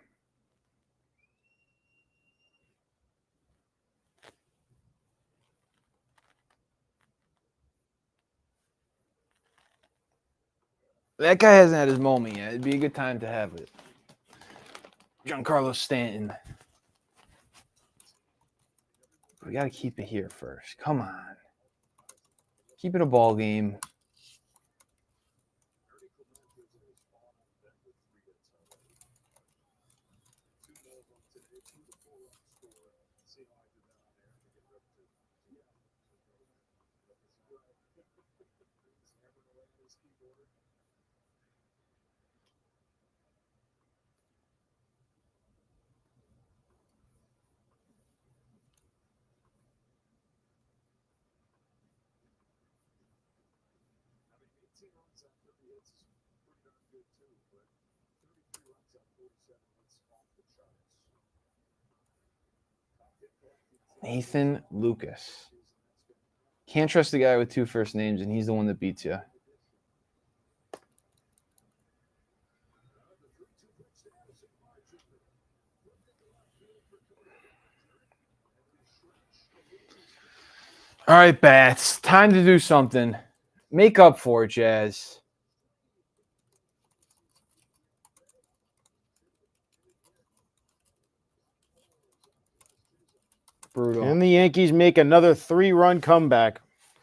That guy hasn't had his moment yet. It'd be a good time to have it. Giancarlo Stanton. We got to keep it here first. Come on. Keep it a ball game. Nathan Lucas. Can't trust the guy with 2 first names, and he's the one that beats you. All right, Bats. Time to do something. Make up for it, Jazz. Brutal. And the Yankees make another 3-run comeback.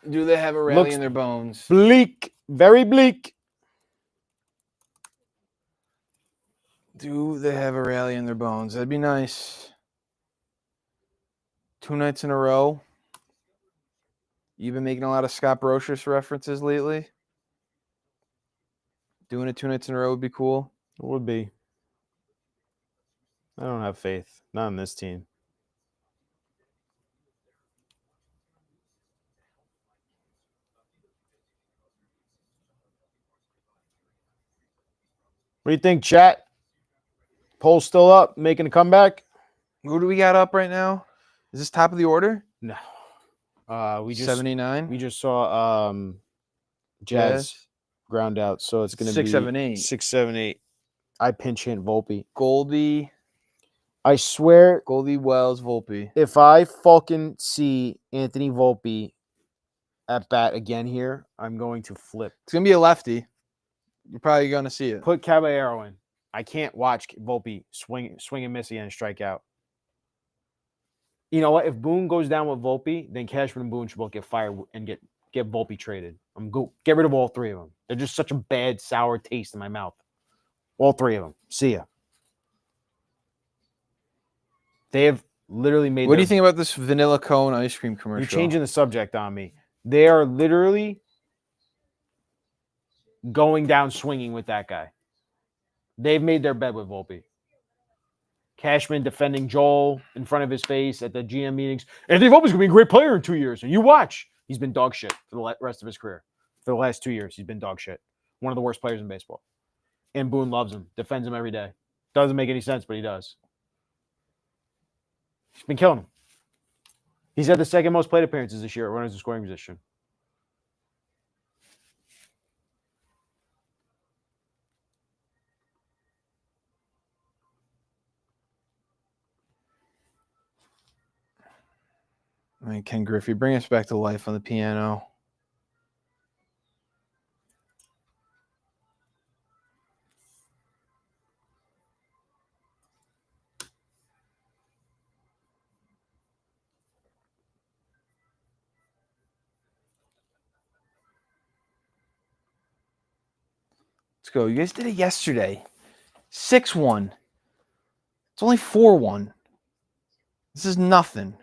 Do they have a rally Looks in their bones? Bleak. Very bleak. Do they have a rally in their bones? That'd be nice. 2 nights in a row. You've been making a lot of Scott Brocious references lately. Doing it 2 nights in a row would be cool. It would be. I don't have faith. Not in this team. What do you think, chat? Poll's still up, making a comeback? Who do we got up right now? Is this top of the order? No. We just 79. we just saw Jazz ground out, so it's gonna 6, be 7, 8. 6, 7, 8. I pinch hit Volpe. Goldie I swear, Wells, Volpe. if I fucking see Anthony Volpe at bat again here, I'm going to flip. It's gonna be a lefty. You're probably gonna see it. Put Caballero in. I can't watch Volpe swing and miss again and strike out. You know what? If Boone goes down with Volpe, then Cashman and Boone should both get fired and get Volpe traded. Get rid of all 3 of them. They're just such a bad, sour taste in my mouth. All 3 of them. See ya. They have literally made. What do you think about this vanilla cone ice cream commercial? You're changing the subject on me. They are literally going down swinging with that guy. They've made their bed with Volpe. Cashman defending Joel in front of his face at the GM meetings. Anthony Volpe's going to be a great player in 2 years. And you watch. He's been dog shit for the rest of his career. For the last 2 years, he's been dog shit. One of the worst players in baseball. And Boone loves him. Defends him every day. Doesn't make any sense, but he does. He's been killing him. He's had the 2nd most plate appearances this year at runners in scoring position. I mean, Ken Griffey, bring us back to life on the piano. Let's go. You guys did it yesterday. 6-1. It's only 4-1. This is nothing.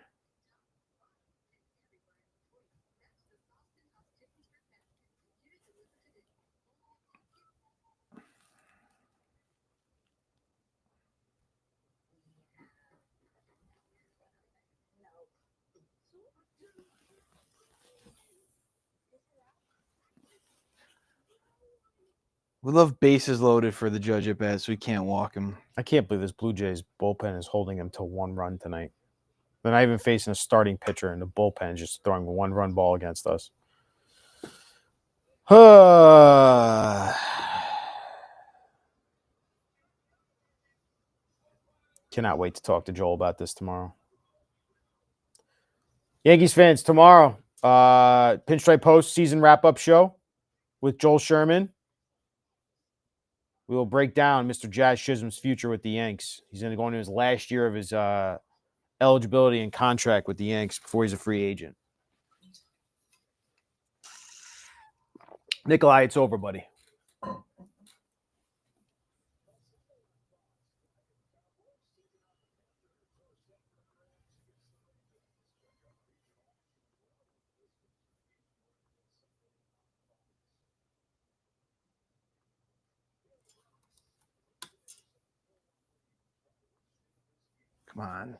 We love bases loaded for the judge at bat, so we can't walk him. I can't believe this Blue Jays bullpen is holding him to 1 run tonight. They're not even facing a starting pitcher, and the bullpen is just throwing a 1-run ball against us. Cannot wait to talk to Joel about this tomorrow. Yankees fans, tomorrow, Pinstripe Post season wrap-up show with Joel Sherman. We will break down Mr. Jazz Chisholm's future with the Yanks. He's going to go into his last year of his eligibility and contract with the Yanks before he's a free agent. Nikolai, it's over, buddy. Come on.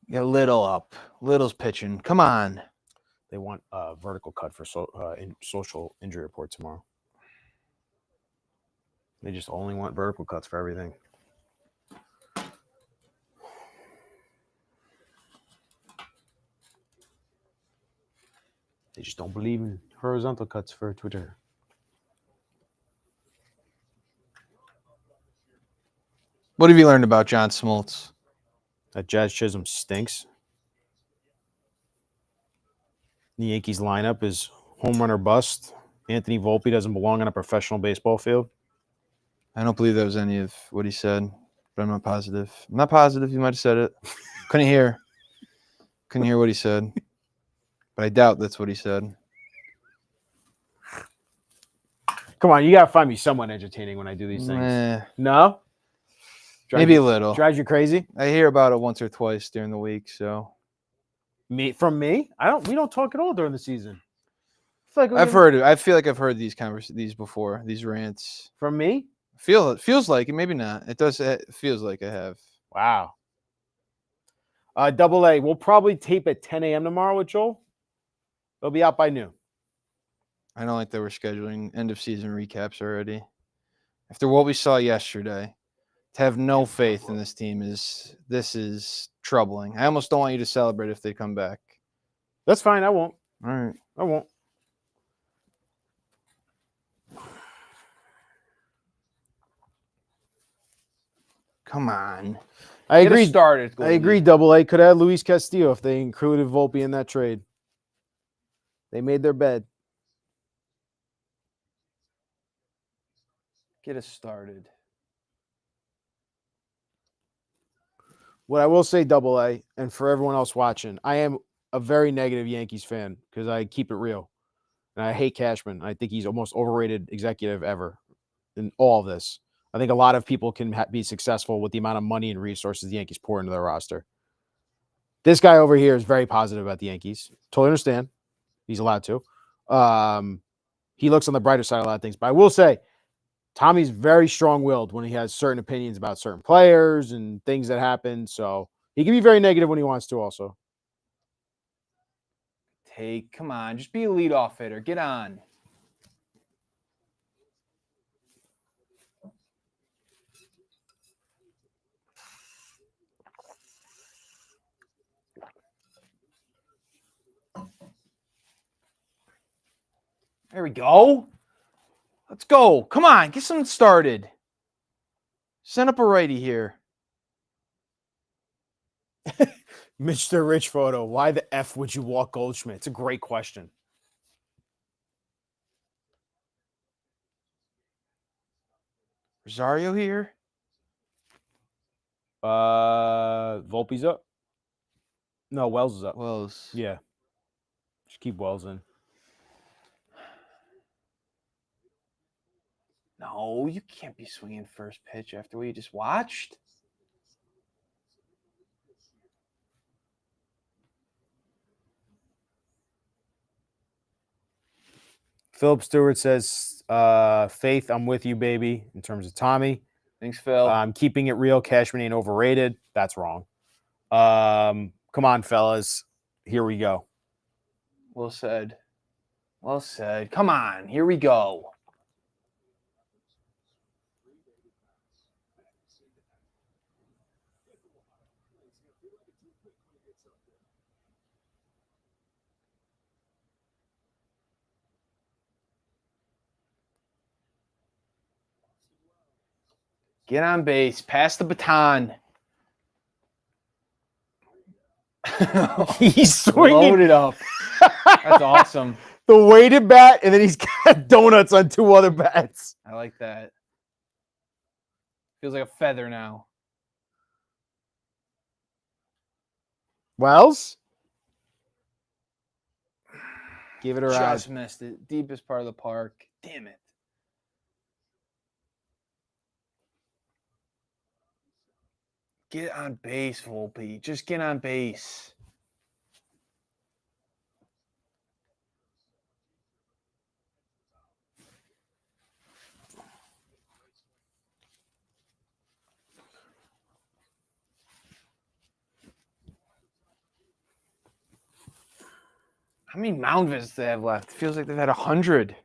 Get Little up. Little's pitching. Come on. They want a vertical cut for social injury report tomorrow. They just only want vertical cuts for everything. They just don't believe in horizontal cuts for Twitter. What have you learned about John Smoltz? That Jazz Chisholm stinks. The Yankees lineup is home run or bust. Anthony Volpe doesn't belong on a professional baseball field. I don't believe that was any of what he said, but I'm not positive. I'm not positive. He might have said it. Couldn't hear what he said, but I doubt that's what he said. Come on, you got to find me someone entertaining when I do these things. No? Maybe a little. Drives you crazy? I hear about it once or twice during the week, so. From me? We don't talk at all during the season. I've heard it. I feel like I've heard these before, these rants. From me? It feels like it, maybe not. It does. It feels like I have. Wow. Double A. We'll probably tape at 10 a.m. tomorrow with Joel. They'll be out by noon. I don't like that we're scheduling end of season recaps already. After what we saw yesterday, to have no faith in this team is troubling. I almost don't want you to celebrate if they come back. That's fine. I won't. All right. I won't. Come on. I Get agree. us started. I agree. Double A could have Luis Castillo if they included Volpe in that trade. They made their bed. Get us started. What I will say, Double A, and for everyone else watching, I am a very negative Yankees fan because I keep it real. And I hate Cashman. I think he's the most overrated executive ever in all of this. I think a lot of people can be successful with the amount of money and resources the Yankees pour into their roster. This guy over here is very positive about the Yankees. Totally understand. He's allowed to. He looks on the brighter side of a lot of things. But I will say, Tommy's very strong-willed when he has certain opinions about certain players and things that happen. So he can be very negative when he wants to also. Come on. Just be a leadoff hitter. Get on. There we go. Let's go. Come on. Get something started. Send up a righty here. Mr. Rich Photo, why the F would you walk Goldschmidt? It's a great question. Rosario here. Volpe's up. No, Wells is up. Wells. Yeah. Just keep Wells in. No, you can't be swinging first pitch after what you just watched. Philip Stewart says, Faith, I'm with you, baby, in terms of Tommy. Thanks, Phil. I'm keeping it real. Cashman ain't overrated. That's wrong. Come on, fellas. Here we go. Well said. Well said. Come on. Here we go. Get on base. Pass the baton. He's swinging. Loaded up. That's awesome. The weighted bat, and then he's got donuts on 2 other bats. I like that. Feels like a feather now. Wells? Give it a ride. Just missed it. Deepest part of the park. Damn it. Get on base, Volpe. Just get on base. How many mound visits do they have left? It feels like they've had 100.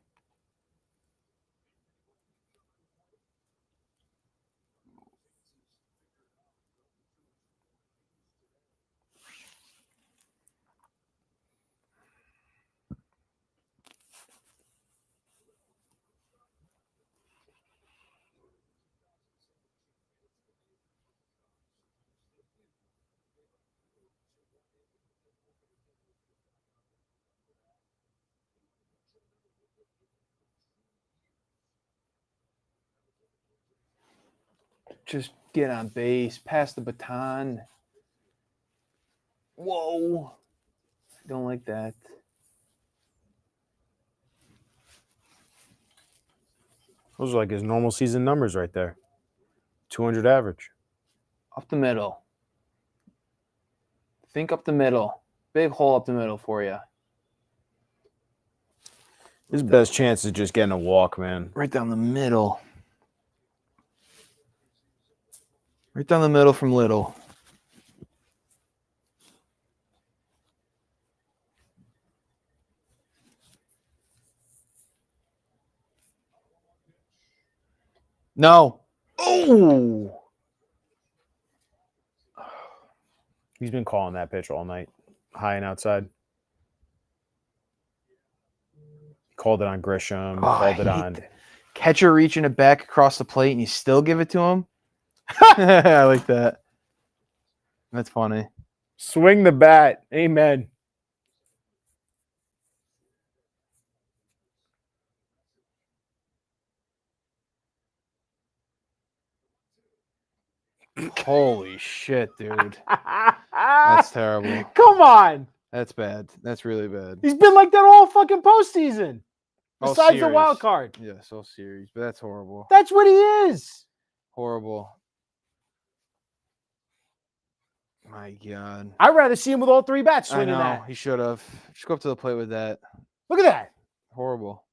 Just get on base. Pass the baton. Whoa. I don't like that. Those are like his normal season numbers right there. 200 average. Up the middle. Think up the middle. Big hole up the middle for you. His best chance is just getting a walk, man. Right down the middle. Right down the middle from Little. No. Oh. He's been calling that pitch all night. High and outside. Called it on Grisham. Oh, Called it on. Catcher reaching it back across the plate and you still give it to him? I like that. That's funny. Swing the bat. Amen. Holy shit, dude. That's terrible. Come on. That's bad. That's really bad. He's been like that all fucking postseason. All Besides the series. wild card. Yes, all series. But that's horrible. That's what he is. Horrible. My God. I'd rather see him with all 3 bats I swinging know. that. He should have. Just go up to the plate with that. Look at that. Horrible.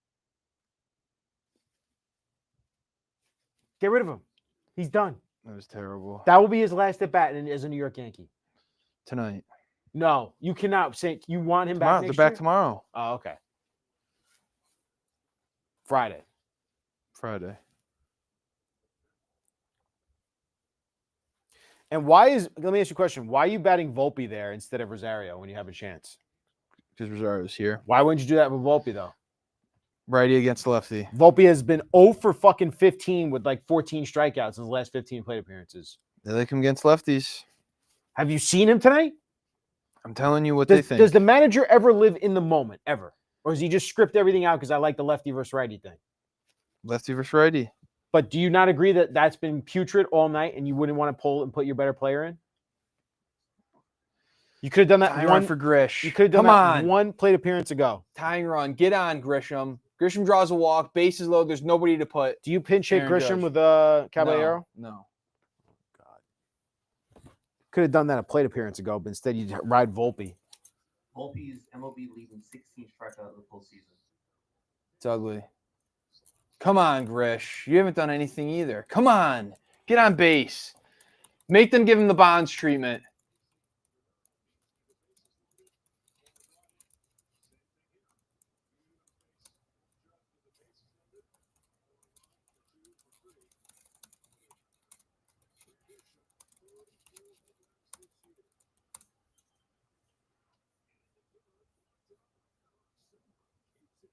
Get rid of him. He's done. That was terrible. That will be his last at bat as a New York Yankee. Tonight. No, you cannot say you want him Tomorrow. back next They're back year? tomorrow. Oh, okay. Friday. And why is, let me ask you a question. Why are you batting Volpe there instead of Rosario when you have a chance? Because Rosario's here. Why wouldn't you do that with Volpe, though? Righty against lefty. Volpe has been 0 for fucking 15 with like 14 strikeouts in his last 15 plate appearances. They like him against lefties. Have you seen him tonight? I'm telling you what they think. Does the manager ever live in the moment, ever? Or does he just script everything out because I like the lefty versus righty thing? Lefty versus righty. But do you not agree that that's been putrid all night and you wouldn't want to pull and put your better player in? You could have done that Tying one run for Grish. You could have done that one plate appearance ago. Tying run. Get on, Grisham. Grisham draws a walk. Bases low. There's nobody to put. Do you pinch hit Aaron Grisham Judge. with Caballero? No. Could have done that a plate appearance ago, but instead you ride Volpe. Volpe's MLB leading 16 strikeout in the postseason. It's ugly. Come on, Grish. You haven't done anything either. Come on. Get on base. Make them give him the Bonds treatment.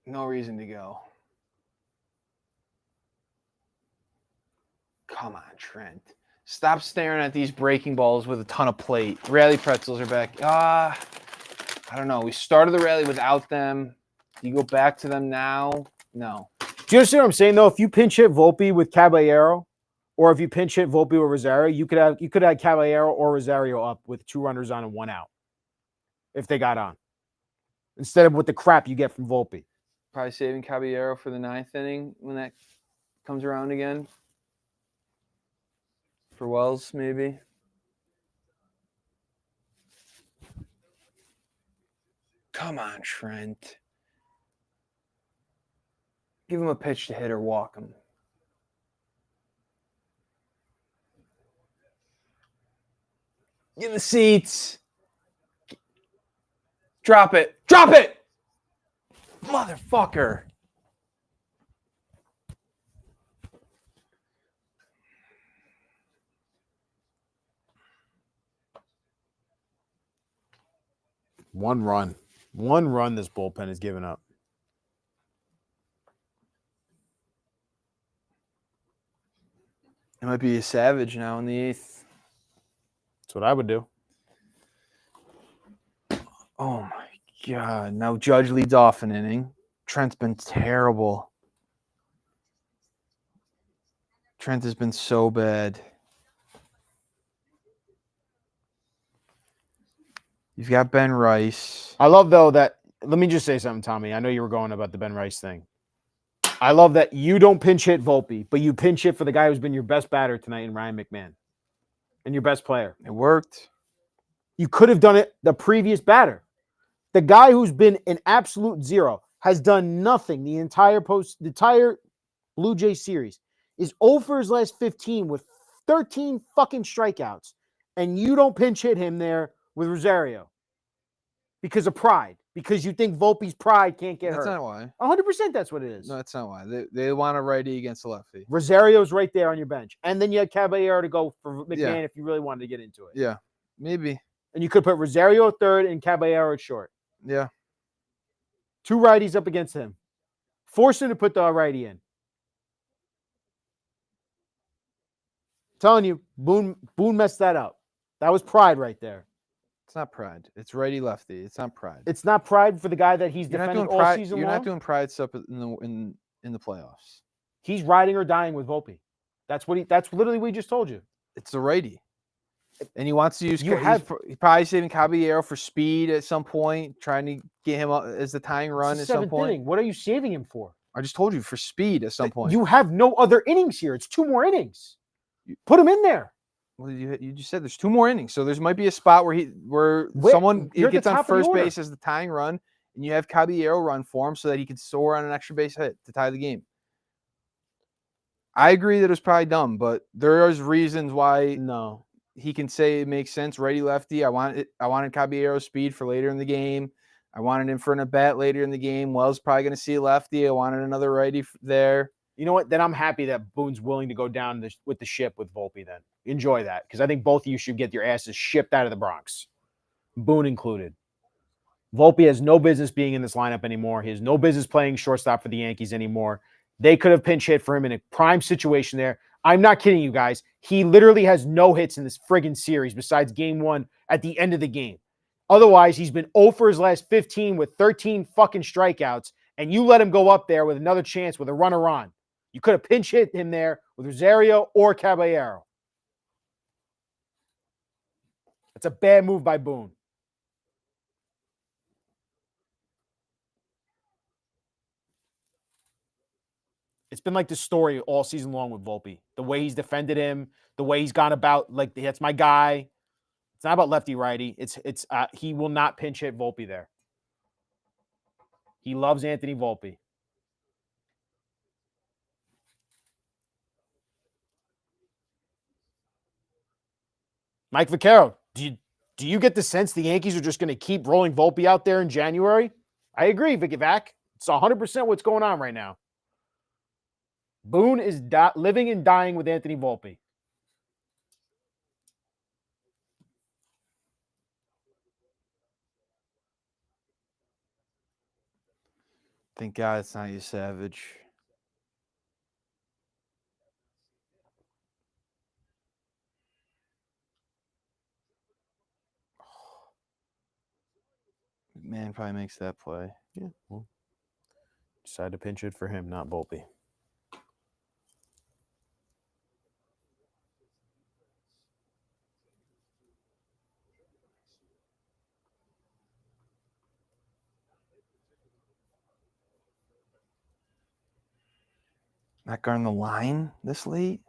No reason to go. Come on, Trent. Stop staring at these breaking balls with a ton of plate. Rally pretzels are back. I don't know. We started the rally without them. Do you go back to them now? No. Do you understand what I'm saying, though? If you pinch hit Volpe with Caballero, or if you pinch hit Volpe with Rosario, you could have Caballero or Rosario up with 2 runners on and 1 out if they got on, instead of with the crap you get from Volpe. Probably saving Caballero for the 9th inning when that comes around again. For Wells, maybe. Come on, Trent. Give him a pitch to hit or walk him. Get in the seats. Drop it. Drop it! Motherfucker. One run this bullpen has given up. It might be a Savage now in the 8th. That's what I would do. Oh my God. Now Judge leads off an inning. Trent's been terrible. Trent has been so bad. You've got Ben Rice. I love, though, that – let me just say something, Tommy. I know you were going about the Ben Rice thing. I love that you don't pinch hit Volpe, but you pinch hit for the guy who's been your best batter tonight in Ryan McMahon and your best player. It worked. You could have done it the previous batter. The guy who's been an absolute zero has done nothing the entire Blue Jay series, is 0 for his last 15 with 13 fucking strikeouts, and you don't pinch hit him there with Rosario because of pride, because you think Volpe's pride can't get hurt. That's not why. 100% that's what it is. No, that's not why. They want a righty against a lefty. Rosario's right there on your bench. And then you had Caballero to go for McMahon Yeah. if you really wanted to get into it. Yeah, maybe. And you could put Rosario at third and Caballero at short. Yeah. 2 righties up against him. Force him to put the righty in. Telling you, Boone messed that up. That was pride right there. It's not pride. It's righty lefty. It's not pride. It's not pride for the guy that he's You're not defended doing all pride. season You're long. not doing pride stuff in the playoffs. He's riding or dying with Volpe. That's literally what he just told you. It's the righty, and he wants to use. You He's have- probably saving Caballero for speed at some point, trying to get him up as the tying run It's at the some 7th point. inning. What are you saving him for? I just told you for speed at some point. You have no other innings here. It's 2 more innings. Put him in there. Well, you just said there's 2 more innings, so there might be a spot where Wait, someone you're at the gets on top of the first order. base as the tying run, and you have Caballero run for him so that he can soar on an extra base hit to tie the game. I agree that it was probably dumb, but there is reasons why No. he can say it makes sense. Righty lefty. I wanted Caballero's speed for later in the game. I wanted him for an at bat later in the game. Wells probably going to see a lefty. I wanted another righty there. You know what? Then I'm happy that Boone's willing to go down with the ship with Volpe then. Enjoy that, because I think both of you should get your asses shipped out of the Bronx. Boone included. Volpe has no business being in this lineup anymore. He has no business playing shortstop for the Yankees anymore. They could have pinch hit for him in a prime situation there. I'm not kidding you guys. He literally has no hits in this friggin' series besides game 1 at the end of the game. Otherwise, he's been 0 for his last 15 with 13 fucking strikeouts, and you let him go up there with another chance with a runner on. You could have pinch hit him there with Rosario or Caballero. That's a bad move by Boone. It's been like the story all season long with Volpe. The way he's defended him, the way he's gone about, like, that's my guy. It's not about lefty righty. He will not pinch hit Volpe there. He loves Anthony Volpe. Mike Vaccaro, do you get the sense the Yankees are just going to keep rolling Volpe out there in January? I agree, Vicky Vac. It's 100% what's going on right now. Boone is living and dying with Anthony Volpe. Thank God it's not you, Savage. Man probably makes that play. Yeah, well, decided to pinch it for him, not Volpe. Not guarding the line this late?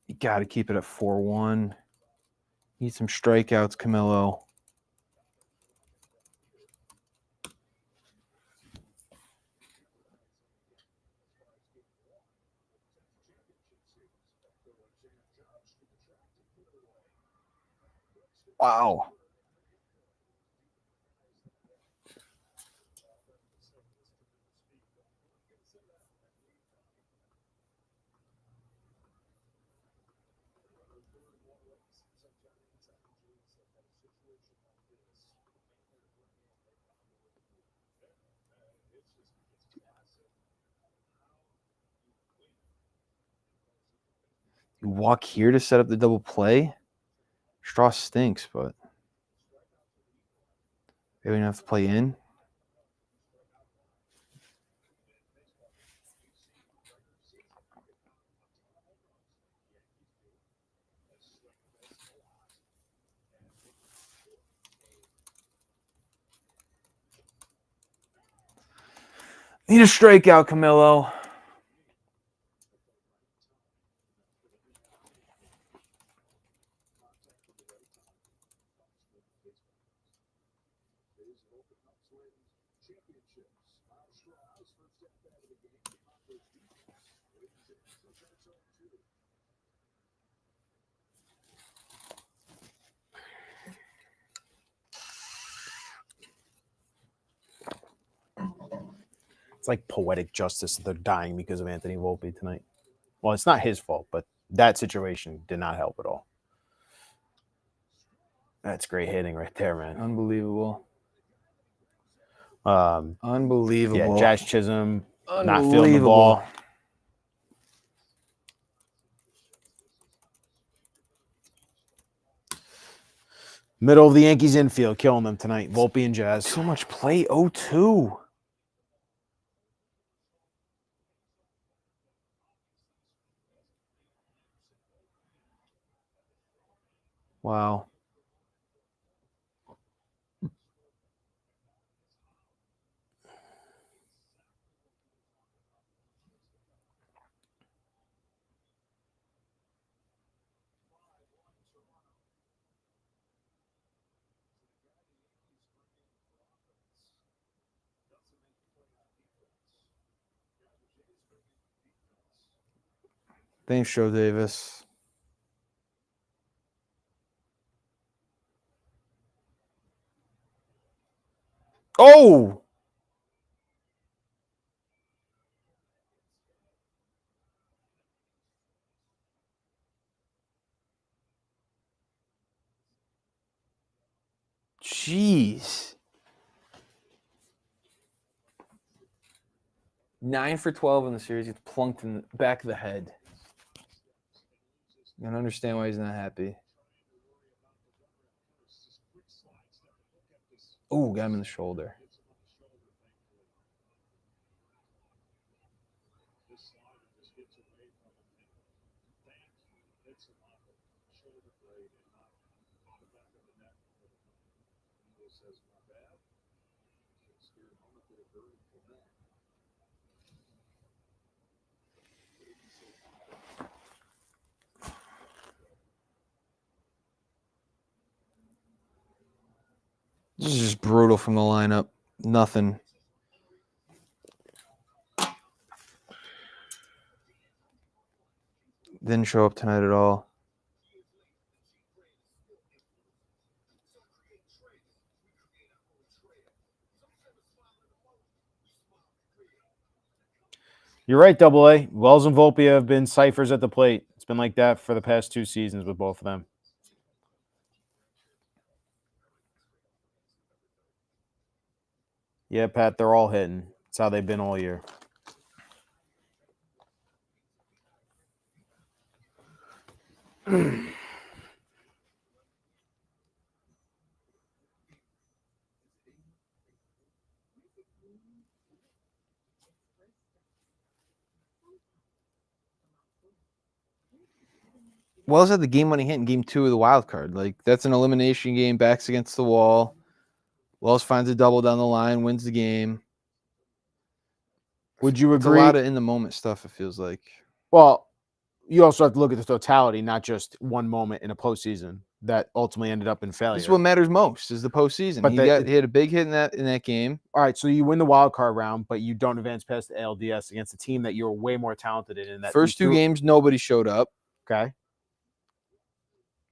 You got to keep it at 4-1. Need some strikeouts, Camilo. Wow. You walk here to set up the double play? Straw stinks, but maybe we don't have to play in. Need a strikeout, Camilo. It's like poetic justice that they're dying because of Anthony Volpe tonight. Well, it's not his fault, but that situation did not help at all. That's great hitting right there, man. Unbelievable. Um, Unbelievable. yeah, Jazz Chisholm not feeling the ball. Middle of the Yankees infield, killing them tonight. Volpe and Jazz. Too much play. 0-2. Wow. Thanks, Joe Davis. Oh! Jeez. 9 for 12 in the series. Gets plunked in the back of the head. I don't understand why he's not happy. Oh, got him in the shoulder. This is just brutal from the lineup. Nothing. Didn't show up tonight at all. You're right, Double A. Wells and Volpe have been ciphers at the plate. It's been like that for the past 2 seasons with both of them. Yeah, Pat, they're all hitting. That's how they've been all year. Wells had the game-winning hit in Game 2 of the wild card. Like, that's an elimination game, backs against the wall. Wells finds a double down the line, wins the game. Would you It's a agree? lot of in-the-moment stuff, it feels like. Well, you also have to look at the totality, not just one moment in a postseason that ultimately ended up in failure. This is what matters most, is the postseason. But He had a big hit in that game. All right, so you win the wild card round, but you don't advance past the ALDS against a team that you're way more talented in. That First 2 games, nobody showed up. Okay.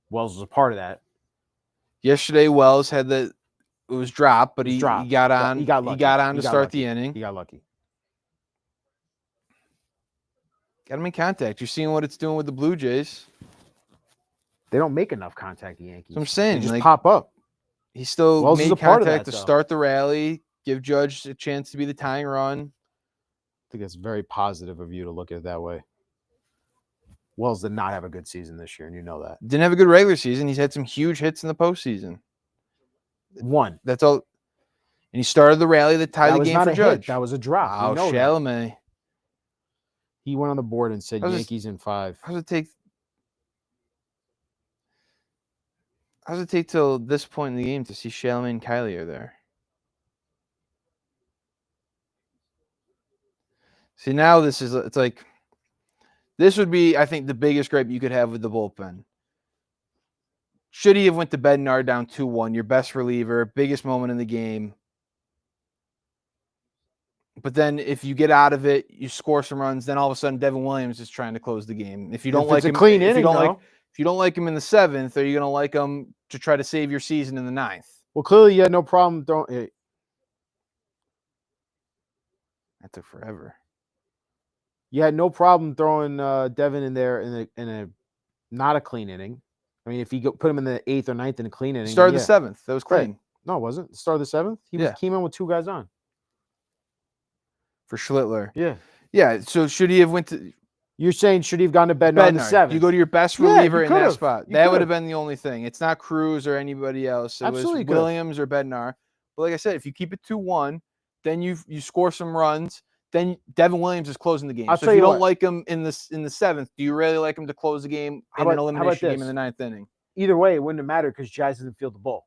Wells was a part of that. Yesterday, Wells had it was dropped, but he got on. He got lucky. He got on to start lucky. the inning. He got lucky. Got him in contact. You're seeing what it's doing with the Blue Jays. They don't make enough contact, the Yankees. So I'm saying, they just like, pop up. He still Wells is made a part of contact that, to though. start the rally, give Judge a chance to be the tying run. I think that's very positive of you to look at it that way. Wells did not have a good season this year, and you know that. Didn't have a good regular season. He's had some huge hits in the postseason. One. That's all. And he started the rally that tied the game for Judge. That was a drop. Wow, We know that. Chalamet. He went on the board and said Yankees in 5. How does it take till this point in the game to see Chalamet and Kylie are there? See, now it's like, this would be, I think, the biggest gripe you could have with the bullpen. Should he have went to Bednar down 2-1, your best reliever, biggest moment in the game? But then if you get out of it, you score some runs, then all of a sudden Devin Williams is trying to close the game. If you don't like him, clean if you inning, don't like him in the 7th, are you going to like him to try to save your season in the 9th? Well, clearly you had no problem throwing. That took forever. You had no problem throwing Devin in there in a not a clean inning. I mean, if you put him in the 8th or 9th in a clean inning, Started the 7th. That was clean. Right. No, it wasn't. Start of the 7th. He came in with 2 guys on. For Schlittler. Yeah. Yeah. So should he have went to? You're saying should he have gone to Bednar in the 7th? You go to your best reliever in that could've. spot. You That would could've. have been the only thing. It's not Cruz or anybody else. It Absolutely was could've. Williams or Bednar. But like I said, if you keep it 2-1, then you score some runs. Then Devin Williams is closing the game. I'll so tell if you you don't what. like him in the 7th, do you really like him to close the game in an elimination game in the 9th inning? Either way, it wouldn't have mattered because Jazz doesn't field the ball.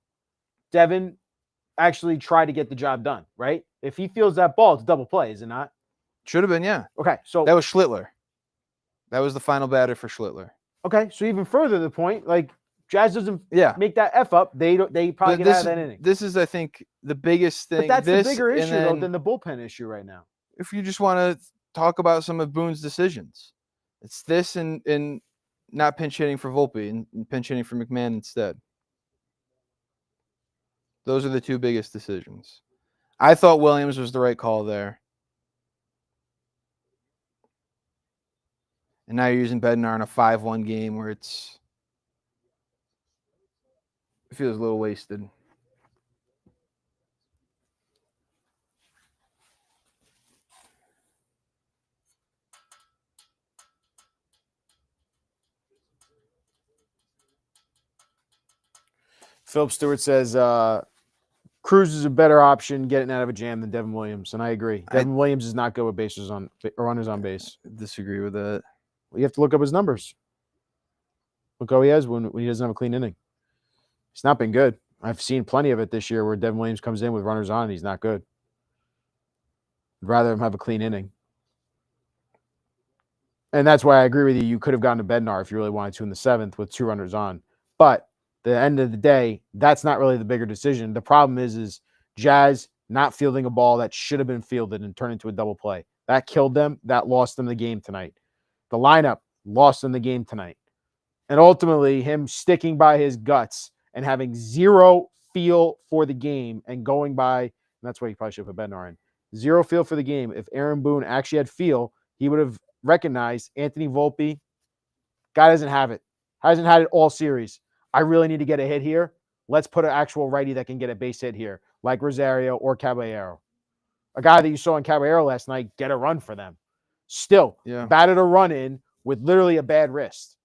Devin actually tried to get the job done, right? If he feels that ball, it's a double play, is it not? Should have been, yeah. Okay, so That was Schlittler. That was the final batter for Schlittler. okay, so even further to the point, like Jazz doesn't make that F up, they probably get out of that inning. This is, I think, the biggest thing. But that's the bigger issue though than the bullpen issue right now. If you just want to talk about some of Boone's decisions, it's this and not pinch hitting for Volpe and pinch hitting for McMahon instead. Those are the 2 biggest decisions. I thought Williams was the right call there. And now you're using Bednar in a 5-1 game where it feels a little wasted. Philip Stewart says Cruz is a better option getting out of a jam than Devin Williams, and I agree. Devin Williams is not good with bases on or runners on base. I disagree with that. Well, you have to look up his numbers. Look how he has when he doesn't have a clean inning. He's not been good. I've seen plenty of it this year where Devin Williams comes in with runners on and he's not good. I'd rather him have a clean inning. And that's why I agree with you. You could have gone to Bednar if you really wanted to in the 7th with 2 runners on. But the end of the day, that's not really the bigger decision. The problem is Jazz not fielding a ball that should have been fielded and turned into a double play. That killed them. That lost them the game tonight. The lineup lost them the game tonight. And ultimately, him sticking by his guts and having zero feel for the game and going by, and that's why you probably should put Bednar in. Zero feel for the game. If Aaron Boone actually had feel, he would have recognized Anthony Volpe. Guy doesn't have it. Hasn't had it all series. I really need to get a hit here. Let's put an actual righty that can get a base hit here, like Rosario or Caballero. A guy that you saw in Caballero last night get a run for them. Still, batted a run in with literally a bad wrist.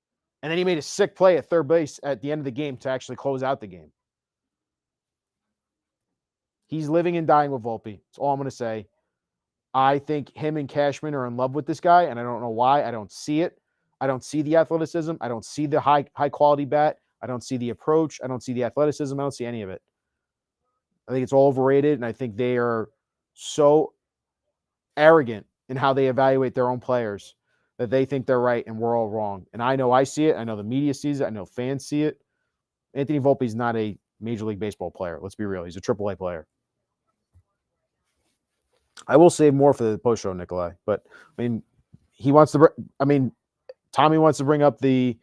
And then he made a sick play at third base at the end of the game to actually close out the game. He's living and dying with Volpe. That's all I'm going to say. I think him and Cashman are in love with this guy, and I don't know why. I don't see it. I don't see the athleticism. I don't see the high quality bat. I don't see the approach. I don't see the athleticism. I don't see any of it. I think it's all overrated, and I think they are so arrogant in how they evaluate their own players that they think they're right and we're all wrong. And I know I see it. I know the media sees it. I know fans see it. Anthony Volpe is not a Major League Baseball player. Let's be real. He's a AAA player. I will save more for the post show, Nikolai. But I mean, Tommy wants to bring up the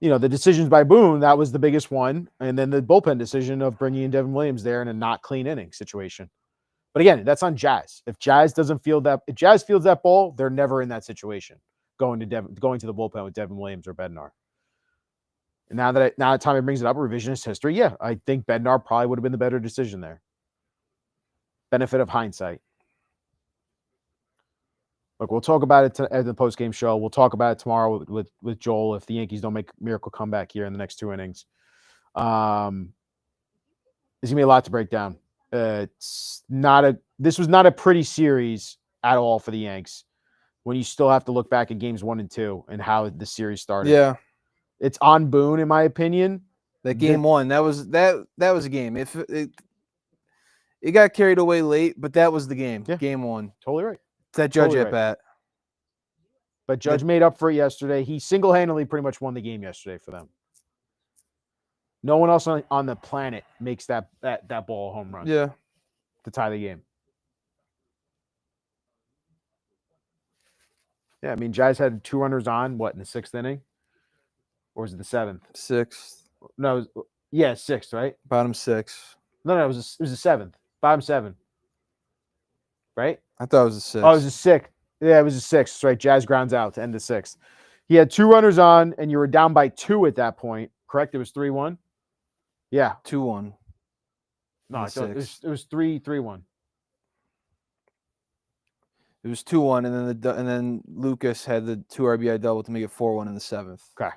decisions by Boone. That was the biggest one, and then the bullpen decision of bringing in Devin Williams there in a not clean inning situation. But again, that's on Jazz. If Jazz fields that ball, they're never in that situation going to the bullpen with Devin Williams or Bednar. And now that Tommy brings it up, revisionist history, yeah, I think Bednar probably would have been the better decision there. Benefit of hindsight. Look, we'll talk about it at the post-game show. We'll talk about it tomorrow with Joel if the Yankees don't make a miracle comeback here in the next 2 innings. There's going to be a lot to break down. This was not a pretty series at all for the Yanks when you still have to look back at games 1 and 2 and how the series started. Yeah. It's on Boone, in my opinion. That game 1, that was a game. If it got carried away late, but that was the game. Yeah. Game 1. Totally right. It's that Judge totally at bat. But Judge made up for it yesterday. He single-handedly pretty much won the game yesterday for them. No one else on the planet makes that ball a home run. Yeah. To tie the game. Yeah, I mean, Jazz had 2 runners on, in the 6th inning? Or was it the 7th? 6th. No, 6th, right? Bottom 6. No, it was the 7th. Bottom 7. Right? I thought it was the 6th. Oh, it was the 6th. Yeah, it was the 6th. That's right. Jazz grounds out to end the 6th. He had 2 runners on, and you were down by 2 at that point. Correct? It was 3-1? Yeah. 2-1. No, it was 3-1. It was 2-1, and then Lucas had the 2 RBI double to make it 4-1 in the 7th. Okay.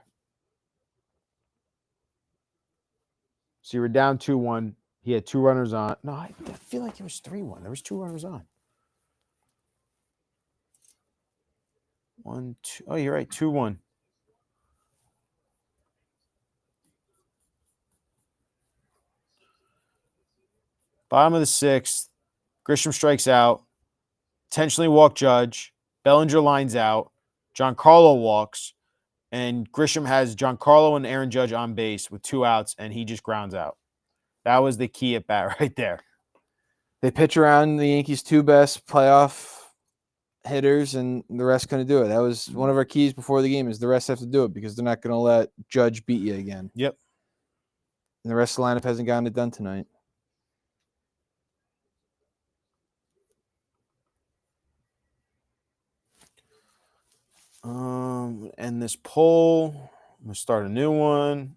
So you were down 2-1. He had 2 runners on. No, I feel like it was 3-1. There was 2 runners on. 1, 2. Oh, you're right. 2-1. Bottom of the 6th. Grisham strikes out. Intentionally walk Judge. Bellinger lines out. Giancarlo walks. And Grisham has Giancarlo and Aaron Judge on base with 2 outs, and he just grounds out. That was the key at bat right there. They pitch around the Yankees' 2 best playoff hitters, and the rest couldn't do it. That was one of our keys before the game is the rest have to do it because they're not going to let Judge beat you again. Yep. And the rest of the lineup hasn't gotten it done tonight. And this poll, I'm going to start a new one.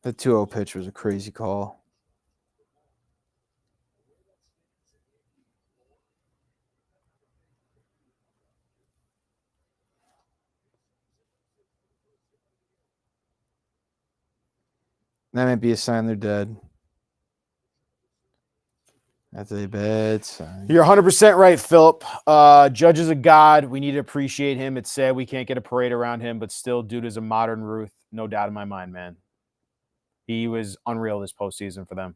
The 2-0 pitch was a crazy call. That might be a sign they're dead. That's a bad sign. You're 100% right, Philip. Judge is a god. We need to appreciate him. It's sad we can't get a parade around him, but still, dude is a modern Ruth. No doubt in my mind, man. He was unreal this postseason for them.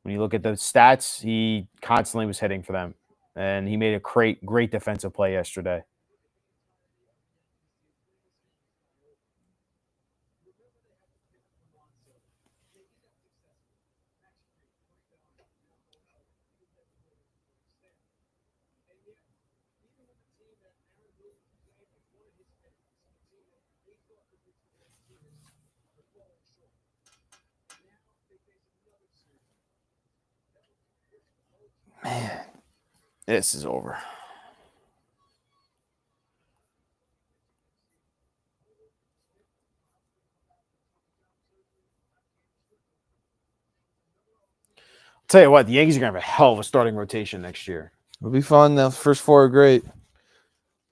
When you look at the stats, he constantly was hitting for them. And he made a great defensive play yesterday. Man, This is over. Tell you what, the Yankees are going to have a hell of a starting rotation next year. it'll be fun. The first 4 are great.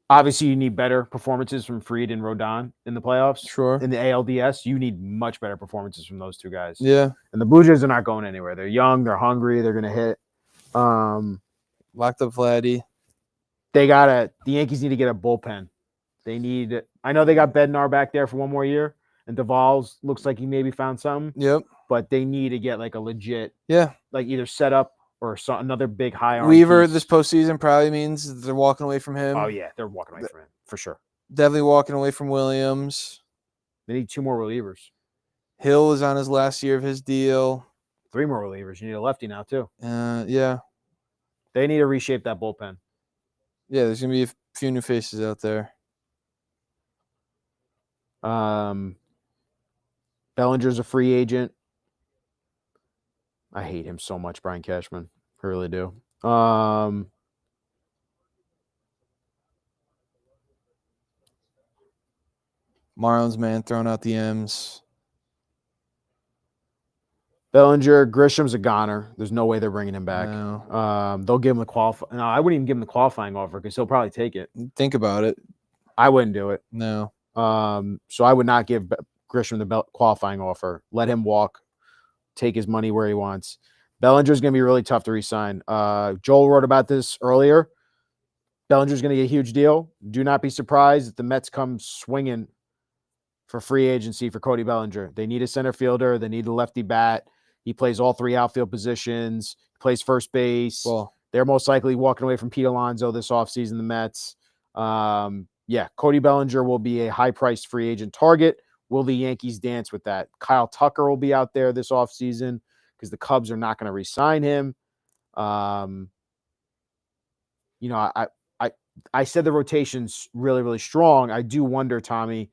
Obviously, you need better performances from Fried and Rodon in the playoffs. Sure. In the ALDS, you need much better performances from those two guys. Yeah. And the Blue Jays are not going anywhere. They're young. They're hungry. They're going to hit. Locked up Vladdy. The Yankees need to get a bullpen. I know they got Bednar back there for one more year, and Duvall's looks like he maybe found something, Yep. but they need to get like a legit, Yeah. like either setup or another big high arm Weaver piece. this postseason probably means they're walking away from him. Oh, yeah. They're walking away from him for sure. Definitely walking away from Williams. They need 2 more relievers, Hill is on his last year of his deal. 3 more relievers. You need a lefty now, too. Yeah. They need to reshape that bullpen. Yeah, there's going to be a few new faces out there. Bellinger's a free agent. I hate him so much, Brian Cashman. I really do. Marlins, man, throwing out the M's. Bellinger, Grisham's a goner. There's no way they're bringing him back. No. They'll give him the qualifying. No, I wouldn't even give him the qualifying offer because he'll probably take it. Think about it. I wouldn't do it. No. So I would not give Grisham the qualifying offer. Let him walk. Take his money where he wants. Bellinger's going to be really tough to re-sign. Joel wrote about this earlier. Bellinger's going to get a huge deal. Do not be surprised if the Mets come swinging for free agency for Cody Bellinger. They need a center fielder. They need a lefty bat. He plays all 3 outfield positions, plays first base. Well, They're most likely walking away from Pete Alonso this offseason, the Mets. Yeah, Cody Bellinger will be a high-priced free agent target. Will the Yankees dance with that? Kyle Tucker will be out there this offseason because the Cubs are not going to re-sign him. I said the rotation's really, really strong. I do wonder, Tommy,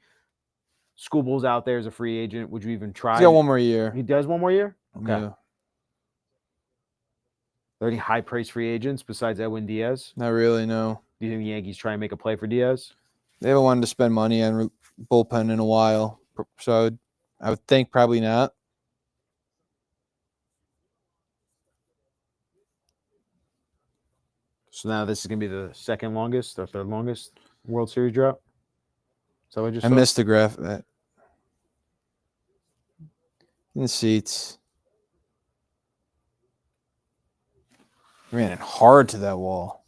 Schoolball's out there as a free agent. Would you even try? he's got 1 more year. He does 1 more year? Okay. Yeah. Are there any high-priced free agents besides Edwin Diaz? Not really, no. Do you think the Yankees try and make a play for Diaz? They haven't wanted to spend money on bullpen in a while. So I would think probably not. So now this is going to be the second longest or third longest World Series drought? So I just I missed the graph of that. In the seats. Ran it hard to that wall.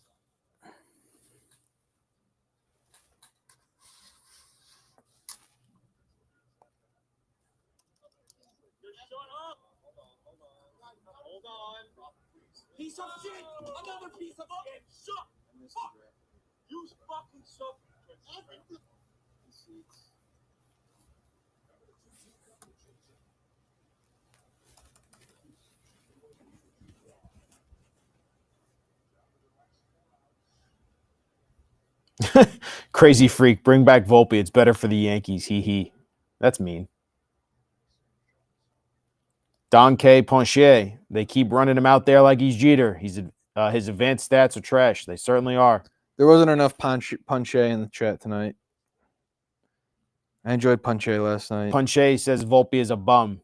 Piece of shit! Another piece of shit! Suck! Fuck! You fucking suck! Crazy freak. Bring back Volpe. It's better for the Yankees. He. That's mean. Don K. Ponche. They keep running him out there like he's Jeter. His advanced stats are trash. They certainly are. There wasn't enough Punche in the chat tonight. I enjoyed Punche last night. Ponche says Volpe is a bum.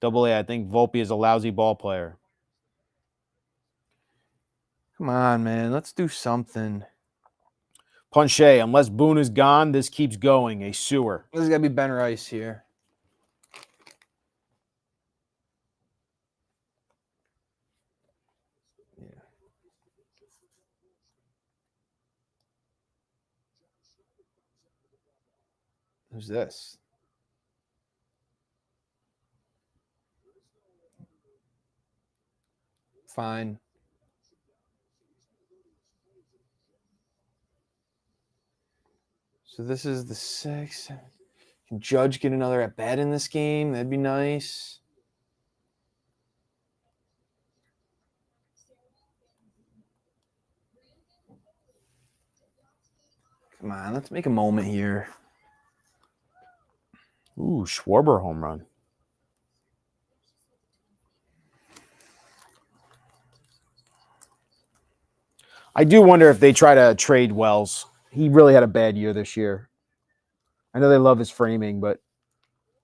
Double A, I think Volpe is a lousy ball player. Come on, man. Let's do something. Punche, unless Boone is gone, this keeps going. A sewer. This is got to be Ben Rice here. Yeah. Who's this? Fine. So this is the 6th. Can Judge get another at bat in this game? That'd be nice. Come on, let's make a moment here. Ooh, Schwarber home run. I do wonder if they try to trade Wells. He really had a bad year this year. I know they love his framing, but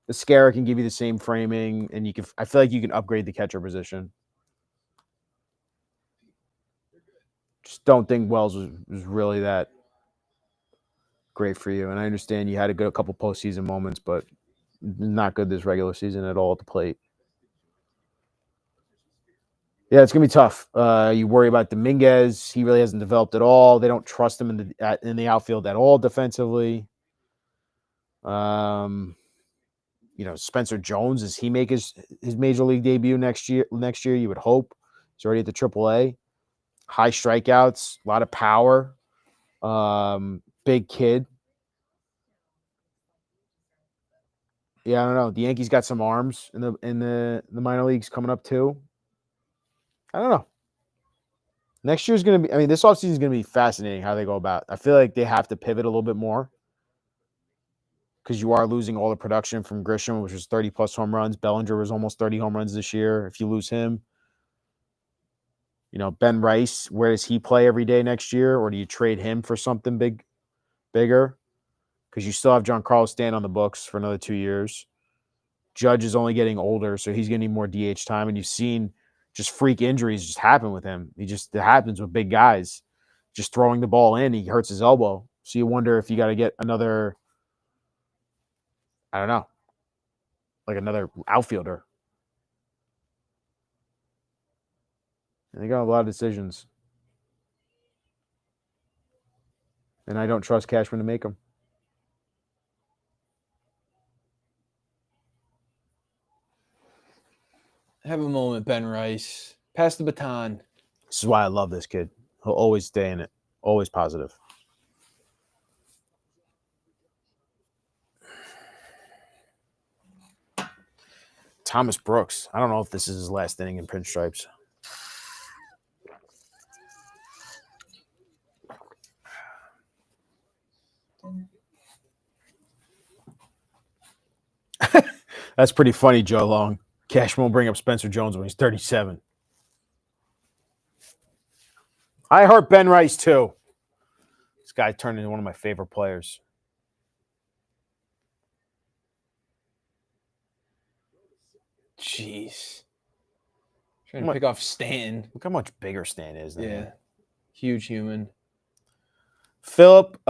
the Scara can give you the same framing, and you can. I feel like you can upgrade the catcher position. Just don't think Wells was really that great for you. And I understand you had a couple postseason moments, but not good this regular season at all at the plate. Yeah, it's gonna be tough. You worry about Dominguez; he really hasn't developed at all. They don't trust him in the outfield at all defensively. Spencer Jones, does he make his major league debut next year? You would hope. He's already at the AAA. High strikeouts, a lot of power. Big kid. Yeah, I don't know. The Yankees got some arms in the minor leagues coming up too. I don't know. Next year's going to be, I mean, this offseason is going to be fascinating how they go about. I feel like they have to pivot a little bit more because you are losing all the production from Grisham, which was 30-plus home runs. Bellinger was almost 30 home runs this year. If you lose him, Ben Rice, where does he play every day next year? Or do you trade him for something bigger? Because you still have Giancarlo Stanton on the books for another 2 years. Judge is only getting older, so he's going to need more DH time. And you've seen just freak injuries just happen with him. It happens with big guys. Just throwing the ball in, he hurts his elbow. So you wonder if you got to get another, I don't know, like another outfielder. And they got a lot of decisions. And I don't trust Cashman to make them. Have a moment, Ben Rice. Pass the baton. This is why I love this kid. He'll always stay in it. Always positive. Thomas Brooks. I don't know if this is his last inning in Pinstripes. That's pretty funny, Joe Long. Cashman will bring up Spencer Jones when he's 37. I hurt Ben Rice, too. This guy turned into one of my favorite players. Jeez. Trying to pick off Stanton. Look how much bigger Stan is than him. Huge human. Philip,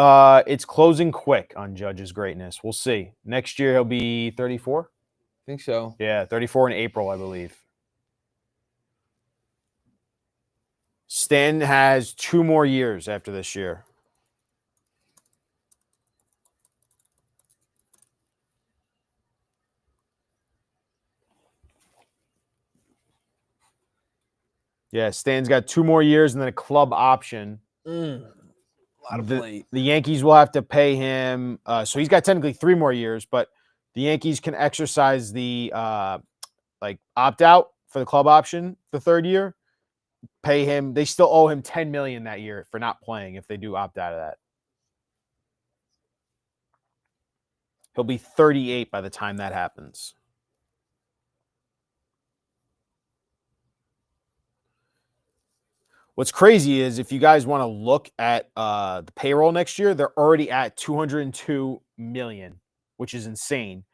it's closing quick on Judge's greatness. We'll see. Next year, he'll be 34? I think so. Yeah, 34 in April, I believe. Stan has 2 more years after this year. Yeah, Stan's got 2 more years and then a club option. A lot of plate. The Yankees will have to pay him. So he's got technically 3 more years, but the Yankees can exercise the opt out for the club option the 3rd year. Pay him. They still owe him $10 million that year for not playing if they do opt out of that. He'll be 38 by the time that happens. What's crazy is if you guys want to look at the payroll next year, they're already at $202 million, which is insane.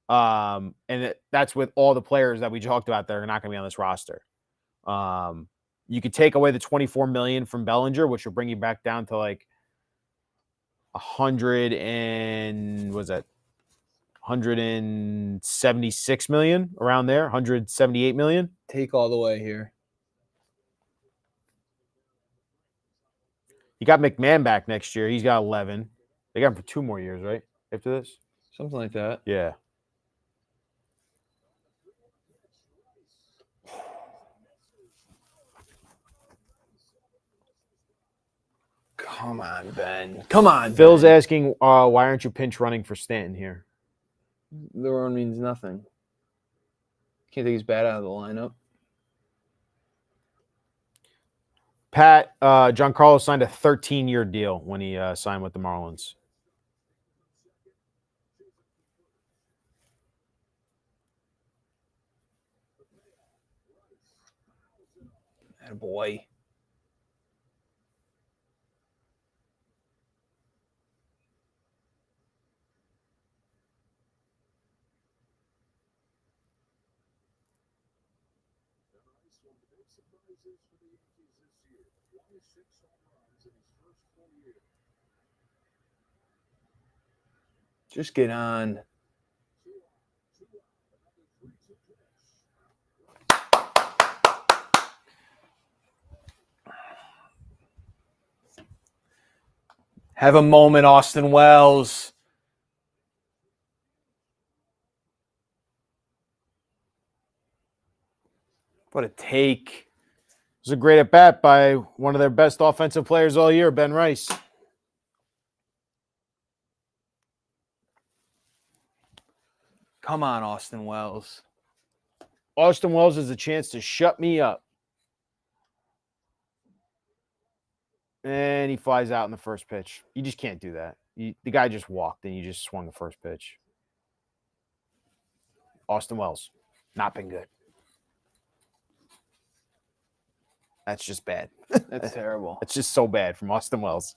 And that's with all the players that we talked about that are not going to be on this roster. You could take away the $24 million from Bellinger, which will bring you back down to like $176 million around there, 178 million. Take all the way here. You got McMahon back next year. He's got 11. They got him for 2 more years, right? After this? Something like that. Yeah. Come on, Ben. Come on, Phil's Ben. asking, why aren't you pinch running for Stanton here? The run means nothing. Can't take his bat out of the lineup. Pat, Giancarlo signed a 13-year deal when he signed with the Marlins. Boy. Just get on. Have a moment, Austin Wells. What a take. It was a great at-bat by one of their best offensive players all year, Ben Rice. Come on, Austin Wells. Austin Wells has a chance to shut me up. And he flies out in the first pitch. You just can't do that. The guy just walked, and you just swung the first pitch. Austin Wells, not been good. That's just bad. That's terrible. It's just so bad from Austin Wells.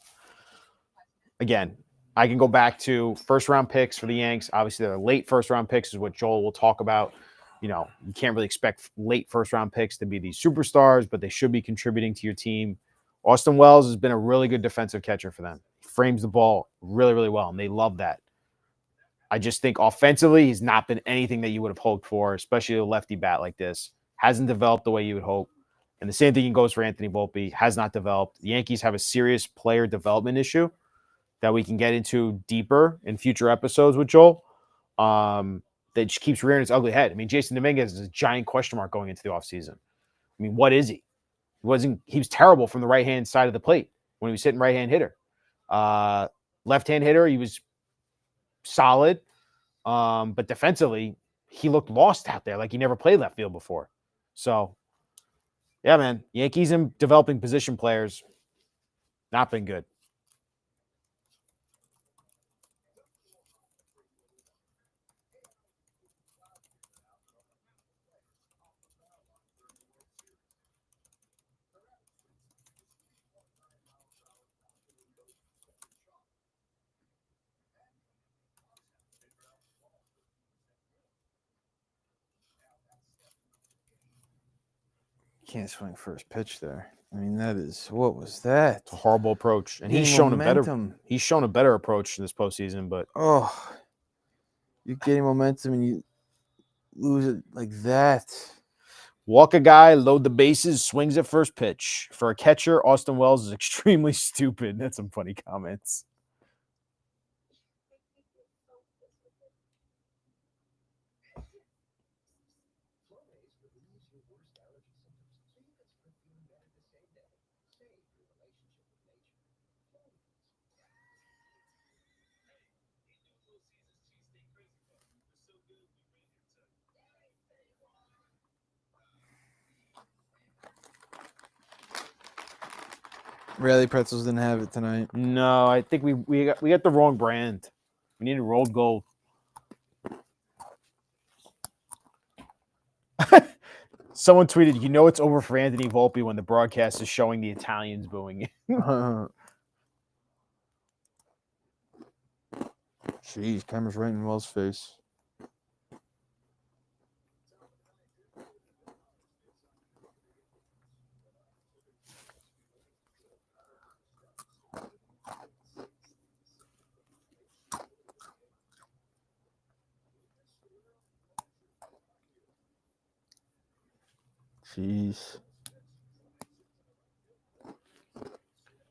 Again, I can go back to first-round picks for the Yanks. Obviously, they're late first-round picks is what Joel will talk about. You know, you can't really expect late first-round picks to be these superstars, but they should be contributing to your team. Austin Wells has been a really good defensive catcher for them. He frames the ball really, really well, and they love that. I just think offensively, he's not been anything that you would have hoped for, especially a lefty bat like this. Hasn't developed the way you would hope. And the same thing goes for Anthony Volpe. Has not developed. The Yankees have a serious player development issue that we can get into deeper in future episodes with Joel. That just keeps rearing its ugly head. I mean, Jason Dominguez is a giant question mark going into the offseason. I mean, what is he? He was terrible from the right-hand side of the plate when he was hitting right-hand hitter. Left-hand hitter, he was solid. But defensively, he looked lost out there like he never played left field before. So, yeah, man, Yankees and developing position players, not been good. Can't swing first pitch there. I mean, what was that? It's a horrible approach. And he's shown a better approach this postseason, but You're getting momentum and you lose it like that. walk a guy, load the bases, swings at first pitch. For a catcher, Austin Wells is extremely stupid. That's some funny comments. Really, pretzels didn't have it tonight. No, I think we got the wrong brand. We needed rolled gold. Someone tweeted, "You know it's over for Anthony Volpe when the broadcast is showing the Italians booing." Jeez, camera's right in Wells' face. Jeez.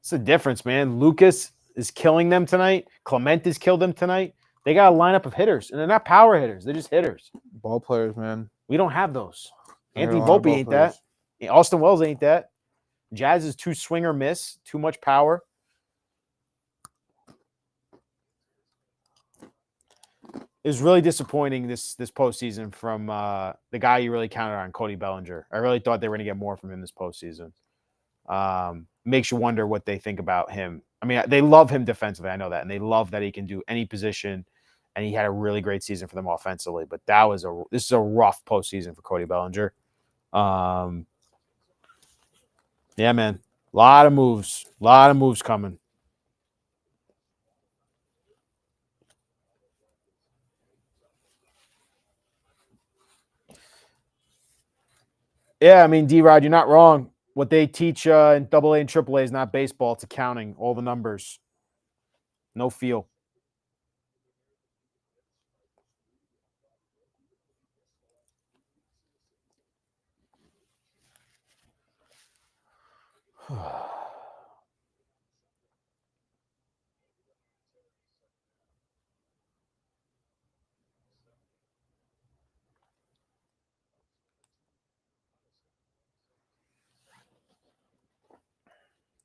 It's the difference, man. Lucas is killing them tonight. Clement has killed them tonight. They got a lineup of hitters, and they're not power hitters. They're just hitters. Ball players, man. We don't have those. I hear Anthony a lot of Volpe ball ain't players. that. Austin Wells ain't that. Jazz is too swing or miss, too much power. It was really disappointing this postseason from the guy you really counted on, Cody Bellinger. I really thought they were going to get more from him this postseason. Makes you wonder what they think about him. I mean, they love him defensively. I know that. And they love that he can do any position. And he had a really great season for them offensively. But this is a rough postseason for Cody Bellinger. Yeah, man. A lot of moves coming. Yeah, I mean, D-Rod, you're not wrong. What they teach in AA and AAA is not baseball. It's accounting, all the numbers. No feel.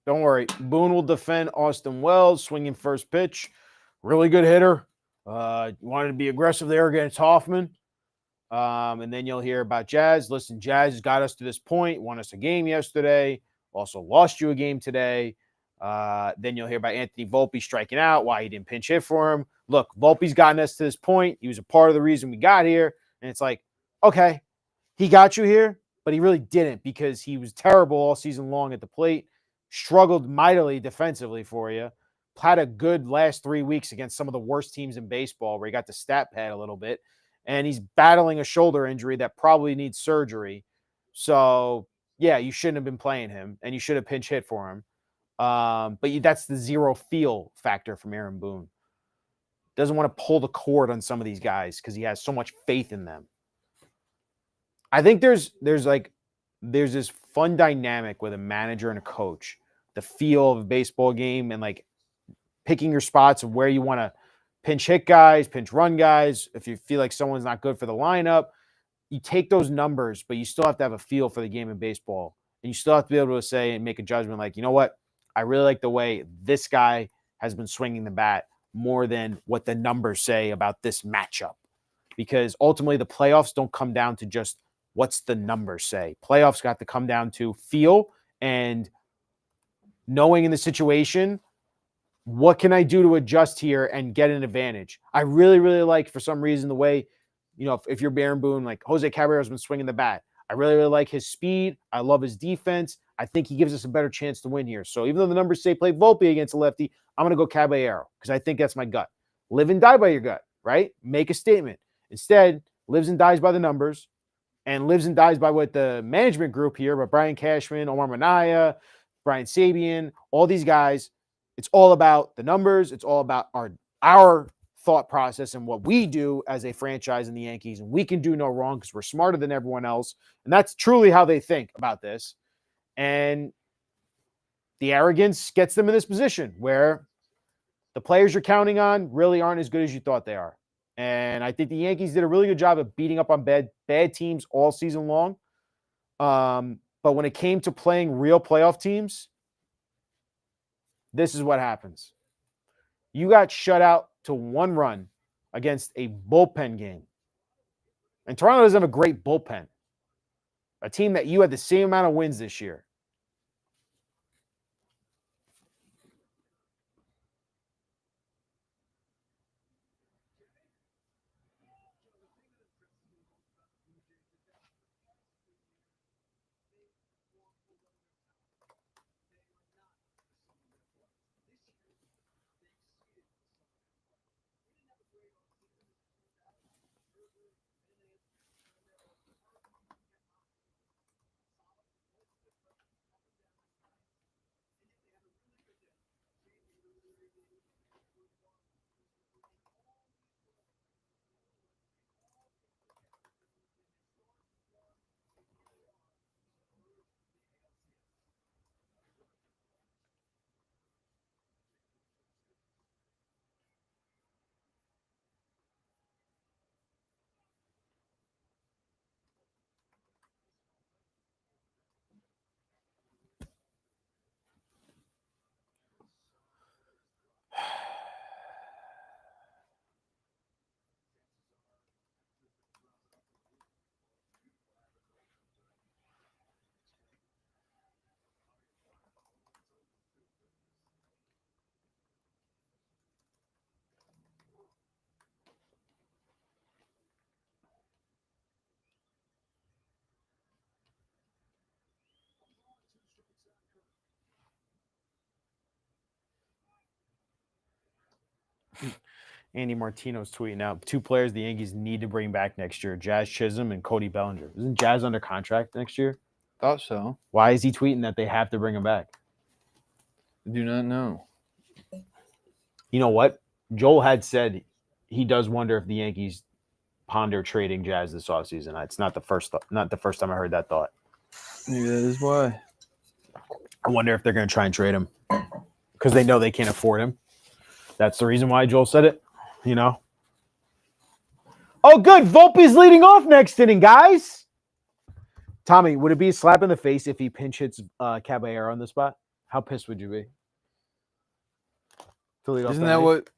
Don't worry. Boone will defend Austin Wells, swinging first pitch. Really good hitter. Wanted to be aggressive there against Hoffman. And then you'll hear about Jazz. Listen, Jazz has got us to this point, won us a game yesterday, also lost you a game today. Then you'll hear about Anthony Volpe striking out, why he didn't pinch hit for him. Look, Volpe's gotten us to this point. He was a part of the reason we got here. And it's like, okay, he got you here, but he really didn't because he was terrible all season long at the plate, struggled mightily defensively for you, had a good last 3 weeks against some of the worst teams in baseball where he got the stat pad a little bit. And he's battling a shoulder injury that probably needs surgery. So, yeah, you shouldn't have been playing him, and you should have pinch hit for him. But that's the zero feel factor from Aaron Boone. Doesn't want to pull the cord on some of these guys because he has so much faith in them. I think there's this fun dynamic with a manager and a coach, the feel of a baseball game and like picking your spots of where you want to pinch hit guys, pinch run guys. If you feel like someone's not good for the lineup, you take those numbers, but you still have to have a feel for the game of baseball. And you still have to be able to say and make a judgment like, you know what? I really like the way this guy has been swinging the bat more than what the numbers say about this matchup. Because ultimately the playoffs don't come down to just what's the numbers say. Playoffs got to come down to feel and knowing in the situation, what can I do to adjust here and get an advantage? I really, really like, for some reason, the way, if you're Aaron Boone, like Jose Caballero's been swinging the bat. I really, really like his speed. I love his defense. I think he gives us a better chance to win here. So even though the numbers say play Volpe against a lefty, I'm going to go Caballero because I think that's my gut. Live and die by your gut, right? Make a statement. Instead, lives and dies by the numbers and lives and dies by what the management group here, but Brian Cashman, Omar Minaya, Brian Sabian, all these guys, it's all about the numbers. It's all about our thought process and what we do as a franchise in the Yankees. And we can do no wrong because we're smarter than everyone else. And that's truly how they think about this. And the arrogance gets them in this position where the players you're counting on really aren't as good as you thought they are. And I think the Yankees did a really good job of beating up on bad teams all season long. But when it came to playing real playoff teams, this is what happens. You got shut out to 1 run against a bullpen game. And Toronto doesn't have a great bullpen. A team that you had the same amount of wins this year. Andy Martino's tweeting out 2 players the Yankees need to bring back next year: Jazz Chisholm and Cody Bellinger. Isn't Jazz under contract next year? Thought so. Why is he tweeting that they have to bring him back? I do not know. You know what? Joel had said he does wonder if the Yankees ponder trading Jazz this offseason. It's not the first time I heard that thought. Maybe that is why. I wonder if they're going to try and trade him because they know they can't afford him. That's the reason why Joel said it, you know. Oh, good. Volpe's leading off next inning, guys. Tommy, would it be a slap in the face if he pinch hits Caballero on the spot? How pissed would you be? To lead off Isn't the that ninth? what?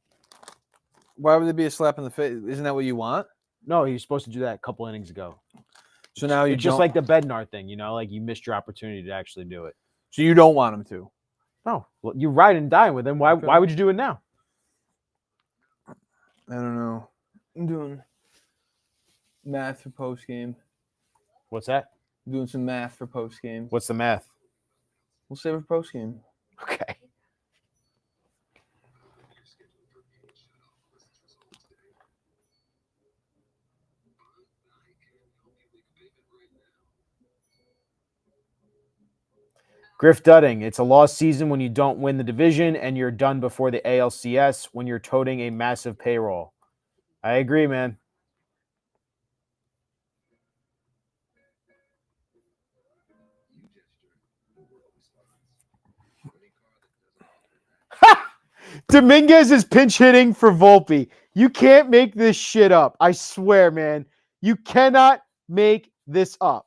Why would it be a slap in the face? Isn't that what you want? No, he was supposed to do that a couple innings ago. So now you It's just don't- like the Bednar thing, you know, like you missed your opportunity to actually do it. So you don't want him to. No, well, you ride and die with him. Why? Okay. Why would you do it now? I don't know. I'm doing math for post game. What's that? I'm doing some math for post game. What's the math? We'll save it for post game. Okay. Griff Dudding, it's a lost season when you don't win the division and you're done before the ALCS when you're toting a massive payroll. I agree, man. Dominguez is pinch hitting for Volpe. You can't make this shit up. I swear, man. You cannot make this up.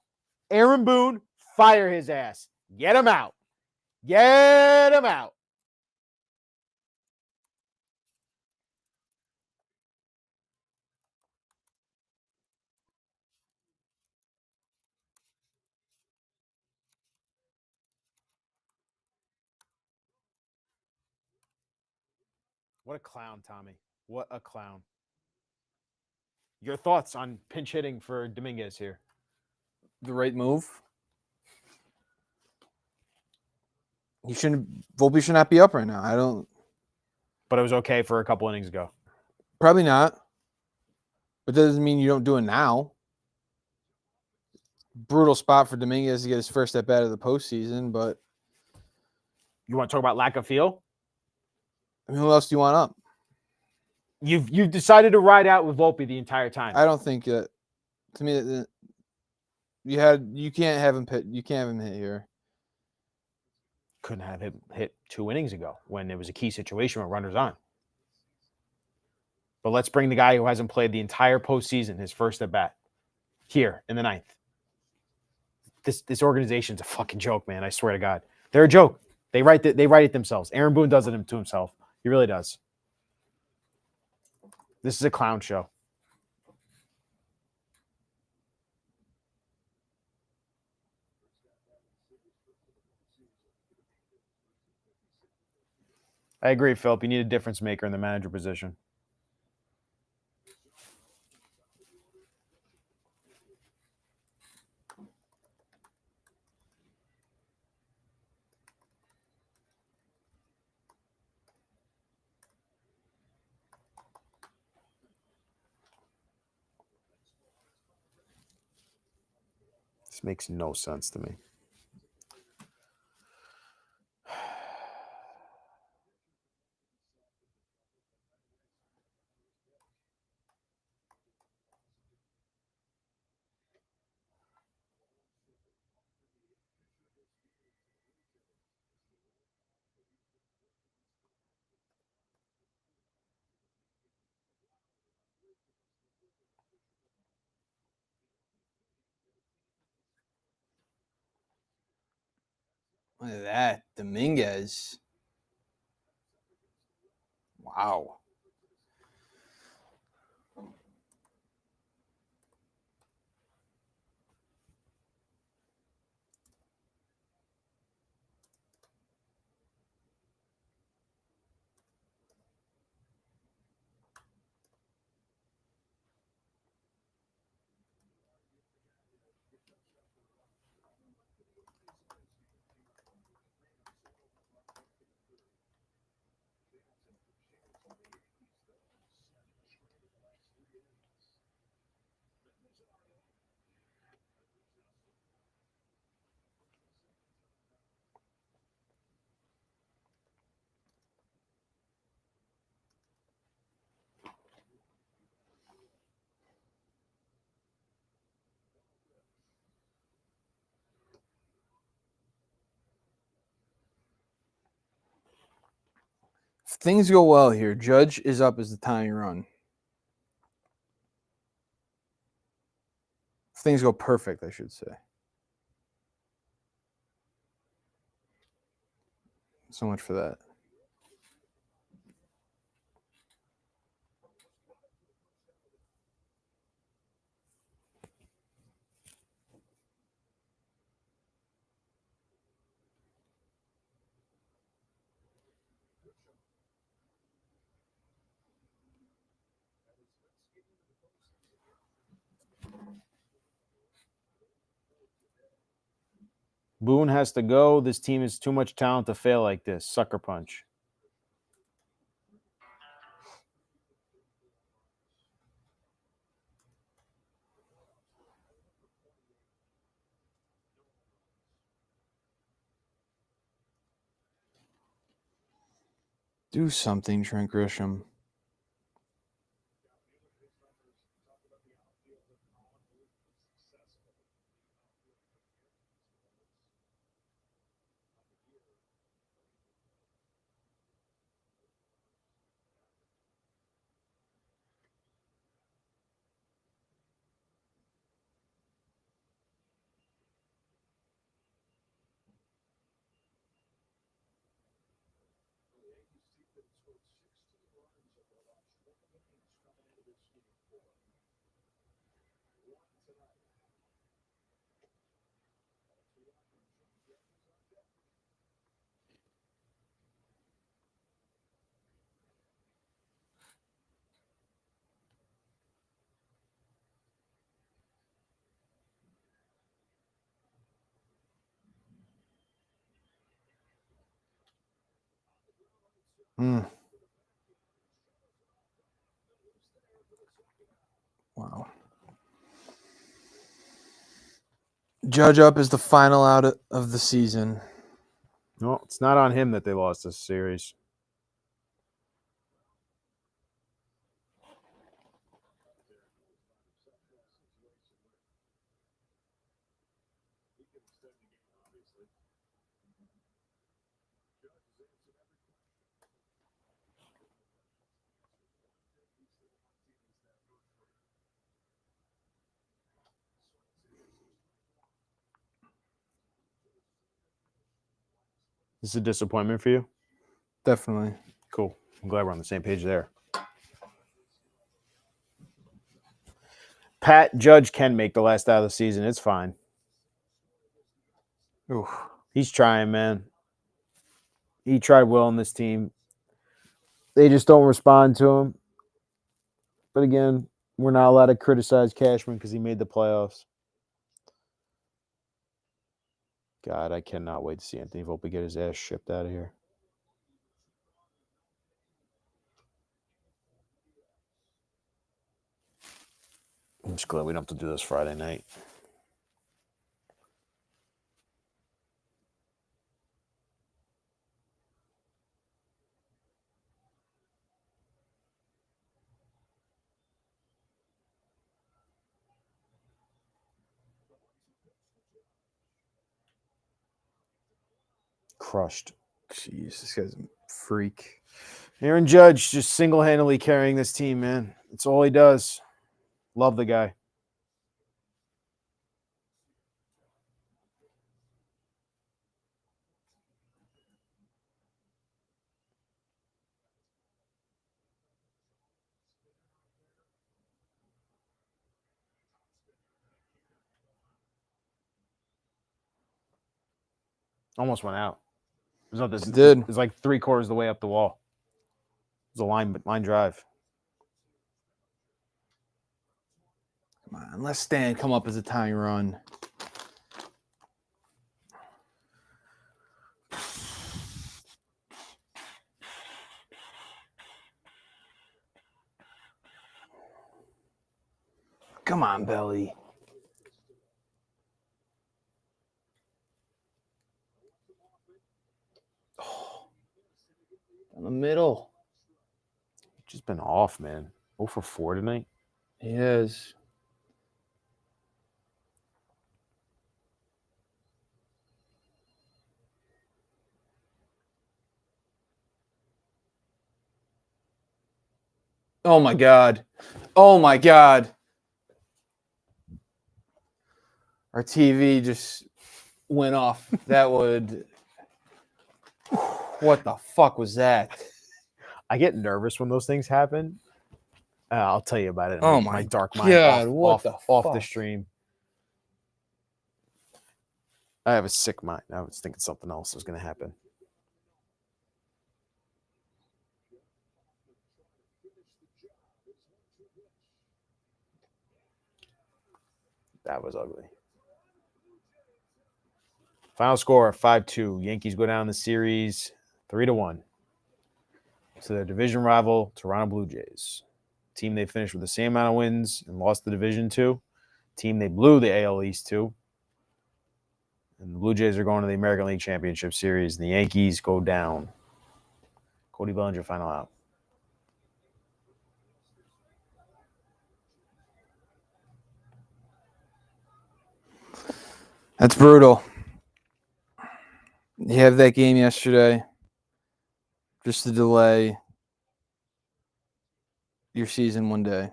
Aaron Boone, fire his ass. Get him out. Get him out. What a clown, Tommy. What a clown. Your thoughts on pinch hitting for Dominguez here? The right move. Volpe should not be up right now. I don't. But it was okay for a couple innings ago. Probably not. But that doesn't mean you don't do it now. Brutal spot for Dominguez to get his first at bat of the postseason, but You want to talk about lack of feel? I mean, who else do you want up? You've decided to ride out with Volpe the entire time. I don't think that. To me, you can't have him hit. You can't have him hit here. Couldn't have him hit 2 innings ago when it was a key situation with runners on. But let's bring the guy who hasn't played the entire postseason, his first at bat, here in the 9th. This organization's a fucking joke, man. I swear to God, they're a joke. They write it themselves. Aaron Boone does it to himself. He really does. This is a clown show. I agree, Philip. You need a difference maker in the manager position. This makes no sense to me. Look at that. Dominguez. Wow. things go well here, Judge is up as the tying run. If things go perfect, I should say. So much for that. Boone has to go. This team is too much talent to fail like this. Sucker punch. Do something, Trent Grisham. Wow. Judge up is the final out of the season. No, it's not on him that they lost this series. This is a disappointment for you? Definitely. Cool. I'm glad we're on the same page there. Pat Judge can make the last out of the season. It's fine. Ooh. He's trying, man. He tried well on this team. They just don't respond to him. But again, we're not allowed to criticize Cashman because he made the playoffs. God, I cannot wait to see Anthony Volpe get his ass shipped out of here. I'm just glad we don't have to do this Friday night. Crushed. Jeez, this guy's a freak. Aaron Judge just single-handedly carrying this team, man. That's all he does. Love the guy. Almost went out. It was not this. It did. It was like 3/4 of the way up the wall. It was a line drive. Come on, let Stan come up as a tying run. Come on, Belly. Oh, in the middle. Just been off, man. 0 for 4 tonight. He is. Oh my God. Oh my God. Our TV just went off. That would. What the fuck was that? I get nervous when those things happen. I'll tell you about it. In Oh my my dark mind God, what off the the fuck? stream. I have a sick mind. I was thinking something else was going to happen. That was ugly. Final score 5-2. Yankees go down the series 3-1 to their division rival, Toronto Blue Jays. Team they finished with the same amount of wins and lost the division to. Team they blew the AL East to. And the Blue Jays are going to the American League Championship Series. The Yankees go down. Cody Bellinger final out. That's brutal. You have that game yesterday. Just to delay your season one day.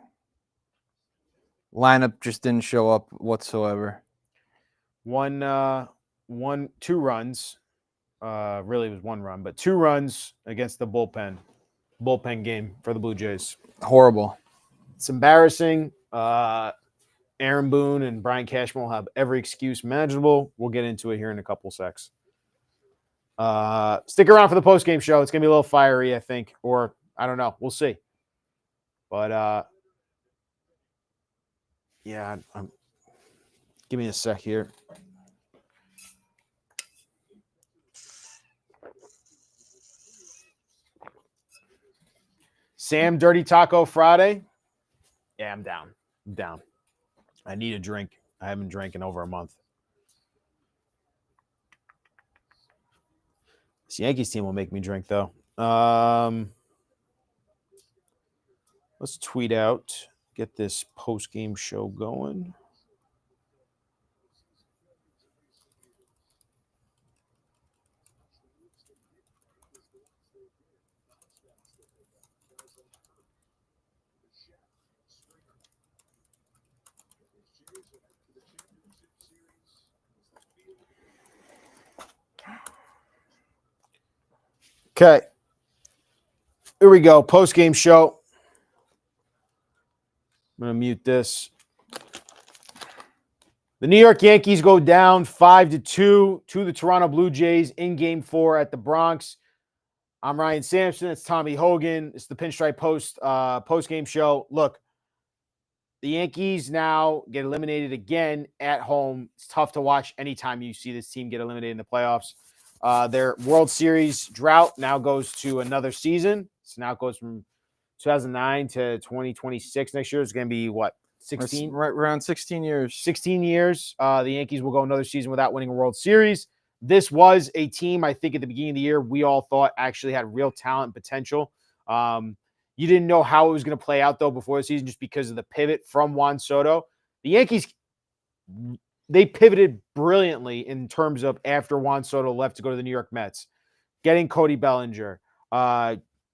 Lineup just didn't show up whatsoever. Two runs. Really it was one run, but 2 runs against the bullpen. Bullpen game for the Blue Jays. Horrible. It's embarrassing. Aaron Boone and Brian Cashman will have every excuse imaginable. We'll get into it here in a couple secs. Stick around for the postgame show. It's going to be a little fiery, I think. Or, I don't know. We'll see. But, yeah, give me a sec here. Sam, Dirty Taco Friday. Yeah, I'm down. I need a drink. I haven't drank in over a month. This Yankees team will make me drink, though. Let's tweet out. Get this post-game show going. Okay. Here we go. Post-game show. I'm going to mute this. The New York Yankees go down 5-2 to the Toronto Blue Jays in Game 4 at the Bronx. I'm Ryan Sampson. It's Tommy Hogan. It's the Pinstripe post-game show. Look, the Yankees now get eliminated again at home. It's tough to watch anytime you see this team get eliminated in the playoffs. Their World Series drought now goes to another season. So now it goes from 2009 to 2026 next year. It's going to be, what, 16? Right around 16 years. 16 years. The Yankees will go another season without winning a World Series. This was a team, I think, at the beginning of the year, we all thought actually had real talent and potential. You didn't know how it was going to play out, though, before the season just because of the pivot from Juan Soto. The Yankees, they pivoted brilliantly in terms of after Juan Soto left to go to the New York Mets, getting Cody Bellinger.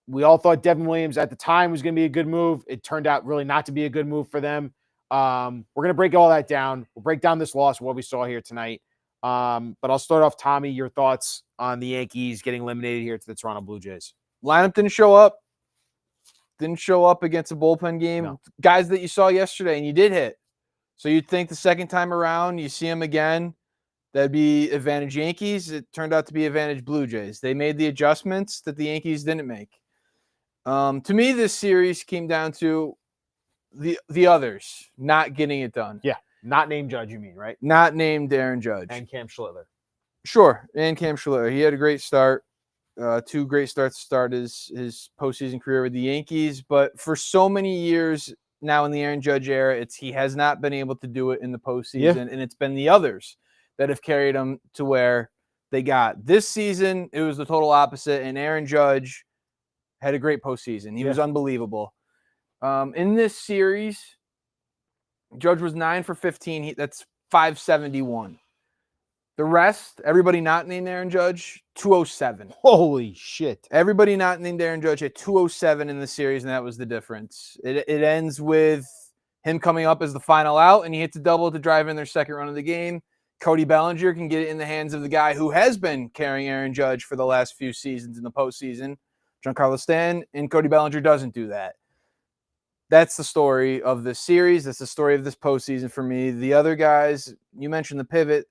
We all thought Devin Williams at the time was going to be a good move. It turned out really not to be a good move for them. We're going to break all that down. We'll break down this loss, what we saw here tonight. But I'll start off, Tommy, your thoughts on the Yankees getting eliminated here to the Toronto Blue Jays. Lineup didn't show up. Didn't show up against a bullpen game. No. Guys that you saw yesterday and you did hit. So you'd think the second time around, you see them again, that'd be advantage Yankees. It turned out to be advantage Blue Jays. They made the adjustments that the Yankees didn't make. To me, this series came down to the others not getting it done. Yeah, not named Judge, you mean, right? Not named Aaron Judge. And Cam Schlittler. Sure, and Cam Schlittler. He had a great start. 2 great starts to start his postseason career with the Yankees. But for so many years now in the Aaron Judge era, he has not been able to do it in the postseason, and it's been the others that have carried him to where they got. This season, it was the total opposite, and Aaron Judge had a great postseason. He was unbelievable. In this series, Judge was 9 for 15. That's .571. The rest, everybody not named Aaron Judge, 207. Holy shit. Everybody not named Aaron Judge at 207 in the series, and that was the difference. It ends with him coming up as the final out, and he hits a double to drive in their second run of the game. Cody Bellinger can get it in the hands of the guy who has been carrying Aaron Judge for the last few seasons in the postseason, Giancarlo Stanton, and Cody Bellinger doesn't do that. That's the story of this series. That's the story of this postseason for me. The other guys, you mentioned the pivot,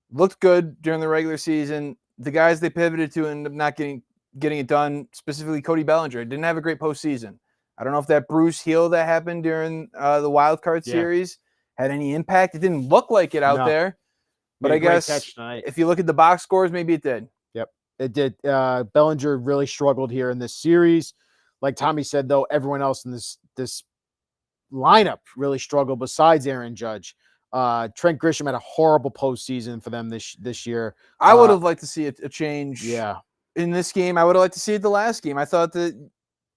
looked good during the regular season. The guys they pivoted to ended up not getting it done, specifically Cody Bellinger. Didn't have a great postseason. I don't know if that bruised heel that happened during the wild card series had any impact. It didn't look like it out there. But I guess if you look at the box scores, maybe it did. Yep, it did. Bellinger really struggled here in this series. Like Tommy said, though, everyone else in this lineup really struggled besides Aaron Judge. Trent Grisham had a horrible postseason for them this year. I would have liked to see a change in this game. I would have liked to see it the last game. I thought that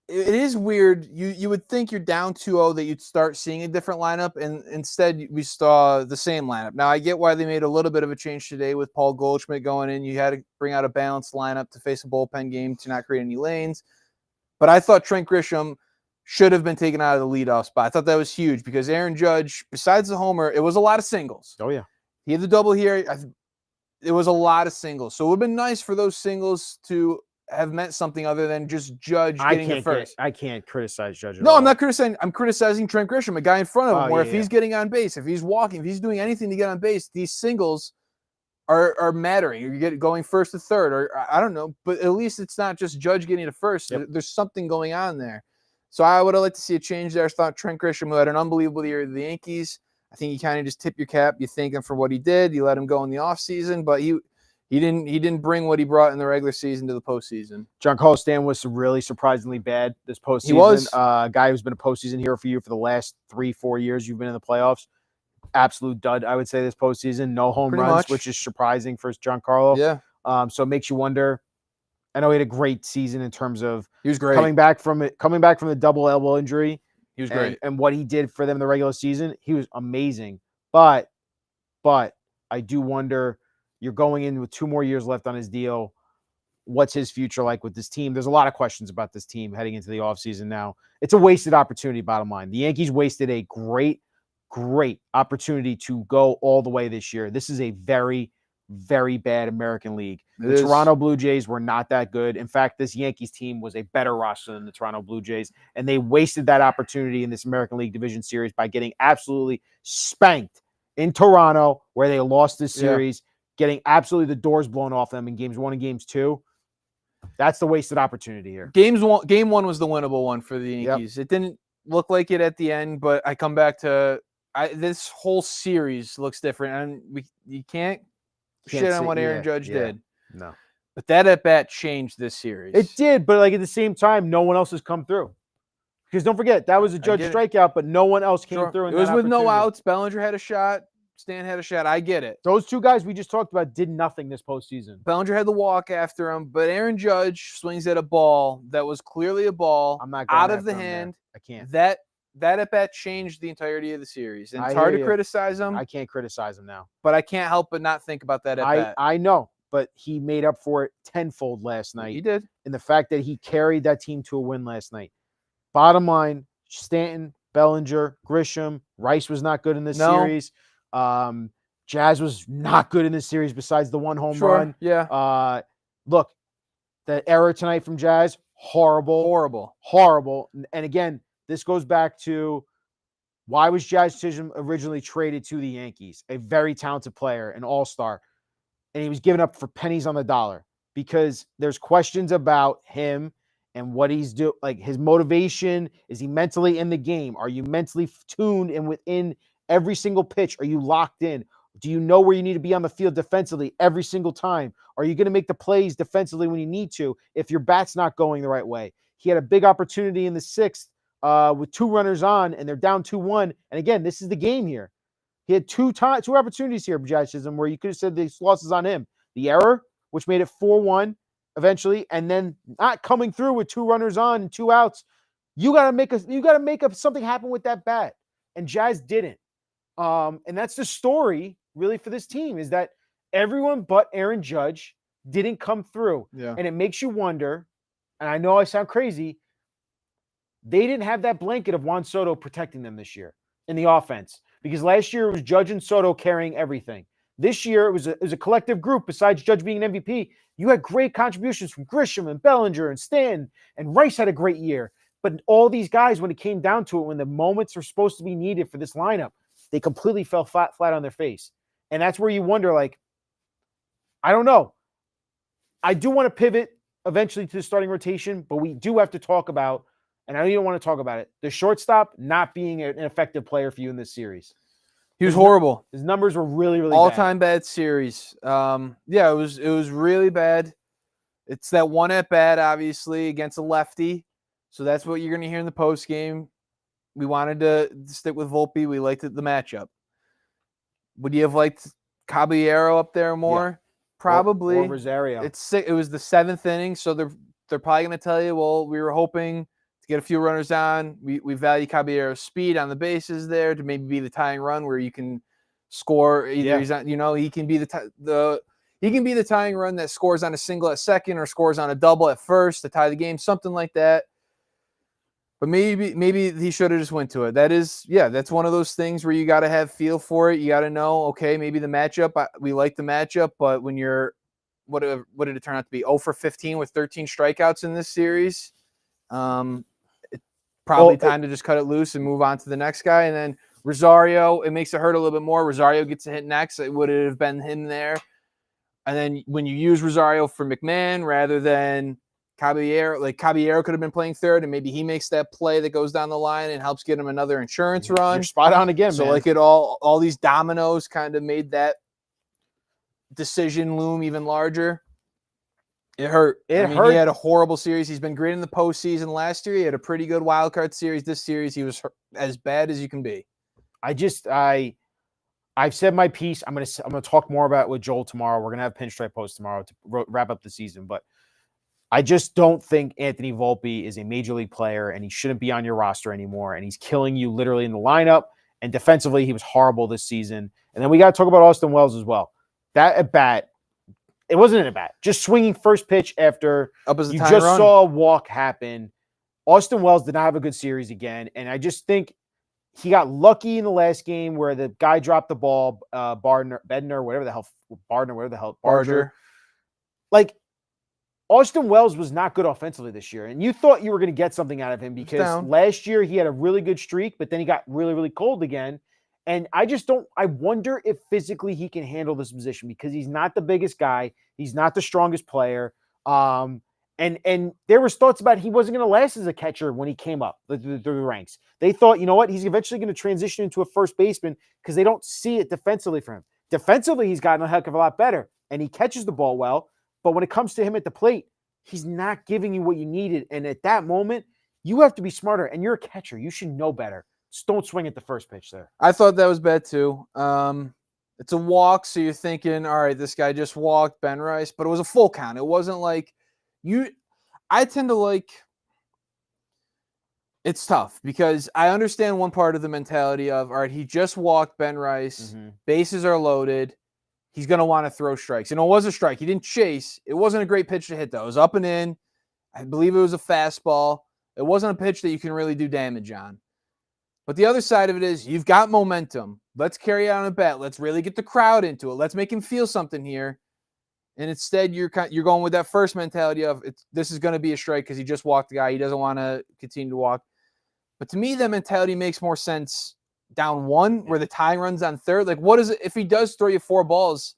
it is weird. You would think you're down 2-0 that you'd start seeing a different lineup, and instead we saw the same lineup. Now, I get why they made a little bit of a change today with Paul Goldschmidt going in. You had to bring out a balanced lineup to face a bullpen game to not create any lanes. But I thought Trent Grisham should have been taken out of the leadoff spot. I thought that was huge because Aaron Judge, besides the homer, it was a lot of singles. Oh, yeah. He had the double here. It was a lot of singles. So it would have been nice for those singles to have meant something other than just Judge getting it first. I can't criticize Judge at No, all. I'm not criticizing. I'm criticizing Trent Grisham, a guy in front of him, where if he's yeah. getting on base, if he's walking, if he's doing anything to get on base, these singles are mattering. You get going first to third, or I don't know, but at least it's not just Judge getting to first. Yep. There's something going on there. So I would have liked to see a change there. I thought Trent Grisham, who had an unbelievable year with the Yankees, I think you kind of just tip your cap. You thank him for what he did. You let him go in the offseason, but he didn't bring what he brought in the regular season to the postseason. Giancarlo Stanton was really surprisingly bad this postseason. He was. A guy who's been a postseason hero for you for the last 3-4 years you've been in the playoffs. Absolute dud, I would say, this postseason. No home Pretty runs, much. which is surprising for Giancarlo. Yeah. So it makes you wonder. I know he had a great season in terms of He was great. coming back from the double elbow injury. He was great. And what he did for them in the regular season, he was amazing. But I do wonder, you're going in with 2 more years left on his deal. What's his future like with this team? There's a lot of questions about this team heading into the offseason now. It's a wasted opportunity, bottom line. The Yankees wasted a great opportunity to go all the way this year. This is a very, very bad American League. The Toronto Blue Jays were not that good. In fact, this Yankees team was a better roster than the Toronto Blue Jays, and they wasted that opportunity in this American League Division Series by getting absolutely spanked in Toronto, where they lost this series, getting absolutely the doors blown off them in games 1 and games 2. That's the wasted opportunity here. Game 1 was the winnable one for the Yankees. It didn't look like it at the end, but I come back to this whole series looks different, and you can't shit on what Aaron Judge did. No. But that at-bat changed this series. It did, but like at the same time, no one else has come through. Because don't forget, that was a Judge strikeout, but no one else came through. It was with no outs. Bellinger had a shot. Stan had a shot. I get it. Those 2 guys we just talked about did nothing this postseason. Bellinger had the walk after him, but Aaron Judge swings at a ball that was clearly a ball I'm not going out of the hand. I can't. That at-bat changed the entirety of the series. And it's I hard hear to you. criticize him, I can't criticize him now. but I can't help but not think about that at-bat. I know, but he made up for it tenfold last night. He did. And the fact that he carried that team to a win last night. Bottom line, Stanton, Bellinger, Grisham, Rice was not good in this series. Jazz was not good in this series besides the 1 home run. Yeah. Look, the error tonight from Jazz, horrible. And again, this goes back to, why was Jazz Chisholm originally traded to the Yankees? A very talented player, an all-star. And he was given up for pennies on the dollar because there's questions about him and what he's doing, like his motivation. Is he mentally in the game? Are you mentally tuned and within every single pitch? Are you locked in? Do you know where you need to be on the field defensively every single time? Are you going to make the plays defensively when you need to if your bat's not going the right way? He had a big opportunity in the 6th with 2 runners on, and they're down 2-1. And again, this is the game here. He had 2 opportunities here, Jazz Chisholm, where you could have said this loss is on him. The error, which made it 4-1 eventually, and then not coming through with 2 runners on and 2 outs. You got to make something happen with that bat, and Jazz didn't. And that's the story really for this team, is that everyone but Aaron Judge didn't come through. Yeah. And it makes you wonder, and I know I sound crazy, they didn't have that blanket of Juan Soto protecting them this year in the offense. Because last year it was Judge and Soto carrying everything. This year it was a collective group. Besides Judge being an MVP, you had great contributions from Grisham and Bellinger and Stanton, and Rice had a great year. But all these guys, when it came down to it, when the moments are supposed to be needed for this lineup, they completely fell flat on their face. And that's where you wonder, like, I don't know. I do want to pivot eventually to the starting rotation, but we do have to talk about, and I know you don't want to talk about it, the shortstop not being an effective player for you in this series. He was horrible. His numbers were really, really All-time bad series. Yeah, it was really bad. It's that one at bat, obviously, against a lefty. So that's what you're going to hear in the post game. We wanted to stick with Volpe. We liked the matchup. Would you have liked Caballero up there more? Yeah. Probably. Or Rosario. It was the 7th inning, so they're probably going to tell you, well, we were hoping to get a few runners on. We value Caballero's speed on the bases there to maybe be the tying run where you can score. Either he's on, he can be he can be the tying run that scores on a single at second or scores on a double at first to tie the game, something like that. But maybe he should have just went to it. That's one of those things where you got to have feel for it. You got to know, okay, maybe the matchup, we like the matchup, but when you're, what did it turn out to be? 0 for 15 with 13 strikeouts in this series. It's probably time to just cut it loose and move on to the next guy. And then Rosario, it makes it hurt a little bit more. Rosario gets a hit next. It would have been him there. And then when you use Rosario for McMahon rather than Caballero, like Caballero could have been playing third, and maybe he makes that play that goes down the line and helps get him another insurance run. You're spot on again, so man. like all these dominoes kind of made that decision loom even larger. It hurt. He had a horrible series. He's been great in the postseason. Last year, he had a pretty good wild card series. This series, he was as bad as you can be. I've said my piece. I'm gonna talk more about it with Joel tomorrow. We're gonna have Pinstripe post tomorrow to wrap up the season, but I just don't think Anthony Volpe is a major league player, and he shouldn't be on your roster anymore. And he's killing you literally in the lineup. And defensively, he was horrible this season. And then we got to talk about Austin Wells as well. That at bat, it wasn't an at bat. Just swinging first pitch after you just saw a walk happen. Austin Wells did not have a good series again, and I just think he got lucky in the last game where the guy dropped the ball, Barger. Like, Austin Wells was not good offensively this year, and you thought you were going to get something out of him because last year he had a really good streak, but then he got really, really cold again. And I wonder if physically he can handle this position because he's not the biggest guy. He's not the strongest player. And there was thoughts about he wasn't going to last as a catcher when he came up through the ranks. They thought, you know what, he's eventually going to transition into a first baseman because they don't see it defensively for him. Defensively, he's gotten a heck of a lot better, and he catches the ball well. But when it comes to him at the plate, he's not giving you what you needed. And at that moment, you have to be smarter. And you're a catcher. You should know better. Just don't swing at the first pitch there. I thought that was bad too. It's a walk, so you're thinking, all right, this guy just walked Ben Rice, but it was a full count. It wasn't like I tend to like – it's tough because I understand one part of the mentality of, all right, he just walked Ben Rice. Bases are loaded. He's going to want to throw strikes. And it was a strike. He didn't chase. It wasn't a great pitch to hit, though. It was up and in. I believe it was a fastball. It wasn't a pitch that you can really do damage on. But the other side of it is you've got momentum. Let's carry out a bet. Let's really get the crowd into it. Let's make him feel something here. And instead, you're going with that first mentality of this is going to be a strike because he just walked the guy. He doesn't want to continue to walk. But to me, that mentality makes more sense down one where the tying run's on third. Like, what is it if he does throw you 4 balls?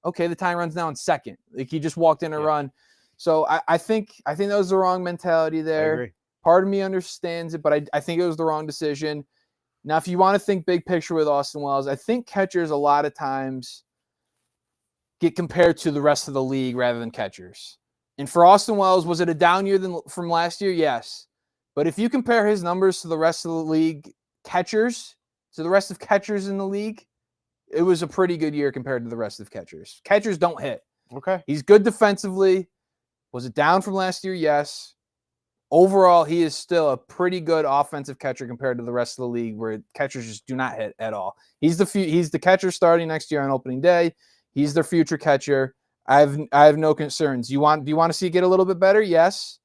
Okay, the tying run's now on second. Like, he just walked in a run. So I think that was the wrong mentality there. I agree. Part of me understands it, but I think it was the wrong decision. Now, if you want to think big picture with Austin Wells, I think catchers a lot of times get compared to the rest of the league rather than catchers. And for Austin Wells, was it a down year from last year? Yes. But if you compare his numbers to the rest of the league catchers, to the rest of catchers in the league, it was a pretty good year compared to the rest of catchers. Catchers don't hit. Okay. He's good defensively. Was it down from last year? Yes. Overall, he is still a pretty good offensive catcher compared to the rest of the league where catchers just do not hit at all. He's the catcher starting next year on opening day. He's their future catcher. I have no concerns. Do you want to see it get a little bit better? Yes.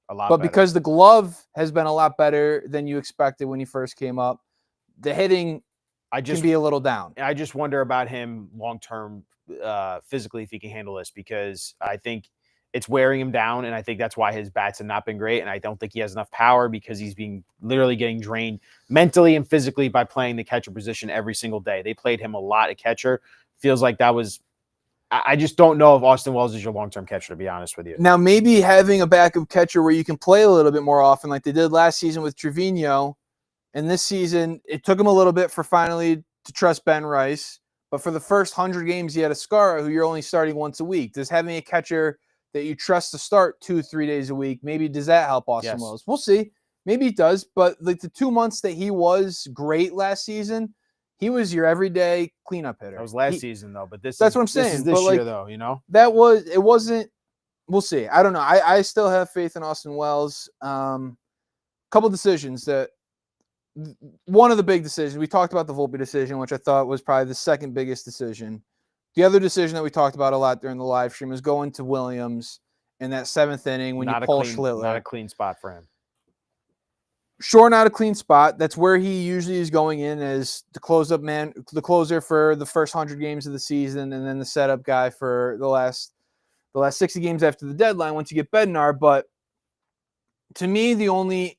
A lot But better. because the glove has been a lot better than you expected when he first came up, the hitting can be a little down. I just wonder about him long-term physically, if he can handle this, because I think it's wearing him down, and I think that's why his bats have not been great, and I don't think he has enough power because he's literally getting drained mentally and physically by playing the catcher position every single day. They played him a lot at catcher. Feels like that was – I just don't know if Austin Wells is your long-term catcher, to be honest with you. Now, maybe having a backup catcher where you can play a little bit more often like they did last season with Trevino, and this season it took him a little bit for finally to trust Ben Rice, but for the first 100 games he had Ascara, who you're only starting once a week. Does having a catcher that you trust to start 2-3 days a week, maybe does that help Austin Wells? We'll see. Maybe it does, but like the 2 months that he was great last season, he was your everyday cleanup hitter. That was last season, though, but that's what I'm saying. This is this year, though, you know? It wasn't, we'll see. I don't know. I still have faith in Austin Wells. Couple decisions one of the big decisions, we talked about the Volpe decision, which I thought was probably the second biggest decision. The other decision that we talked about a lot during the live stream is going to Williams in that 7th inning when you pull Schlittler. Not a clean spot for him. Sure, not a clean spot. That's where he usually is going in as the closer for the first 100 games of the season, and then the setup guy for the last 60 games after the deadline once you get Bednar. But to me, the only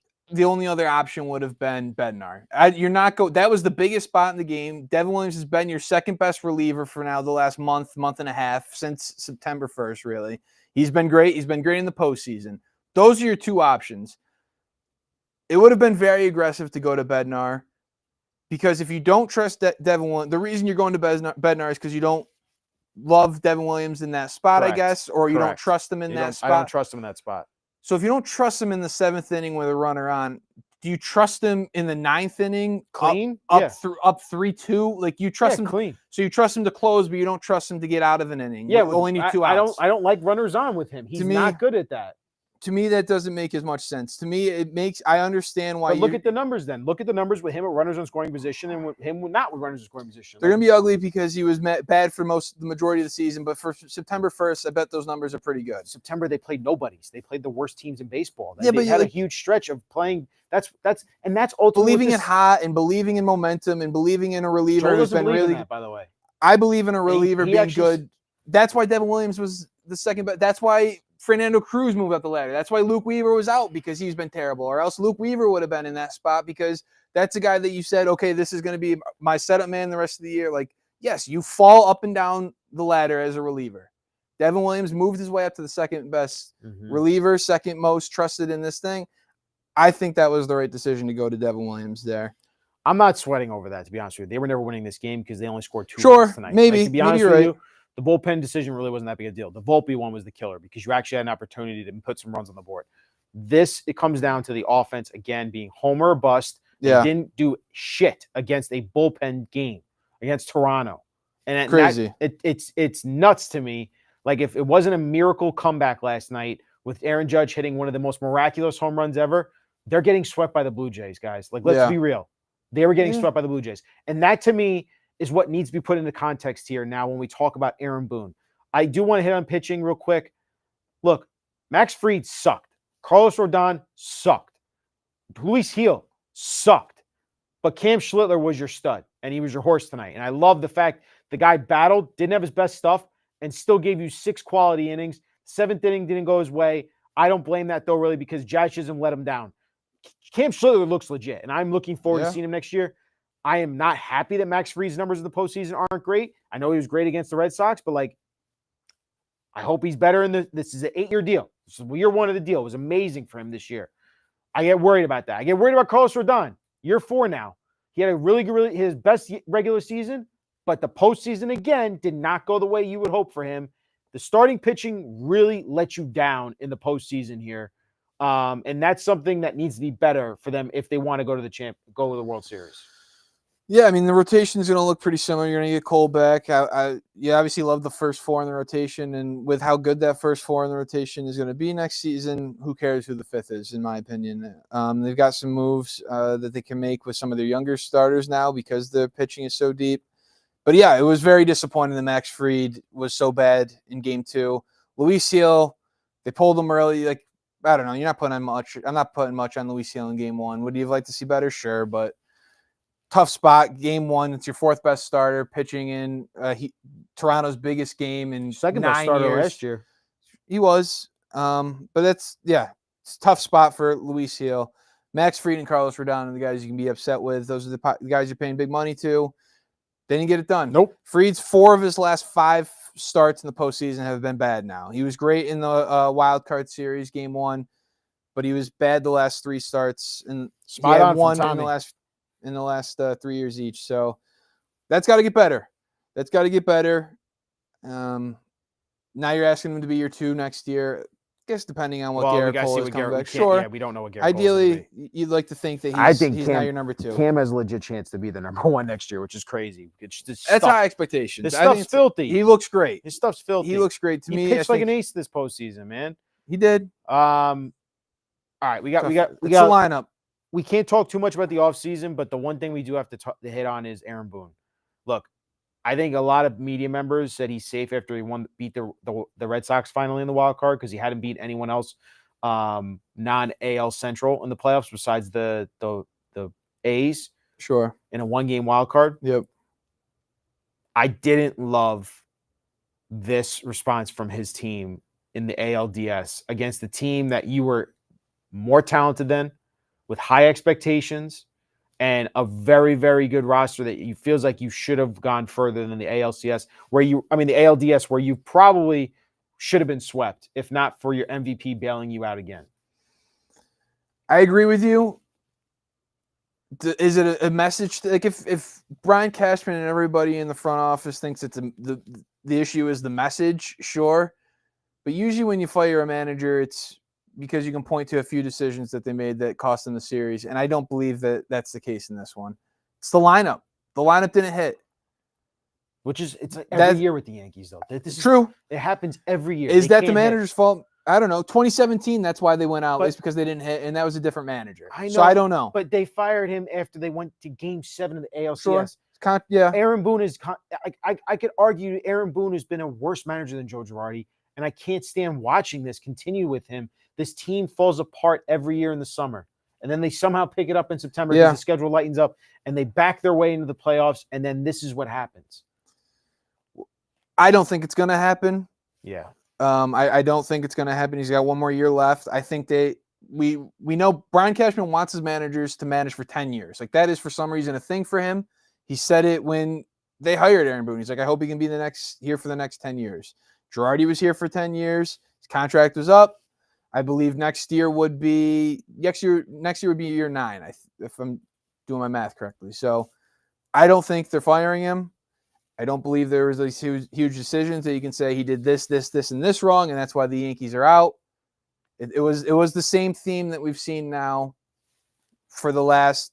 other option would have been Bednar. That was the biggest spot in the game. Devin Williams has been your second best reliever for now the last month and a half, since September 1st, really. He's been great. He's been great in the postseason. Those are your two options. It would have been very aggressive to go to Bednar, because if you don't trust Devin Williams, the reason you're going to Bednar is because you don't love Devin Williams in that spot, Correct. I guess, or you don't trust him in that spot. I don't trust him in that spot. So if you don't trust him in the 7th inning with a runner on, do you trust him in the 9th inning clean up 3-2? Like you trust him clean. So you trust him to close, but you don't trust him to get out of an inning. Yeah, only need 2 outs. I don't like runners on with him. He's not good at that. To me, that doesn't make as much sense. To me, I understand why. But look at the numbers then. Look at the numbers with him at runners on scoring position and with him not with runners on scoring position. They're going to be ugly because he was bad for the majority of the season. But for September 1st, I bet those numbers are pretty good. September, they played nobodies. They played the worst teams in baseball. But had a huge stretch of playing. That's ultimately believing in hot and believing in momentum and believing in a reliever who's been really that, by the way. I believe in a reliever being good. That's why Devin Williams was the second best. That's why Fernando Cruz moved up the ladder. That's why Luke Weaver was out, because he's been terrible. Or else Luke Weaver would have been in that spot, because that's a guy that you said, okay, this is going to be my setup man the rest of the year. Like, yes, you fall up and down the ladder as a reliever. Devin Williams moved his way up to the second best reliever, second most trusted in this thing. I think that was the right decision to go to Devin Williams there. I'm not sweating over that, to be honest with you. They were never winning this game because they only scored 2 runs tonight. Maybe. To be honest with you, the bullpen decision really wasn't that big a deal. The Volpe one was the killer because you actually had an opportunity to put some runs on the board. It comes down to the offense, again, being homer or bust. They didn't do shit against a bullpen game against Toronto. And crazy. It's nuts to me. Like, if it wasn't a miracle comeback last night with Aaron Judge hitting one of the most miraculous home runs ever, they're getting swept by the Blue Jays, guys. Like, let's be real. They were getting swept by the Blue Jays. And that, to me, is what needs to be put into context here now when we talk about Aaron Boone. I do want to hit on pitching real quick. Look, Max Fried sucked. Carlos Rodon sucked. Luis Gil sucked. But Cam Schlittler was your stud, and he was your horse tonight. And I love the fact the guy battled, didn't have his best stuff, and still gave you 6 quality innings. 7th inning didn't go his way. I don't blame that, though, really, because Jazz Chisholm let him down. Cam Schlittler looks legit, and I'm looking forward to seeing him next year. I am not happy that Max Fried's numbers in the postseason aren't great. I know he was great against the Red Sox, but I hope he's better this is an 8-year deal. This is year 1 of the deal. It was amazing for him this year. I get worried about that. I get worried about Carlos Rodon. Year 4 now. He had a really good, his best regular season, but the postseason, again, did not go the way you would hope for him. The starting pitching really let you down in the postseason here. And that's something that needs to be better for them if they want to go to the World Series. Yeah, I mean, the rotation is going to look pretty similar. You're going to get Cole back. You obviously love the first 4 in the rotation, and with how good that first 4 in the rotation is going to be next season, who cares who the 5th is, in my opinion. They've got some moves that they can make with some of their younger starters now because the pitching is so deep. But yeah, it was very disappointing that Max Fried was so bad in game 2. Luis Seal, they pulled him early. Like, I don't know. You're not putting on much. I'm not putting much on Luis Seal in game 1. Would you have liked to see better? Sure, but tough spot. Game 1, it's your 4th best starter pitching in Toronto's biggest game in Second 9 best starter years. last year. He was. But that's, it's a tough spot for Luis Seal. Max Fried and Carlos Rodon are the guys you can be upset with. Those are the guys you're paying big money to. They didn't get it done. Nope. Fried's 4 of his last 5 starts in the postseason have been bad now. He was great in the wild card series, game 1, but he was bad the last 3 starts. And Spot on from one Tommy. in the last 3 years each. So that's got to get better. Now you're asking him to be your 2 next year. I guess depending on what Garrett Cole is coming back. Sure. Yeah, we don't know what Garrett Ideally, you'd like to think that he's now your number 2. Cam has a legit chance to be the number 1 next year, which is crazy. That's high expectations. This stuff's filthy. He looks great. His stuff's filthy. He looks great to he me. He pitched like an ace this postseason, man. He did. All right, we got the lineup. We can't talk too much about the offseason, but the one thing we do have to hit on is Aaron Boone. Look, I think a lot of media members said he's safe after he beat the Red Sox finally in the wild card because he hadn't beat anyone else non-AL Central in the playoffs besides the A's. Sure. In a 1-game wild card. Yep. I didn't love this response from his team in the ALDS against the team that you were more talented than, with high expectations and a very, very good roster that you feels like you should have gone further than the ALDS, where you probably should have been swept, if not for your MVP bailing you out again. I agree with you. Is it a message? Like if Brian Cashman and everybody in the front office thinks it's the issue is the message, sure. But usually when you fire a manager, it's because you can point to a few decisions that they made that cost them the series. And I don't believe that that's the case in this one. It's the lineup. The lineup didn't hit. It's like every year with the Yankees, though. This is true. It happens every year. Is that the manager's fault? I don't know. 2017, that's why they went out. It's because they didn't hit, and that was a different manager. I know, so I don't know. But they fired him after they went to Game 7 of the ALCS. Sure. Yeah. Aaron Boone is I could argue Aaron Boone has been a worse manager than Joe Girardi, and I can't stand watching this continue with him. This team falls apart every year in the summer, and then they somehow pick it up in September because the schedule lightens up, and they back their way into the playoffs, and then this is what happens. I don't think it's going to happen. Yeah. I don't think it's going to happen. He's got 1 more year left. I think we know Brian Cashman wants his managers to manage for 10 years. Like, that is for some reason a thing for him. He said it when they hired Aaron Boone. He's like, I hope he can be here for the next 10 years. Girardi was here for 10 years. His contract was up. I believe next year would be year 9, if I'm doing my math correctly. So I don't think they're firing him. I don't believe there was these huge decisions that you can say he did this, and this wrong, and that's why the Yankees are out. It was the same theme that we've seen now for the last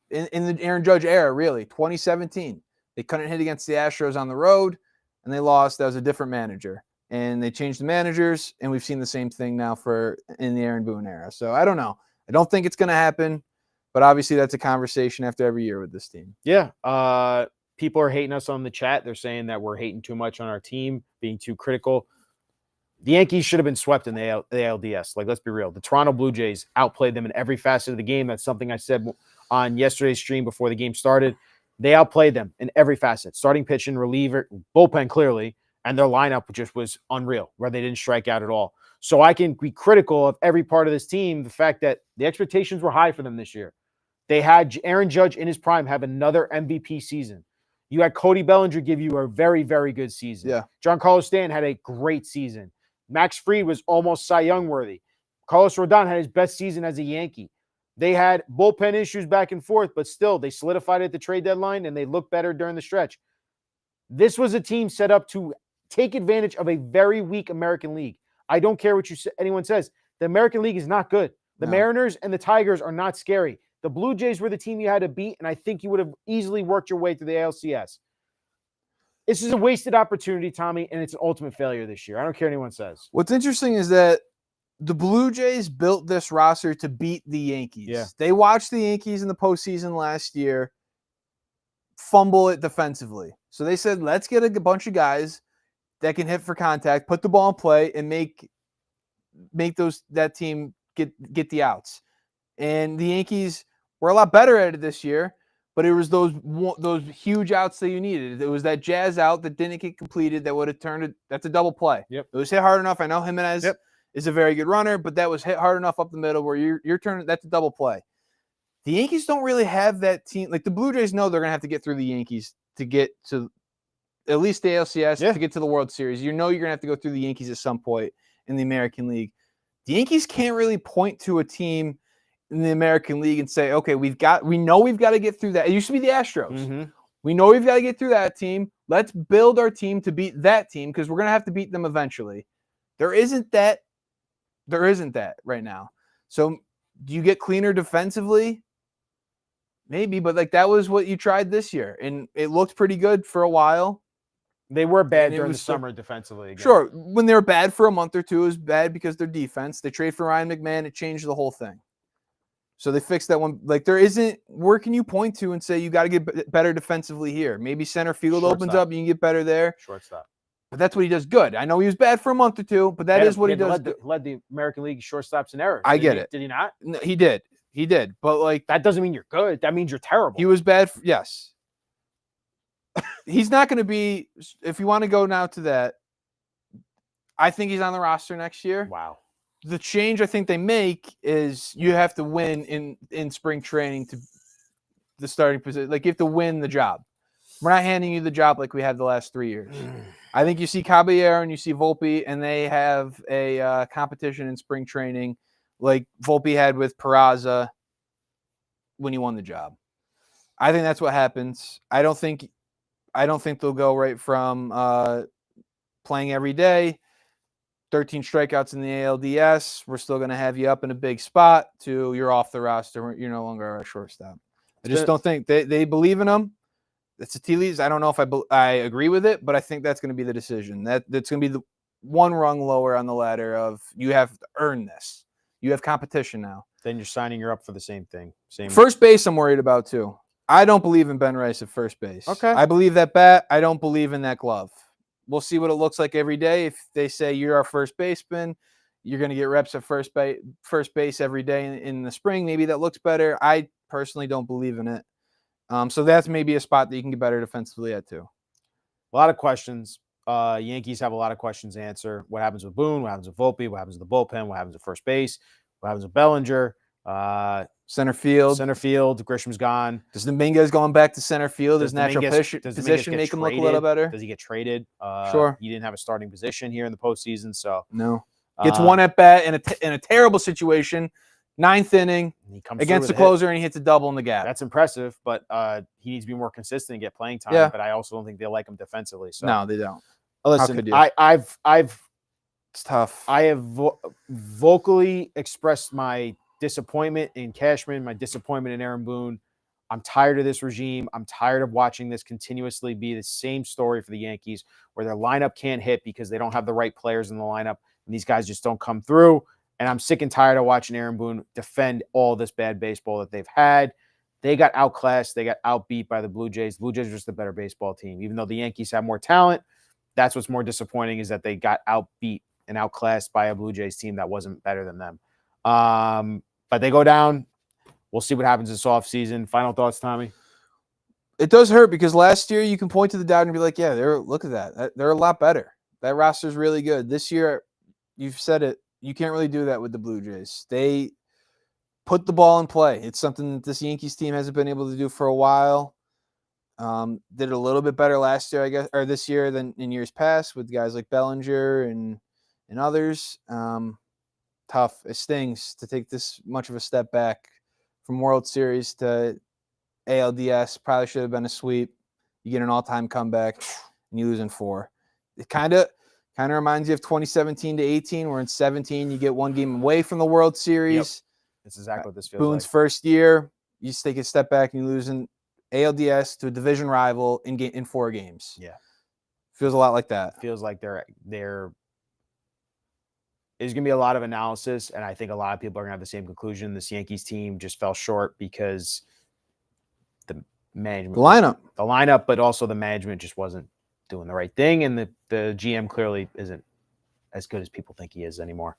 in the Aaron Judge era, really. 2017, they couldn't hit against the Astros on the road, and they lost. That was a different manager, and they changed the managers, and we've seen the same thing now in the Aaron Boone era. So I don't know. I don't think it's going to happen, but obviously that's a conversation after every year with this team. Yeah. People are hating us on the chat. They're saying that we're hating too much on our team, being too critical. The Yankees should have been swept in the ALDS. Like, let's be real. The Toronto Blue Jays outplayed them in every facet of the game. That's something I said on yesterday's stream before the game started. They outplayed them in every facet. Starting pitching, reliever, bullpen clearly, and their lineup just was unreal, where they didn't strike out at all. So I can be critical of every part of this team, the fact that the expectations were high for them this year. They had Aaron Judge in his prime have another MVP season. You had Cody Bellinger give you a very, very good season. Yeah. Giancarlo Stanton had a great season. Max Fried was almost Cy Young worthy. Carlos Rodon had his best season as a Yankee. They had bullpen issues back and forth, but still they solidified at the trade deadline and they looked better during the stretch. This was a team set up to take advantage of a very weak American League. I don't care what anyone says. The American League is not good. The Mariners and the Tigers are not scary. The Blue Jays were the team you had to beat, and I think you would have easily worked your way through the ALCS. This is a wasted opportunity, Tommy, and it's an ultimate failure this year. I don't care what anyone says. What's interesting is that the Blue Jays built this roster to beat the Yankees. Yeah. They watched the Yankees in the postseason last year, fumble it defensively. So they said, let's get a bunch of guys that can hit for contact, put the ball in play, and make that team get the outs. And the Yankees were a lot better at it this year, but it was those huge outs that you needed. It was that jazz out that didn't get completed that would have turned it. That's a double play. Yep. It was hit hard enough. I know Jimenez is a very good runner, but that was hit hard enough up the middle where you're turning. That's a double play. The Yankees don't really have that team. Like the Blue Jays know they're going to have to get through the Yankees to get to at least the ALCS, to get to the World Series. You know you're going to have to go through the Yankees at some point in the American League. The Yankees can't really point to a team in the American League and say, okay, we know we've got to get through that. It used to be the Astros. Mm-hmm. We know we've got to get through that team. Let's build our team to beat that team because we're going to have to beat them eventually. There isn't that right now. So do you get cleaner defensively? Maybe, but like that was what you tried this year, and it looked pretty good for a while. They were bad during the was summer defensively. Again. Sure, when they were bad for a month or two, it was bad because their defense. They trade for Ryan McMahon, it changed the whole thing. So they fixed that one. Like there isn't, where can you point to and say you got to get better defensively here? Maybe center field opens up, you can get better there. Shortstop. But that's what he does good. I know he was bad for a month or two, but that is what he does. Led the American League shortstops in errors. I get it. Did he not? No, he did. He did. But like that doesn't mean you're good. That means you're terrible. He was bad. Yes. He's not going to be, if you want to go now to that, I think he's on the roster next year. Wow. The change I think they make is you have to win in spring training to the starting position. Like you have to win the job. We're not handing you the job like we had the last 3 years. I think you see Caballero and you see Volpe, and they have a competition in spring training like Volpe had with Peraza when he won the job. I think that's what happens. I don't think they'll go right from playing every day, 13 strikeouts in the ALDS. We're still going to have you up in a big spot to you're off the roster. You're no longer our shortstop. I just don't think they believe in him. It's a tea leaves. I don't know if I agree with it, but I think that's going to be the decision. That's going to be the one rung lower on the ladder of you have to earn this. You have competition now. Then you're signing her up for the same thing. First base I'm worried about too. I don't believe in Ben Rice at first base. Okay. I believe that bat. I don't believe in that glove. We'll see what it looks like every day. If they say you're our first baseman, you're going to get reps at first base every day in the spring. Maybe that looks better. I personally don't believe in it. So that's maybe a spot that you can get better defensively at too. A lot of questions. Yankees have a lot of questions to answer. What happens with Boone? What happens with Volpe? What happens with the bullpen? What happens with first base? What happens with Bellinger? Center field. Grisham's gone. Does Dominguez going back to center field? Does natural position make him look a little better? Does he get traded? Sure. He didn't have a starting position here in the postseason, so no. Gets one at bat in a terrible situation, 9th inning against the closer, and he hits a double in the gap. That's impressive, but he needs to be more consistent and get playing time. Yeah. But I also don't think they like him defensively. So no, they don't. Listen, I've it's tough. I have vocally expressed my disappointment in Cashman, my disappointment in Aaron Boone. I'm tired of this regime. I'm tired of watching this continuously be the same story for the Yankees, where their lineup can't hit because they don't have the right players in the lineup, and these guys just don't come through. And I'm sick and tired of watching Aaron Boone defend all this bad baseball that they've had. They got outclassed. They got outbeat by the Blue Jays. The Blue Jays are just a better baseball team. Even though the Yankees have more talent, that's what's more disappointing is that they got outbeat and outclassed by a Blue Jays team that wasn't better than them. But they go down. We'll see what happens this offseason. Final thoughts, Tommy? It does hurt because last year you can point to the doubt and be like, yeah, look at that. They're a lot better. That roster's really good. This year, you've said it, you can't really do that with the Blue Jays. They put the ball in play. It's something that this Yankees team hasn't been able to do for a while. Did a little bit better last year, I guess, or this year than in years past with guys like Bellinger and others. Tough. It stings to take this much of a step back from World Series to ALDS. Probably should have been a sweep. You get an all-time comeback and you lose in 4. It kind of reminds you of 2017 to 18, where in 17 you get one game away from the World Series. Yep. That's exactly what this feels Boone's like. first year, you just take a step back and you lose in ALDS to a division rival in 4 games. Yeah. Feels a lot like that. Feels like there's going to be a lot of analysis, and I think a lot of people are going to have the same conclusion. This Yankees team just fell short because the management, The lineup. but also the management just wasn't doing the right thing, and the GM clearly isn't as good as people think he is anymore.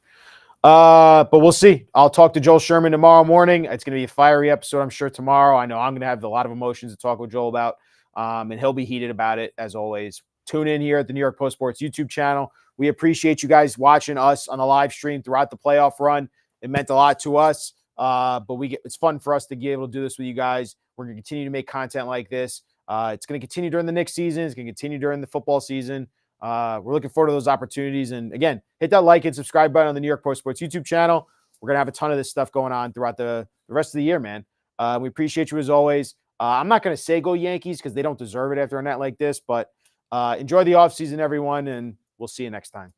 But we'll see. I'll talk to Joel Sherman tomorrow morning. It's going to be a fiery episode, I'm sure, tomorrow. I know I'm going to have a lot of emotions to talk with Joel about, and he'll be heated about it, as always. Tune in here at the New York Post Sports YouTube channel. We appreciate you guys watching us on the live stream throughout the playoff run. It meant a lot to us, but it's fun for us to be able to do this with you guys. We're going to continue to make content like this. It's going to continue during the Knicks season. It's going to continue during the football season. We're looking forward to those opportunities. And again, hit that like and subscribe button on the New York Post Sports YouTube channel. We're going to have a ton of this stuff going on throughout the rest of the year, man. We appreciate you as always. I'm not going to say go Yankees because they don't deserve it after a night like this, but enjoy the offseason, everyone, and we'll see you next time.